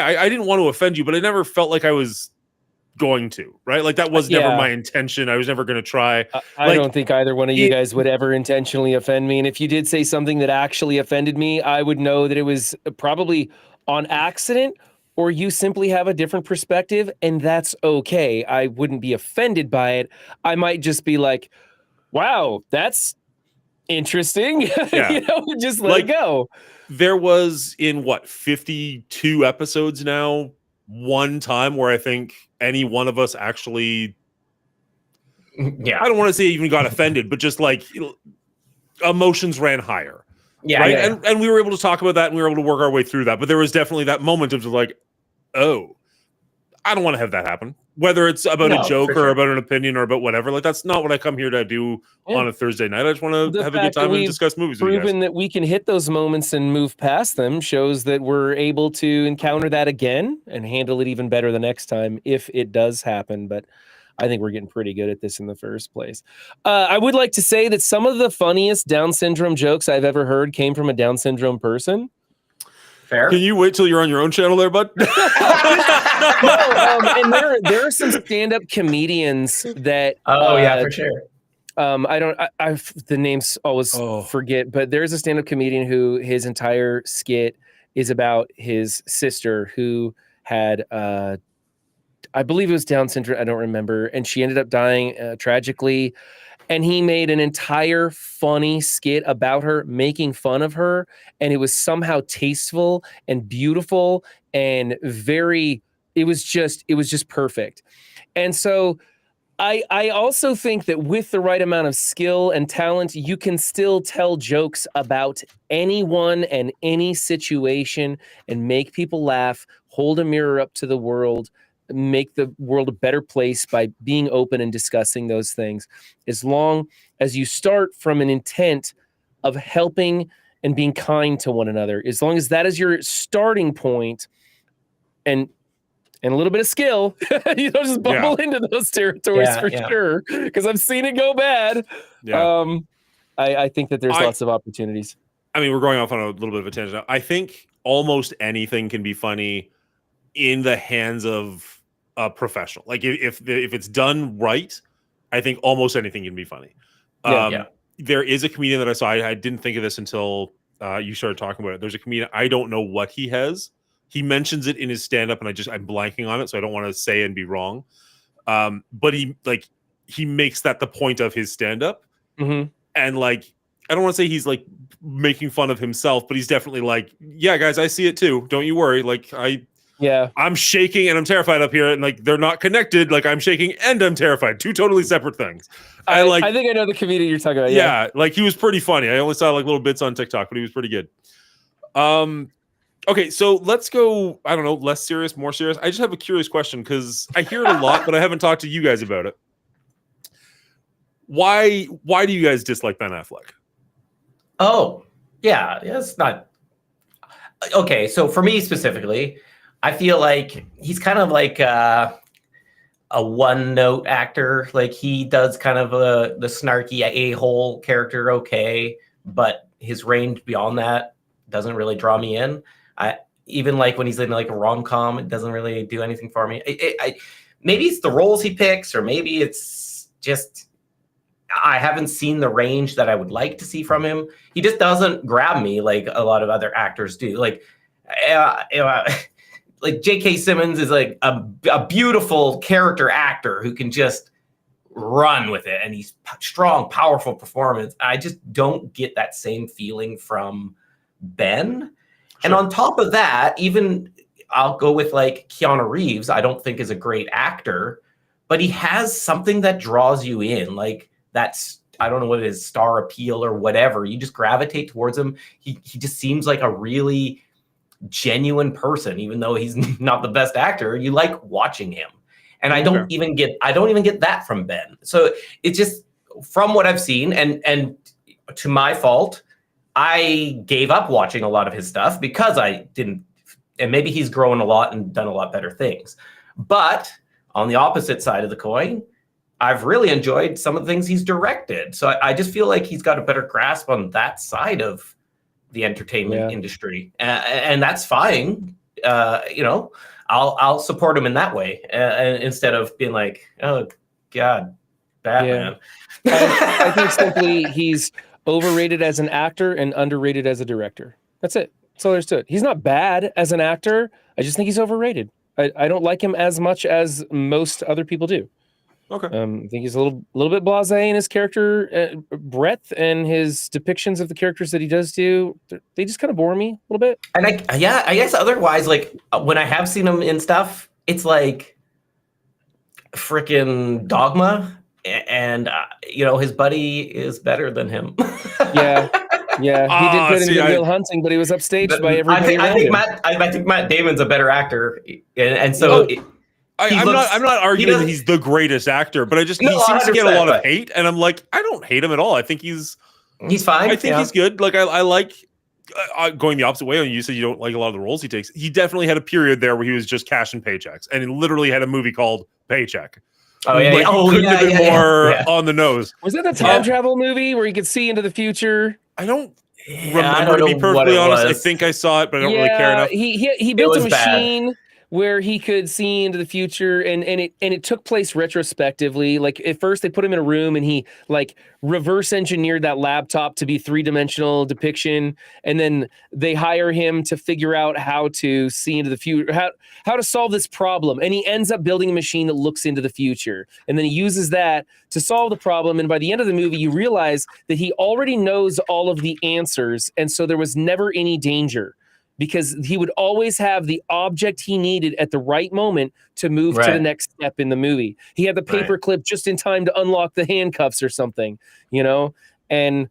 I didn't want to offend you, but I never felt like I was going to, right? Like that was never my intention. I was never going to try. I don't think either one of you guys would ever intentionally offend me. And if you did say something that actually offended me, I would know that it was probably on accident, or you simply have a different perspective, and that's okay. I wouldn't be offended by it. I might just be like, wow, that's interesting. Yeah. Just let it go. There was in 52 episodes now, one time where I think any one of us actually, I don't want to say even got offended, but just like emotions ran higher. Yeah, right? yeah. And we were able to talk about that, and we were able to work our way through that. But there was definitely that moment of like, oh, I don't want to have that happen. Whether it's about a joke or about an opinion or about whatever, like that's not what I come here to do on a Thursday night. I just want to have a good time and discuss movies with you guys. Proven that we can hit those moments and move past them shows that we're able to encounter that again and handle it even better the next time if it does happen. But I think we're getting pretty good at this in the first place. I would like to say that some of the funniest Down syndrome jokes I've ever heard came from a Down syndrome person. Fair. Can you wait till you're on your own channel there, bud? And there are some stand-up comedians that. Oh yeah, for sure. I the names always forget, but there's a stand-up comedian who his entire skit is about his sister who had, I believe it was Down syndrome. I don't remember, and she ended up dying tragically. And he made an entire funny skit about her, making fun of her. And it was somehow tasteful and beautiful and it was just perfect. And so I also think that with the right amount of skill and talent, you can still tell jokes about anyone and any situation and make people laugh, hold a mirror up to the world, make the world a better place by being open and discussing those things, as long as you start from an intent of helping and being kind to one another. As long as that is your starting point and a little bit of skill, you don't just bumble into those territories sure, because I've seen it go bad. I think that there's lots of opportunities. I mean, we're going off on a little bit of a tangent. I think almost anything can be funny in the hands of a professional. Like if it's done right, I think almost anything can be funny. There is a comedian that I saw. I didn't think of this until you started talking about it. There's a comedian. I don't know what he has. He mentions it in his stand-up, and I'm blanking on it, so I don't want to say and be wrong. But he makes that the point of his stand-up, and I don't want to say he's like making fun of himself, but he's definitely like, yeah, guys, I see it too. Don't you worry. Like I'm shaking and I'm terrified up here, and like they're not connected. Like I'm shaking and I'm terrified. Two totally separate things. I think I know the comedian you're talking about. Yeah, like he was pretty funny. I only saw like little bits on TikTok, but he was pretty good. Okay, so let's go, I don't know, less serious, more serious. I just have a curious question because I hear it a lot, but I haven't talked to you guys about it. Why do you guys dislike Ben Affleck? Oh, yeah, it's not. Okay, so for me specifically, I feel like he's kind of like a one-note actor. Like he does kind of the snarky a-hole character okay, but his range beyond that doesn't really draw me in. Even like when he's in like a rom-com, it doesn't really do anything for me. Maybe it's the roles he picks, or maybe it's just I haven't seen the range that I would like to see from him. He just doesn't grab me like a lot of other actors do. Like J.K. Simmons is like a beautiful character actor who can just run with it, and he's strong, powerful performance. I just don't get that same feeling from Ben. And on top of that, even I'll go with like Keanu Reeves, I don't think is a great actor, but he has something that draws you in. Like that's, I don't know what it is, star appeal or whatever. You just gravitate towards him. He just seems like a really genuine person, even though he's not the best actor. You like watching him. And I don't even get that from Ben. So it's just from what I've seen, and to my fault, I gave up watching a lot of his stuff because I didn't, and maybe he's grown a lot and done a lot better things. But on the opposite side of the coin, I've really enjoyed some of the things he's directed. So I just feel like he's got a better grasp on that side of the entertainment industry. And that's fine. I'll support him in that way instead of being like, oh God, Batman. I think simply he's overrated as an actor and underrated as a director. That's it. That's all there's to it. He's not bad as an actor. I just think he's overrated. I don't like him as much as most other people do. Okay. I think he's a little bit blasé in his character breadth, and his depictions of the characters that he does do. They just kind of bore me a little bit. And I guess otherwise, like when I have seen him in stuff, it's like freaking Dogma. And his buddy is better than him. Yeah. He did good in Good Will Hunting, but he was upstaged by everybody. I think Matt Damon's a better actor, and so I'm not arguing that doesn't- he's the greatest actor, but he No, seems to get a 100%, lot of but- hate, and I'm like, I don't hate him at all. I think he's fine. I think he's good. Like I like going the opposite way. You said you don't like a lot of the roles he takes. He definitely had a period there where he was just cashing paychecks, and he literally had a movie called Paycheck. Oh yeah, Like, he couldn't have been more on the nose. Was it the time travel movie where you could see into the future? I don't I remember, don't to be know what perfectly it honest. I was. think I saw it, but I don't really care enough. He built a was bad. machine where he could see into the future, and it took place retrospectively. Like at first they put him in a room and he like reverse engineered that laptop to be 3-dimensional depiction, and then they hire him to figure out how to see into the future, how to solve this problem, and he ends up building a machine that looks into the future, and then he uses that to solve the problem. And by the end of the movie you realize that he already knows all of the answers, and so there was never any danger, because he would always have the object he needed at the right moment to move to the next step in the movie. He had the paper clip just in time to unlock the handcuffs or something, and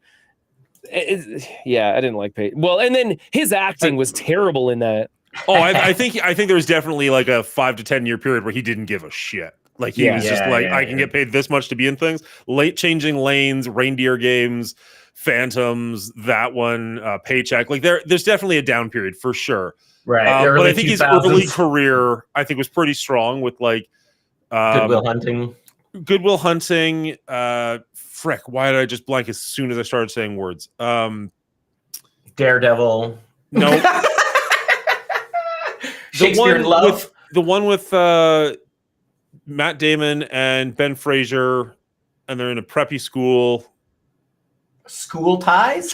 I didn't like Peyton. Well, and then his acting was terrible in that. Oh, I think there was definitely like a 5 to 10 year period where he didn't give a shit. Like he was just like, I can get paid this much to be in things. Late Changing Lanes, Reindeer Games, Phantoms, that one, Paycheck. Like there's definitely a down period for sure. Right. But I think his early career, I think, was pretty strong with like Goodwill Hunting. Goodwill Hunting. Frick, why did I just blank as soon as I started saying words? Daredevil. No. Shakespeare in Love. The one with Matt Damon and Ben Fraser, and they're in a preppy school. School Ties.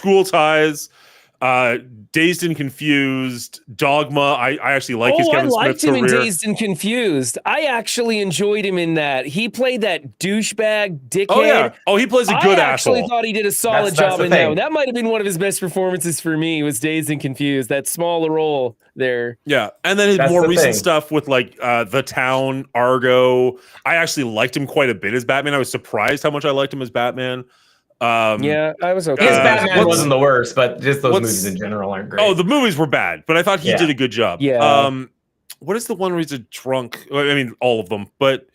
Dazed and Confused, Dogma. I actually like his Kevin I liked Smith him career. in Dazed and Confused. I actually enjoyed him in that. He played that douchebag dickhead. Oh yeah. Oh, he plays a good I actually asshole. thought he did a solid That's job the in that thing. one. That might have been one of his best performances for me. Was Dazed and Confused. That smaller role there. Yeah, and then his That's more the recent thing. stuff with like The Town, Argo. I actually liked him quite a bit as Batman. I was surprised how much I liked him as Batman. Yeah, I was okay. His Uh, Batman what's- wasn't the worst, but just those what's- movies in general aren't great. Oh, the movies were bad, but I thought he Yeah. did a good job. Yeah. What is the one where he's a drunk? I mean, all of them, but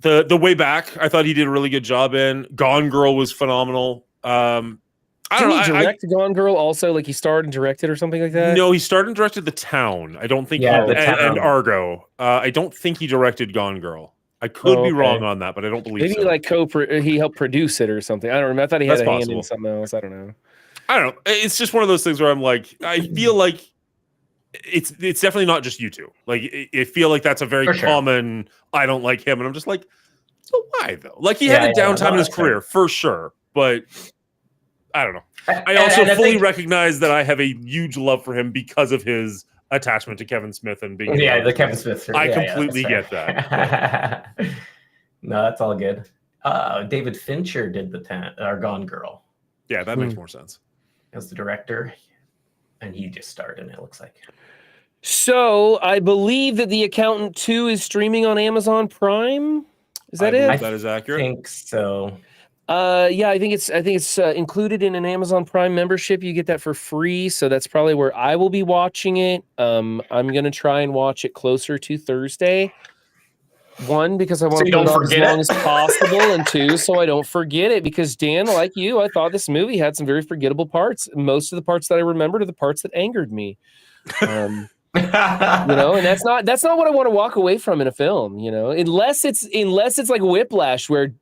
the Way Back, I thought he did a really good job in. Gone Girl was phenomenal. I don't Didn't he know. direct Gone Girl also? Like he starred and directed or something like that? No, he started and directed The Town. I don't think. Yeah, he, The Town. and Argo. I don't think he directed Gone Girl. I could be okay. wrong on that, but I don't believe Maybe so. like he helped produce it or something. I don't remember. I thought he had That's a hand possible. in something else. I don't know. I don't know. It's just one of those things where I'm like, I feel like it's definitely not just you two. Like, I feel like that's a very For sure. common. I don't like him, and I'm just like, so why though? Like, he had a downtime in his that's fair. career for sure, but I don't know. I And- also and I fully think- recognize that I have a huge love for him because of his attachment to Kevin Smith and being. Yeah, the Kevin Smith. I yeah, completely that's get fair. No, that's all good. David Fincher did Gone Girl Yeah, that makes more sense. as the director, and he just starred in it. Looks like. So I believe that The Accountant 2 is streaming on Amazon Prime. Is that it? believe that is I accurate. think so. Yeah, I think it's included in an Amazon Prime membership. You get that for free, so that's probably where I will be watching it. I'm gonna try and watch it closer to Thursday. One, because I want So to you put it don't off as forget long it? as possible, and two, so I don't forget it. Because Dan, like you, I thought this movie had some very forgettable parts. Most of the parts that I remembered are the parts that angered me. And that's not what I want to walk away from in a film, unless it's like Whiplash, where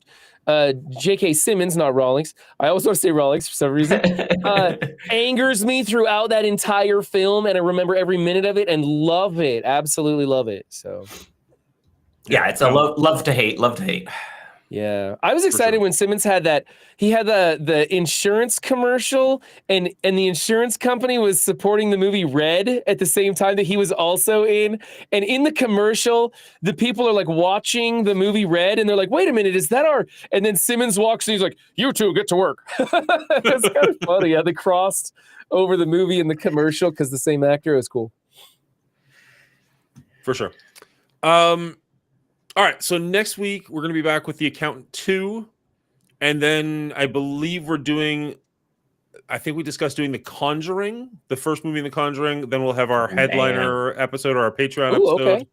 J.K. Simmons, not Rawlings, I always want to say Rawlings for some reason, angers me throughout that entire film, and I remember every minute of it and love it, absolutely love it. So Yeah, it's a love to hate. yeah, I was excited when Simmons had that. He had the insurance commercial, and the insurance company was supporting the movie Red at the same time that he was also in. And in the commercial, the people are like watching the movie Red, and they're like, "Wait a minute, is that our?" And then Simmons walks, and he's like, "You two get to work." It's kind of funny. Yeah, they crossed over the movie and the commercial because the same actor. It was cool. For sure. All right, so next week we're going to be back with The Accountant 2, and then I believe I think we discussed doing The Conjuring, the first movie in The Conjuring. Then we'll have our headliner episode or our Patreon Ooh, episode. okay.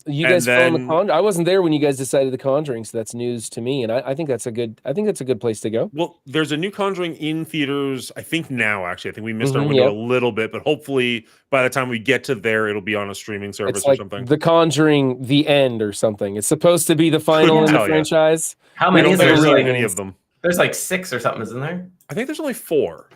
You And guys filmed then- the Conjuring? I wasn't there when you guys decided the Conjuring, so that's news to me. And I think that's a good place to go. Well, there's a new Conjuring in theaters. I think now, actually, I think we missed our Mhm, window yep. a little bit, but hopefully by the time we get to there, it'll be on a streaming service It's or like something. the Conjuring, the end or something. It's supposed to be the final Couldn't in the tell ya. franchise. How We many don't is think there? there's really really any means. of them. There's like 6 or something, isn't there? I think there's only 4.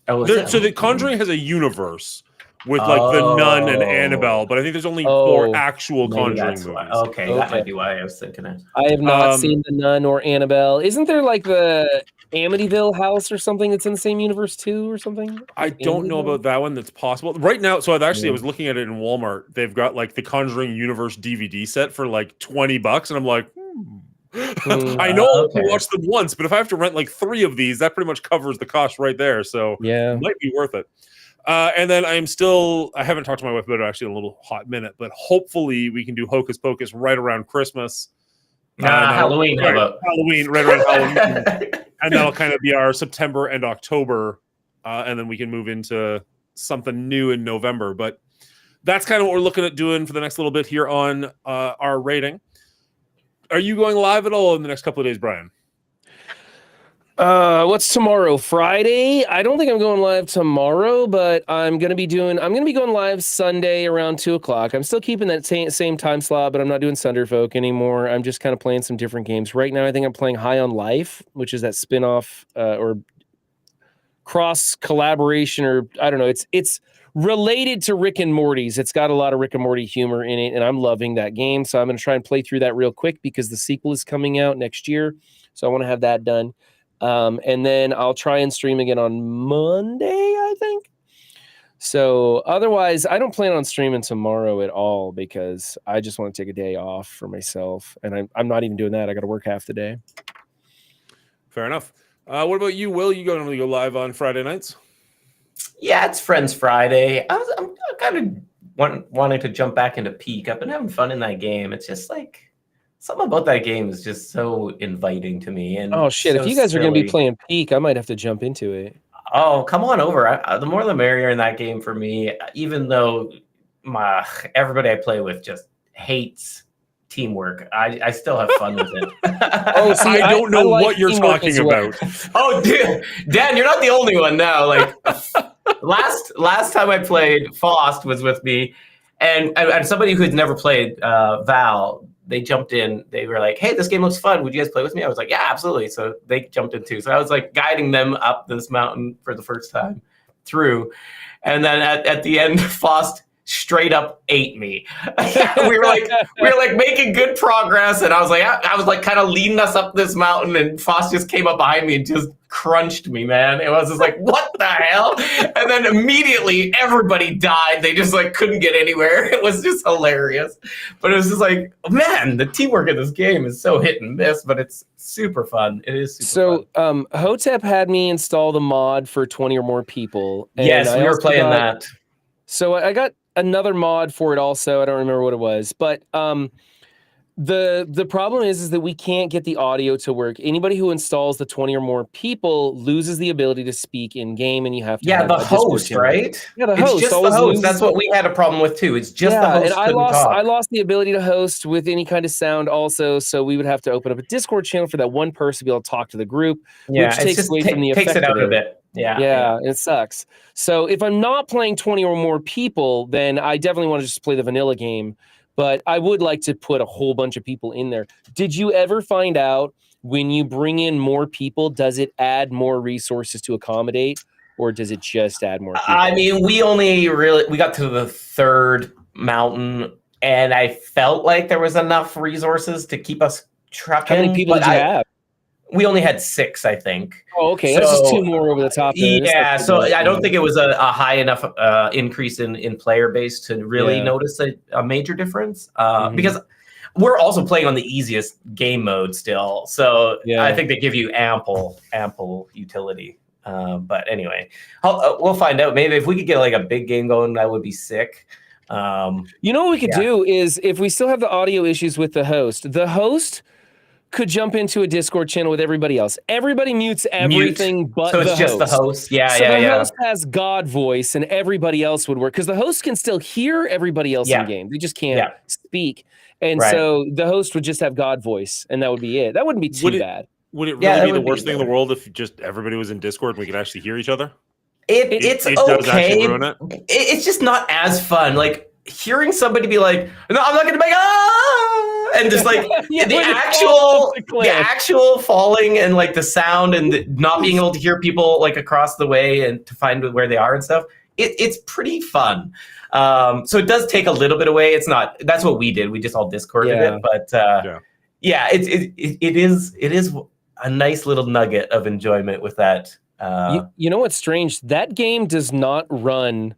Oh, is There, it? so the Conjuring has a universe with like the Nun and Oh. Annabelle, but I think there's only Oh, 4 actual Maybe Conjuring that's movies. why. Okay, that Okay. might be why I was thinking it. I have not Um, seen the Nun or Annabelle. Isn't there like the Amityville house or something that's in the same universe too, or something? I don't know Amityville? about that one. That's possible right now. So I Yeah. was looking at it in Walmart. They've got like the Conjuring Universe DVD set for like $20, and I'm like, I know okay. I watched them once, but if I have to rent like 3 of these, that pretty much covers the cost right there. So Yeah. it might be worth it. And then I haven't talked to my wife about it actually in a little hot minute, but hopefully we can do Hocus Pocus right around Christmas. Halloween. How Right, about? Halloween, right around Halloween. And that'll kind of be our September and October. And then we can move into something new in November. But that's kind of what we're looking at doing for the next little bit here on our rating. Are you going live at all in the next couple of days, Brian? What's tomorrow? Friday? I don't think I'm going live tomorrow, but I'm gonna be going live Sunday around 2:00. I'm still keeping that same time slot, but I'm not doing Sunderfolk anymore. I'm just kind of playing some different games. Right now, I think I'm playing High on Life, which is that spin-off or cross collaboration, or I don't know. It's related to Rick and Morty's. It's got a lot of Rick and Morty humor in it, and I'm loving that game. So I'm gonna try and play through that real quick because the sequel is coming out next year. So I want to have that done. And then I'll try and stream again on Monday, I think. So otherwise, I don't plan on streaming tomorrow at all because I just want to take a day off for myself. And I'm not even doing that. I got to work half the day. Fair enough. What about you, Will? You normally go live on Friday nights? Yeah, it's Friends Friday. I'm kind of wanting to jump back into Peak. I've been having fun in that game. It's just like something about that game is just so inviting to me. And Oh, shit. so If you guys are going to be silly. playing Peak, I might have to jump into it. Oh, come on over. The more the merrier in that game for me, even though everybody I play with just hates teamwork. I still have fun with it. Oh, see, I don't know I like what you're teamwork talking as well. about. Oh, dude, Dan, you're not the only one now. Like last time I played, Fost was with me, and somebody who'd never played Val. They jumped in. They were like, "Hey, this game looks fun. Would you guys play with me?" I was like, "Yeah, absolutely." So they jumped in too. So I was like guiding them up this mountain for the first time through, and then at the end, Fost straight up ate me. we were like making good progress, and I was like kind of leading us up this mountain, and Fost just came up behind me and just crunched me, man. It was just like, what the hell? And then immediately everybody died. They just like couldn't get anywhere. It was just hilarious. But it was just like, man, the teamwork in this game is so hit and miss, but it's super fun. It is super fun. So Hotep had me install the mod for 20 or more people. And Yes, I we were also playing got- that. So I got another mod for it also. I don't remember what it was, but the problem is that we can't get the audio to work. Anybody who installs the 20 or more people loses the ability to speak in game, and you have to Yeah, have the a Discord host, channel. right? Yeah, the It's host just the always host. loses That's what we had a problem with too. It's just the yeah, host. and I couldn't talk. lost the ability to host with any kind of sound also, so we would have to open up a Discord channel for that one person to be able to talk to the group. Yeah, which it takes just away from the takes effect it out of a it. bit. Yeah. Yeah, it sucks. So if I'm not playing 20 or more people, then I definitely want to just play the vanilla game. But I would like to put a whole bunch of people in there. Did you ever find out when you bring in more people, does it add more resources to accommodate, or does it just add more people? I mean, we got to the third mountain, and I felt like there was enough resources to keep us trucking. How many people but did you have? We only had 6, I think. Oh, okay. That's just So, 2 more over the top there. That's Yeah, not too so bad. I don't think it was a high enough increase in player base to really Yeah. notice a major difference. Mhm. Because we're also playing on the easiest game mode still, so Yeah. I think they give you ample utility. But anyway, we'll find out. Maybe if we could get like a big game going, that would be sick. You know what we could Yeah. do is if we still have the audio issues with the host could jump into a Discord channel with everybody else. Everybody mutes everything but so the it's just host. the host. Yeah, so yeah, the yeah. host has God voice, and everybody else would work because the host can still hear everybody else in game. They just can't speak. And so the host would just have God voice, and that would be it. That wouldn't be too bad. Would it really be the worst thing in the world if just everybody was in Discord and we could actually hear each other? It's it okay. Does actually ruin it. It's just not as fun. Like hearing somebody be like, "No, I'm not going to make and just like the actual falling and like the sound and not being able to hear people like across the way and to find where they are and stuff. It's pretty fun. So it does take a little bit away. It's not. That's what we did. We just all Discorded it, but it is a nice little nugget of enjoyment with that. You know what's strange? That game does not run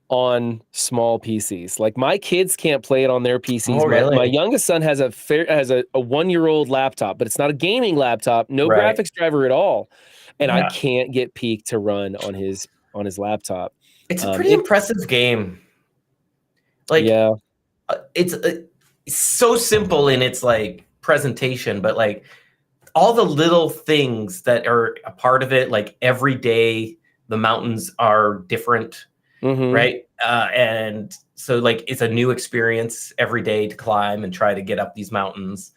on small PCs. Like my kids can't play it on their PCs. Oh, really? My youngest son has a 1-year-old laptop, but it's not a gaming laptop, no graphics driver at all. And I can't get Peak to run on his laptop. It's a pretty impressive game. Like it's so simple in its like presentation, but like all the little things that are a part of it, like every day the mountains are different. Right. And so like it's a new experience every day to climb and try to get up these mountains.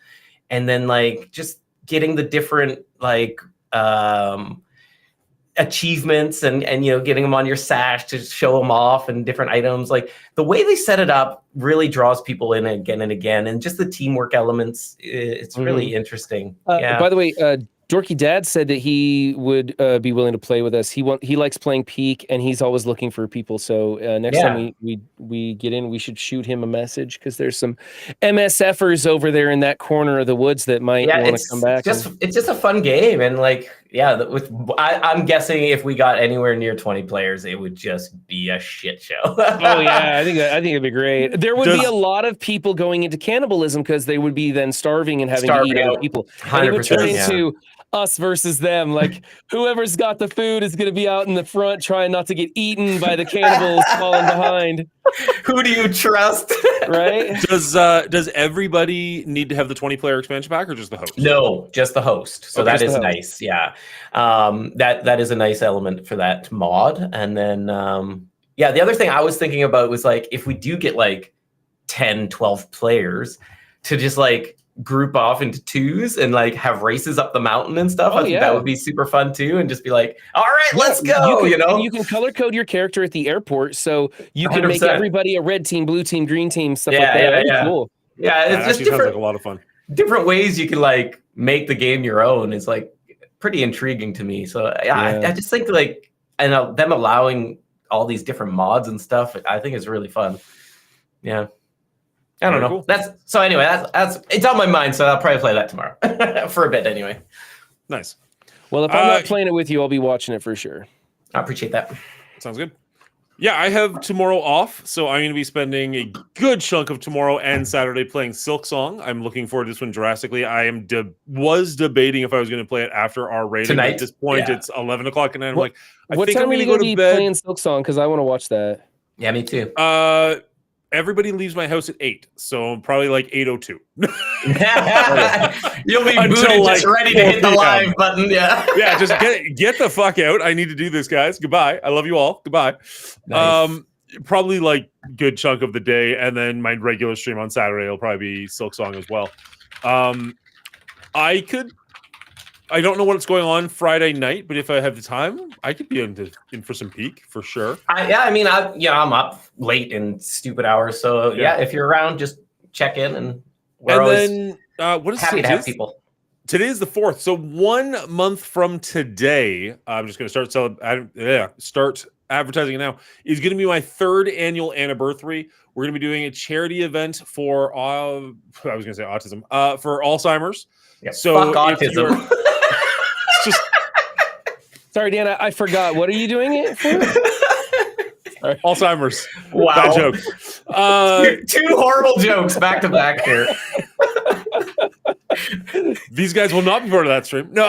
And then like just getting the different like achievements and getting them on your sash to show them off and different items. Like the way they set it up really draws people in again and again. And just the teamwork elements, it's really interesting. By the way, Dorky Dad said that he would be willing to play with us. He likes playing Peak, and he's always looking for people. So next time we get in, we should shoot him a message because there's some MSFers over there in that corner of the woods that might want to come back. It's just a fun game, and like I'm guessing if we got anywhere near 20 players, it would just be a shit show. Oh yeah, I think it'd be great. There would be a lot of people going into cannibalism because they would be then starving and having to eat other people. And it would turn into us versus them. Like whoever's got the food is going to be out in the front trying not to get eaten by the cannibals falling behind. Who do you trust? Right? Does everybody need to have the 20-player expansion pack or just the host? No, just the host. So that is nice. Yeah. That is a nice element for that mod. And then the other thing I was thinking about was like if we do get like 10, 12 players to just like group off into twos and like have races up the mountain and stuff. I think that would be super fun too, and just be like, all right, let's go. You can color code your character at the airport, so you can 100%. Make everybody a red team, blue team, green team, stuff like that. Yeah, cool. Yeah, it's just different. Sounds like a lot of fun. Different ways you can like make the game your own is like pretty intriguing to me. So I just think like them allowing all these different mods and stuff, I think is really fun. Yeah. I don't know. Cool. That's it's on my mind, so I'll probably play that tomorrow for a bit anyway. Nice. Well, if I'm not playing it with you, I'll be watching it for sure. I appreciate that. Sounds good. Yeah, I have tomorrow off, so I'm going to be spending a good chunk of tomorrow and Saturday playing Silksong. I'm looking forward to this one drastically. I was debating if I was going to play it after our rating. Tonight? At this point, it's 11 o'clock, and I'm like, what think time I'm are you going to be playing Silksong? Because I want to watch that. Yeah, me too. Everybody leaves my house at 8, so probably like 8:02. You'll be booted, just ready to hit the live button. Yeah, just get the fuck out. I need to do this, guys. Goodbye. I love you all. Goodbye. Nice. Probably like good chunk of the day, and then my regular stream on Saturday will probably be Silksong as well. I don't know what's going on Friday night, but if I have the time, I could be in for some Peak for sure. I'm up late in stupid hours, so if you're around, just check in, and we're always what is happy to have people. Today is the 4th, so 1 month from today, I'm just going to start advertising it now. Is going to be my 3rd annual anniversary. We're going to be doing a charity event for I was going to say autism, for Alzheimer's. Yeah, so fuck autism. Just sorry, Dan, I forgot. What are you doing it for? Alzheimer's. Wow. Bad joke. Two horrible jokes back to back here. These guys will not be part of that stream. No,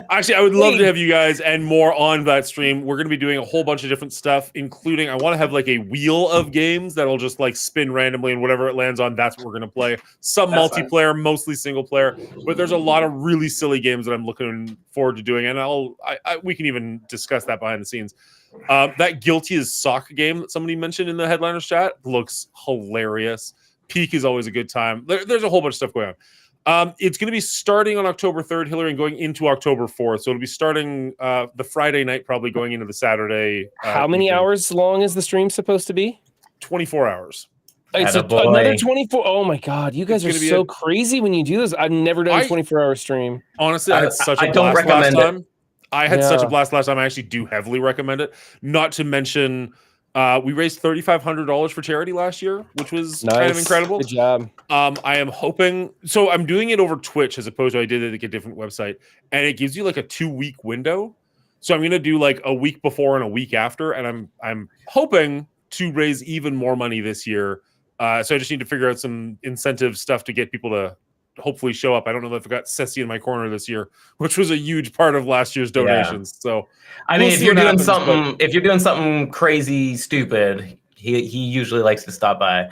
actually, I would love to have you guys and more on that stream. We're going to be doing a whole bunch of different stuff, including I want to have like a wheel of games that'll just like spin randomly, and whatever it lands on, that's what we're going to play. Some That's multiplayer, mostly single player, but there's a lot of really silly games that I'm looking forward to doing, and we can even discuss that behind the scenes. That Guilty as Sock game that somebody mentioned in the headliners chat looks hilarious. Peak is always a good time. There's a whole bunch of stuff going on. It's going to be starting on October 3rd, Hillary, and going into October 4th. So it'll be starting the Friday night, probably going into the Saturday. How many evening. hours long is the stream supposed to be? 24 hours. It's Attaboy. another 24. Oh my God. You guys are It's gonna be so crazy when you do this. I've never done a 24-hour stream. Honestly, I had such a I don't blast last recommend it. time. I had such a Yeah. blast last time. I actually do heavily recommend it. Not to mention, we raised $3,500 for charity last year, which was kind of Nice. incredible. Good job. I am hoping. So I'm doing it over Twitch as opposed to I did it at a different website, and it gives you like a 2-week window. So I'm gonna do like a week before and a week after, and I'm hoping to raise even more money this year. So I just need to figure out some incentive stuff to get people to hopefully show up. I don't know if I got Ceci in my corner this year, which was a huge part of last year's donations. So I mean, we'll if see you're what doing happens, if you're doing something crazy, stupid, he usually likes to stop by.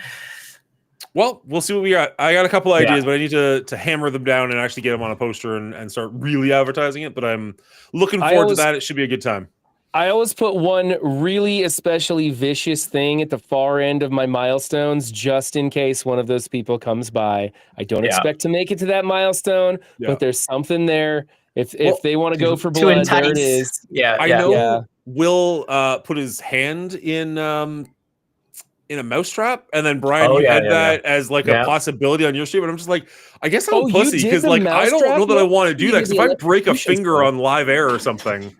well, we'll see what we got. I got a couple Yeah. ideas, but I need to hammer them down and actually get them on a poster and start really advertising it. But I'm looking forward to that. It should be a good time. I always put one really especially vicious thing at the far end of my milestones just in case one of those people comes by. I don't Yeah. expect to make it to that milestone, Yeah. but there's something there. If Well, they want to go for To blood, entice. there it is. Yeah, I yeah. know Yeah. Will put his hand in a mousetrap, and then Brian, Oh, you yeah, had yeah, that as like Yeah. a possibility on your stream, and I'm just like, I guess I'm Oh, a you pussy did because the like I don't mousetrap? know that I want to do You that. did Because the if I break a electrocution finger stuff. on live air or something,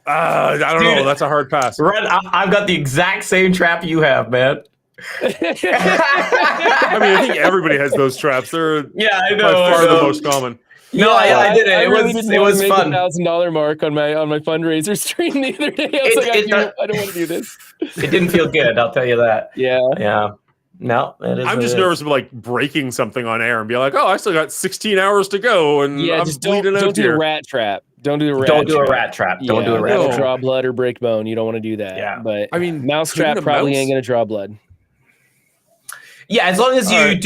I don't know. Dude. That's a hard pass. Red, I've got the exact same trap you have, man. I mean, I think everybody has those traps. They're Yeah, I by know. far I the know. most common. No, I did it. I It really was didn't it want was to make fun. the $1,000 mark on my fundraiser stream the other day. I was like, I don't want to do this. It didn't feel good. I'll tell you that. Yeah. Yeah. No, it is. I'm what just it is. nervous about like breaking something on air and be like, oh, I still got 16 hours to go, and Yeah, I'm just don't bleeding out do here. the rat trap. Don't do the rat Don't do a trap. rat trap. Don't Yeah, do a rat that'll trap. draw blood or break bone. You don't want to do that. Yeah. But I mean, mousetrap couldn't a probably mouse- ain't gonna draw blood. Yeah, as long as you Alright.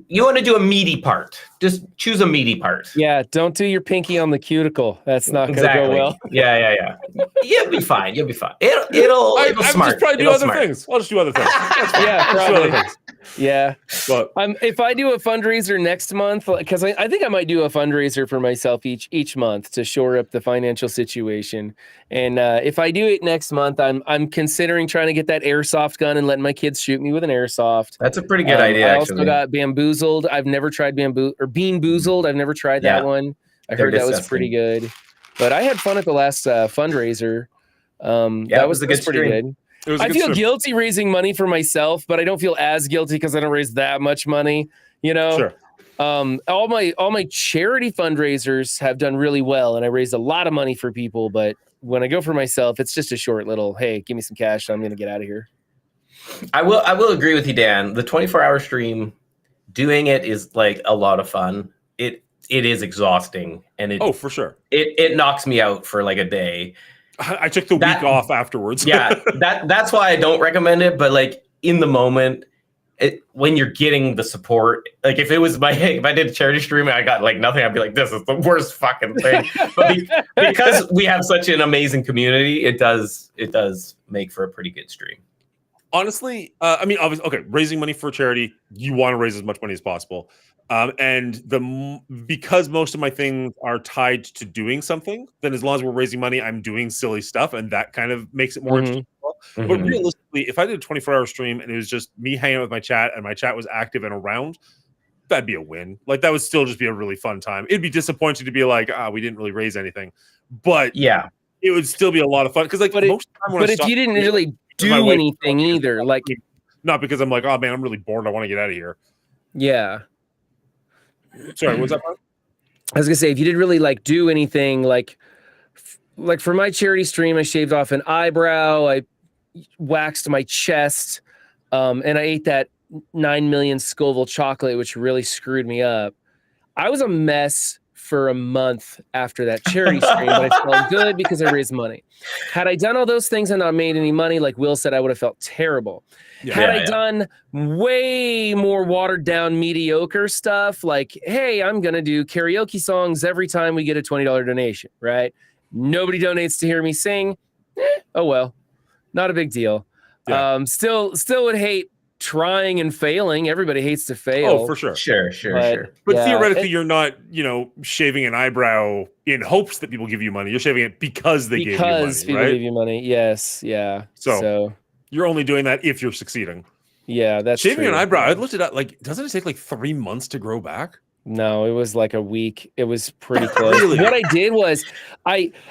you want to do a meaty part. Just choose a meaty part. Yeah, don't do your pinky on the cuticle. That's not gonna Exactly. go well. Yeah. You'll be fine. You'll be fine. It'll I smart. just probably do It'll other smart. things. I'll just do other things. That's fine. Yeah, I'll just do other probably. things. Yeah. But If I do a fundraiser next month, because I think I might do a fundraiser for myself each month to shore up the financial situation. And if I do it next month, I'm considering trying to get that airsoft gun and letting my kids shoot me with an airsoft. That's a pretty good idea, I actually. also got Bamboozled. I've never tried Bean Boozled. I've never tried that Yeah. one. I They're heard that was disgusting. pretty good. But I had fun at the last fundraiser. Yeah, That it was a good pretty stream. good. it was a I good feel stream. guilty raising money for myself, but I don't feel as guilty because I don't raise that much money. You know, Sure. all my charity fundraisers have done really well, and I raised a lot of money for people. But when I go for myself, it's just a short little, hey, give me some cash, I'm gonna get out of here. I will agree with you, Dan. The 24-hour stream, doing it is like a lot of fun. It is exhausting, and Oh, for sure. it knocks me out for like a day. I took the That- week off afterwards. Yeah, that's why I don't recommend it. But like in the moment, when you're getting the support, like if I did a charity stream and I got like nothing, I'd be like, this is the worst fucking thing. But because we have such an amazing community, it does make for a pretty good stream. Honestly, I mean, obviously, okay, raising money for charity, you want to raise as much money as possible. And because most of my things are tied to doing something, then as long as we're raising money, I'm doing silly stuff, and that kind of makes it more interesting. But Mhm. realistically, if I did a 24-hour stream and it was just me hanging out with my chat and my chat was active and around, that'd be a win. Like that would still just be a really fun time. It'd be disappointing to be like, we didn't really raise anything, but Yeah. it would still be a lot of fun because like But most of the time when But I if stop- you didn't really my do wife- anything either, like not because I'm like, oh man, I'm really bored, I want to get out of here. yeah. Sorry, what's that? Part? I was gonna say if you didn't really like do anything, like for my charity stream, I shaved off an eyebrow, I waxed my chest, and I ate that 9 million Scoville chocolate, which really screwed me up. I was a mess for a month after that charity stream, but I felt good because I raised money. Had I done all those things and not made any money, like Will said, I would have felt terrible. Had I done way more watered down, mediocre stuff, like, hey, I'm going to do karaoke songs every time we get a $20 donation, right? Nobody donates to hear me sing. Oh, well, not a big deal. Yeah. Still would hate trying and failing. Everybody hates to fail. Oh, for sure. Sure. But theoretically, you're not, shaving an eyebrow in hopes that people give you money. You're shaving it because they gave you money, because people give you money. Yes. Yeah. So you're only doing that if you're succeeding. Yeah, that's shaving true. an eyebrow. I looked it up. Like, doesn't it take like 3 months to grow back? No, it was like a week. It was pretty close. Really? What I did was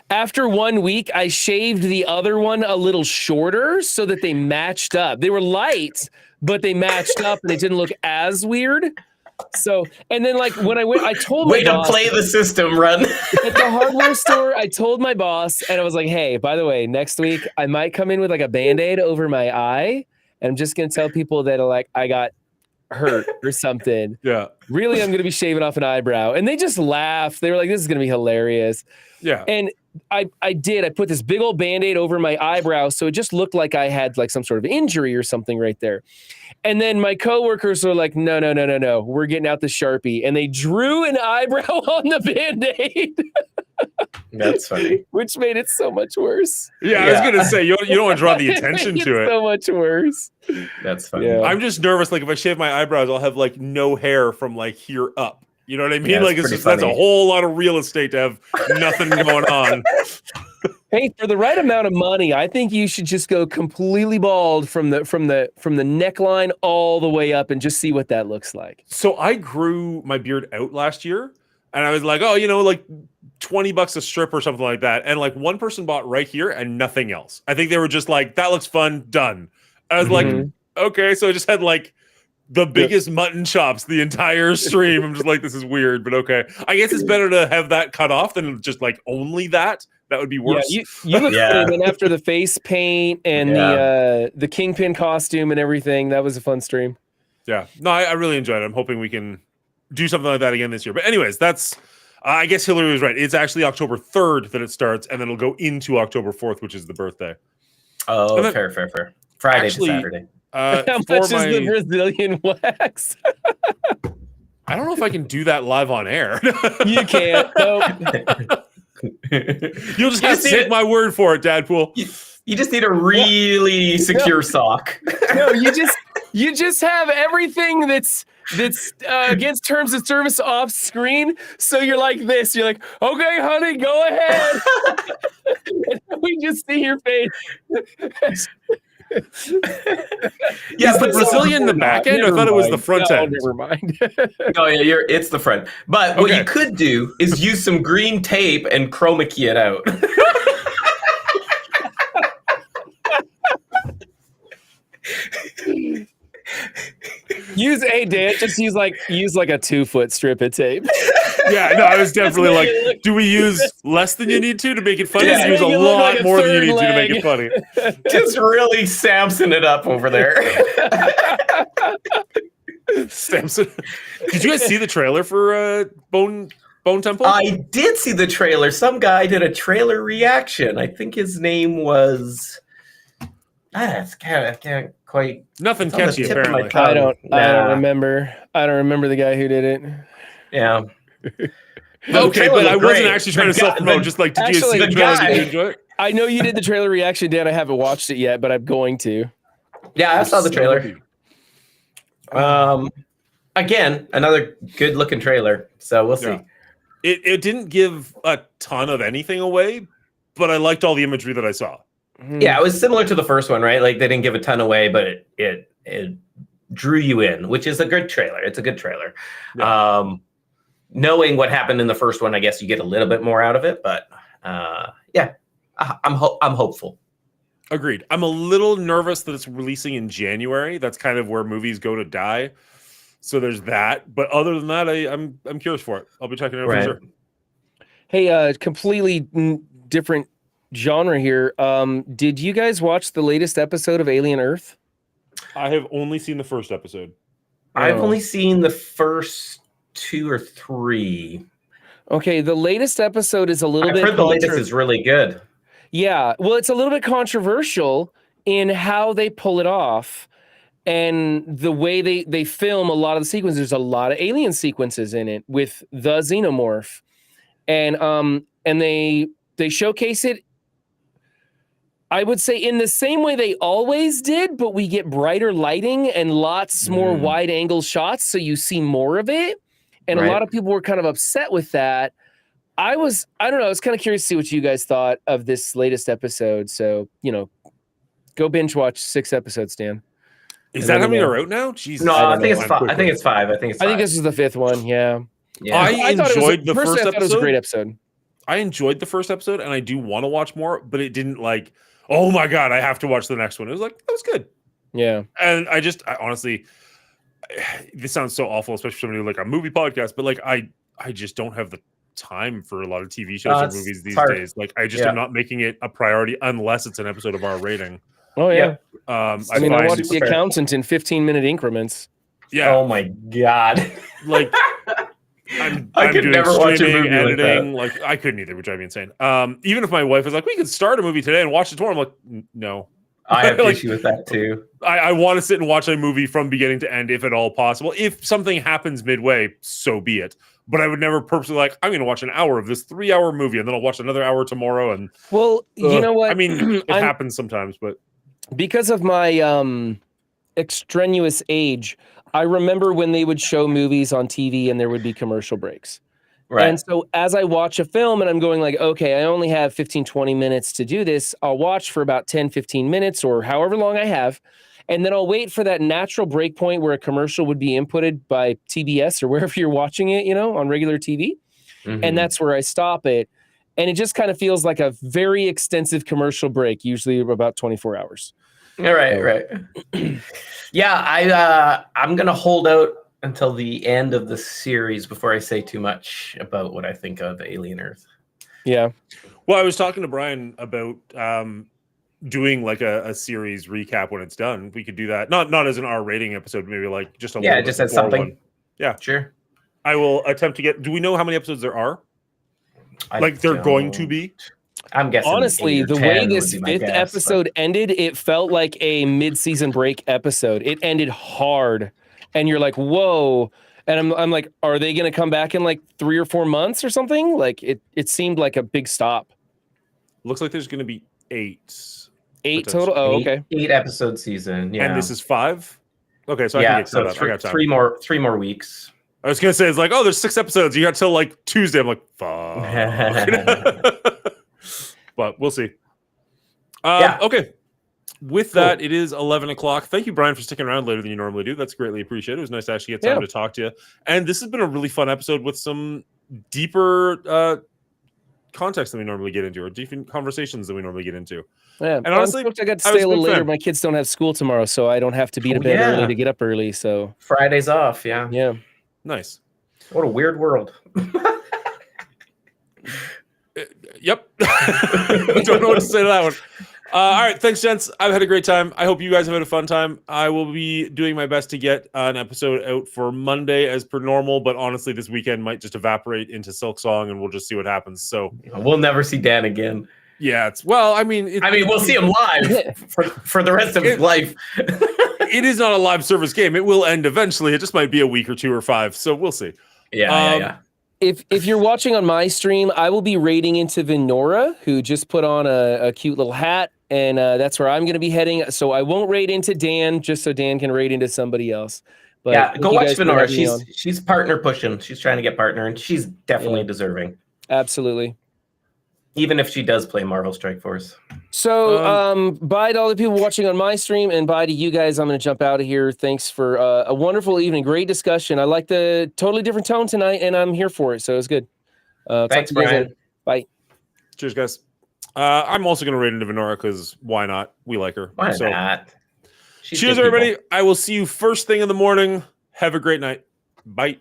after 1 week, I shaved the other one a little shorter so that they matched up. They were light, but they matched up and it didn't look as weird. So, and then like when I went, I told my boss. Way to play the system, Run. At the hardware store, I told my boss and I was like, hey, by the way, next week I might come in with like a Band-Aid over my eye. And I'm just going to tell people that like I got hurt or something. Yeah. Really, I'm going to be shaving off an eyebrow. And they just laughed. They were like, this is going to be hilarious. Yeah. And I did. I put this big old Band-Aid over my eyebrow. So it just looked like I had like some sort of injury or something right there. And then my coworkers were like, no. We're getting out the Sharpie. And they drew an eyebrow on the Band-Aid. That's funny. Which made it so much worse. Yeah, I was going to say, you don't want to draw the attention to it. So much worse. That's funny. Yeah. I'm just nervous. Like if I shave my eyebrows, I'll have like no hair from like here up. You know what I mean? Yeah, like that's a whole lot of real estate to have nothing going on. Hey, for the right amount of money, I think you should just go completely bald from the neckline all the way up and just see what that looks like. So I grew my beard out last year, and I was like, oh, like $20 a strip or something like that. And like one person bought right here and nothing else. I think they were just like, that looks fun, done. I was like, okay. So I just had like the biggest mutton chops the entire stream. I'm just like, this is weird, but okay. I guess it's better to have that cut off than just like only that. That would be worse. Yeah, you look good. And after the face paint and the Kingpin costume and everything, that was a fun stream. Yeah. No, I really enjoyed it. I'm hoping we can do something like that again this year. But anyways, that's I guess Hillary was right. It's actually October 3rd that it starts, and then it'll go into October 4th, which is the birthday. Oh, then, fair. Friday to Saturday. How much is the Brazilian wax? I don't know if I can do that live on air. You can't. Nope. You'll just have to take my word for it, Dadpool. You just need a really secure sock. No, you just have everything that's against terms of service off screen. So you're like this. You're like, okay, honey, go ahead. And we just see your face. Yeah, is the Brazilian the back end? I thought it was the front end. Never mind. Oh yeah, it's the front. But what you could do is use some green tape and chroma key it out. Use like a 2-foot strip of tape. Yeah, no, I was definitely like, do we use less than you need to make it funny? Yeah, use a lot more than you need to make it funny. Just really Samson it up over there. Samson. Did you guys see the trailer for Bone Temple? I did see the trailer. Some guy did a trailer reaction. I think his name was I can't quite. Nothing catchy, apparently. I don't remember. I don't remember the guy who did it. Yeah. Okay, but I wasn't actually trying to self-promote. Just like, did you see the trailer? Did you enjoy it? I know you did the trailer reaction, Dan. I haven't watched it yet, but I'm going to. Yeah, I saw the trailer. Again, another good-looking trailer. So we'll see. Yeah. It didn't give a ton of anything away, but I liked all the imagery that I saw. Yeah, it was similar to the first one, right? Like they didn't give a ton away, but it drew you in, which is a good trailer. It's a good trailer. Yeah. Knowing what happened in the first one, I guess you get a little bit more out of it. But yeah, I'm hopeful. Agreed. I'm a little nervous that it's releasing in January. That's kind of where movies go to die. So there's that. But other than that, I'm curious for it. I'll be checking it out for sure. Hey, completely different genre here. Did you guys watch the latest episode of Alien Earth? I have only seen the first episode. I've only seen the first 2 or 3. Okay, the latest episode is a little I've bit. heard the latest is really good. Yeah, well, it's a little bit controversial in how they pull it off, and the way they film a lot of the sequences. There's a lot of alien sequences in it with the xenomorph, and they showcase it, I would say, in the same way they always did, but we get brighter lighting and lots more wide angle shots, so you see more of it. And a lot of people were kind of upset with that. I don't know, I was kind of curious to see what you guys thought of this latest episode. So, go binge watch 6 episodes, Dan. Is that how many are out now? Jesus. No, I think it's I'm 5. quick I think with it's 5. I think it's 5. I think this is the 5th one. Yeah. I thought enjoyed the first I thought it was a episode. great episode. I enjoyed the first episode, and I do want to watch more, but it didn't like, oh my god, I have to watch the next one. It was like, that was good. Yeah. And I honestly, this sounds so awful, especially for somebody like a movie podcast, but like I just don't have the time for a lot of TV shows or movies these days. Like I just am not making it a priority unless it's an episode of our rating. Oh yeah. I watched The Accountant in 15-minute increments. Yeah. Oh my god. Like I'm doing never streaming, editing. Like I couldn't either, which would drive me insane. Even if my wife was like, "We could start a movie today and watch it tomorrow," I'm like, "No." I have issue with that too. I want to sit and watch a movie from beginning to end, if at all possible. If something happens midway, so be it. But I would never purposely like, I'm going to watch an hour of this 3-hour movie, and then I'll watch another hour tomorrow. And you know what? I mean, it happens sometimes, but because of my extraneous age, I remember when they would show movies on TV and there would be commercial breaks. Right. And so as I watch a film and I'm going like, okay, I only have 15, 20 minutes to do this. I'll watch for about 10, 15 minutes or however long I have. And then I'll wait for that natural break point where a commercial would be inputted by TBS or wherever you're watching it, on regular TV. Mm-hmm. And that's where I stop it. And it just kind of feels like a very extensive commercial break, usually about 24 hours. All right, right. Yeah, I'm going to hold out until the end of the series before I say too much about what I think of Alien Earth. Yeah. Well, I was talking to Brian about doing like a series recap when it's done. We could do that. Not as an R rating episode, maybe like just a little just as something. One. Yeah. Sure. I will attempt to get, do we know how many episodes there are? They're going to be? I'm guessing. Honestly, the way this 5th episode ended, it felt like a mid-season break episode. It ended hard. And you're like, whoa. And I'm like, are they going to come back in like 3 or 4 months or something? Like it seemed like a big stop. Looks like there's going to be 8. 8 total? Oh, okay. 8 episode season. Yeah. And this is 5? Okay, so I can get set up. I got time. 3 more weeks. I was going to say, it's like, oh, there's 6 episodes. You got till like Tuesday. I'm like, fuck. But we'll see. Okay. With that, it is 11 o'clock. Thank you, Brian, for sticking around later than you normally do. That's greatly appreciated. It was nice to actually get time to talk to you. And this has been a really fun episode with some deeper context than we normally get into, or different conversations than we normally get into. Yeah, and honestly, I got to stay a little later. My kids don't have school tomorrow, so I don't have to be to bed early to get up early. So Friday's off. Yeah. Yeah. Nice. What a weird world. Yep. I don't know what to say to that one. All right. Thanks, gents. I've had a great time. I hope you guys have had a fun time. I will be doing my best to get an episode out for Monday as per normal, but honestly, this weekend might just evaporate into Silk Song and we'll just see what happens. So we'll never see Dan again. Yeah. We'll see him live for the rest of his life. It is not a live service game. It will end eventually. It just might be a week or 2 or 5. So we'll see. Yeah. If you're watching on my stream, I will be raiding into Venora, who just put on a cute little hat, and that's where I'm going to be heading. So I won't raid into Dan, just so Dan can raid into somebody else. But go watch Venora. She's partner pushing. She's trying to get partner, and she's definitely deserving. Absolutely. Even if she does play Marvel Strike Force. So, bye to all the people watching on my stream, and bye to you guys. I'm going to jump out of here. Thanks for a wonderful evening. Great discussion. I like the totally different tone tonight, and I'm here for it. So it's good. Thanks, Brian. Bye. Cheers, guys. I'm also going to raid into Venora because why not? We like her. Why not? Cheers, everybody. I will see you first thing in the morning. Have a great night. Bye.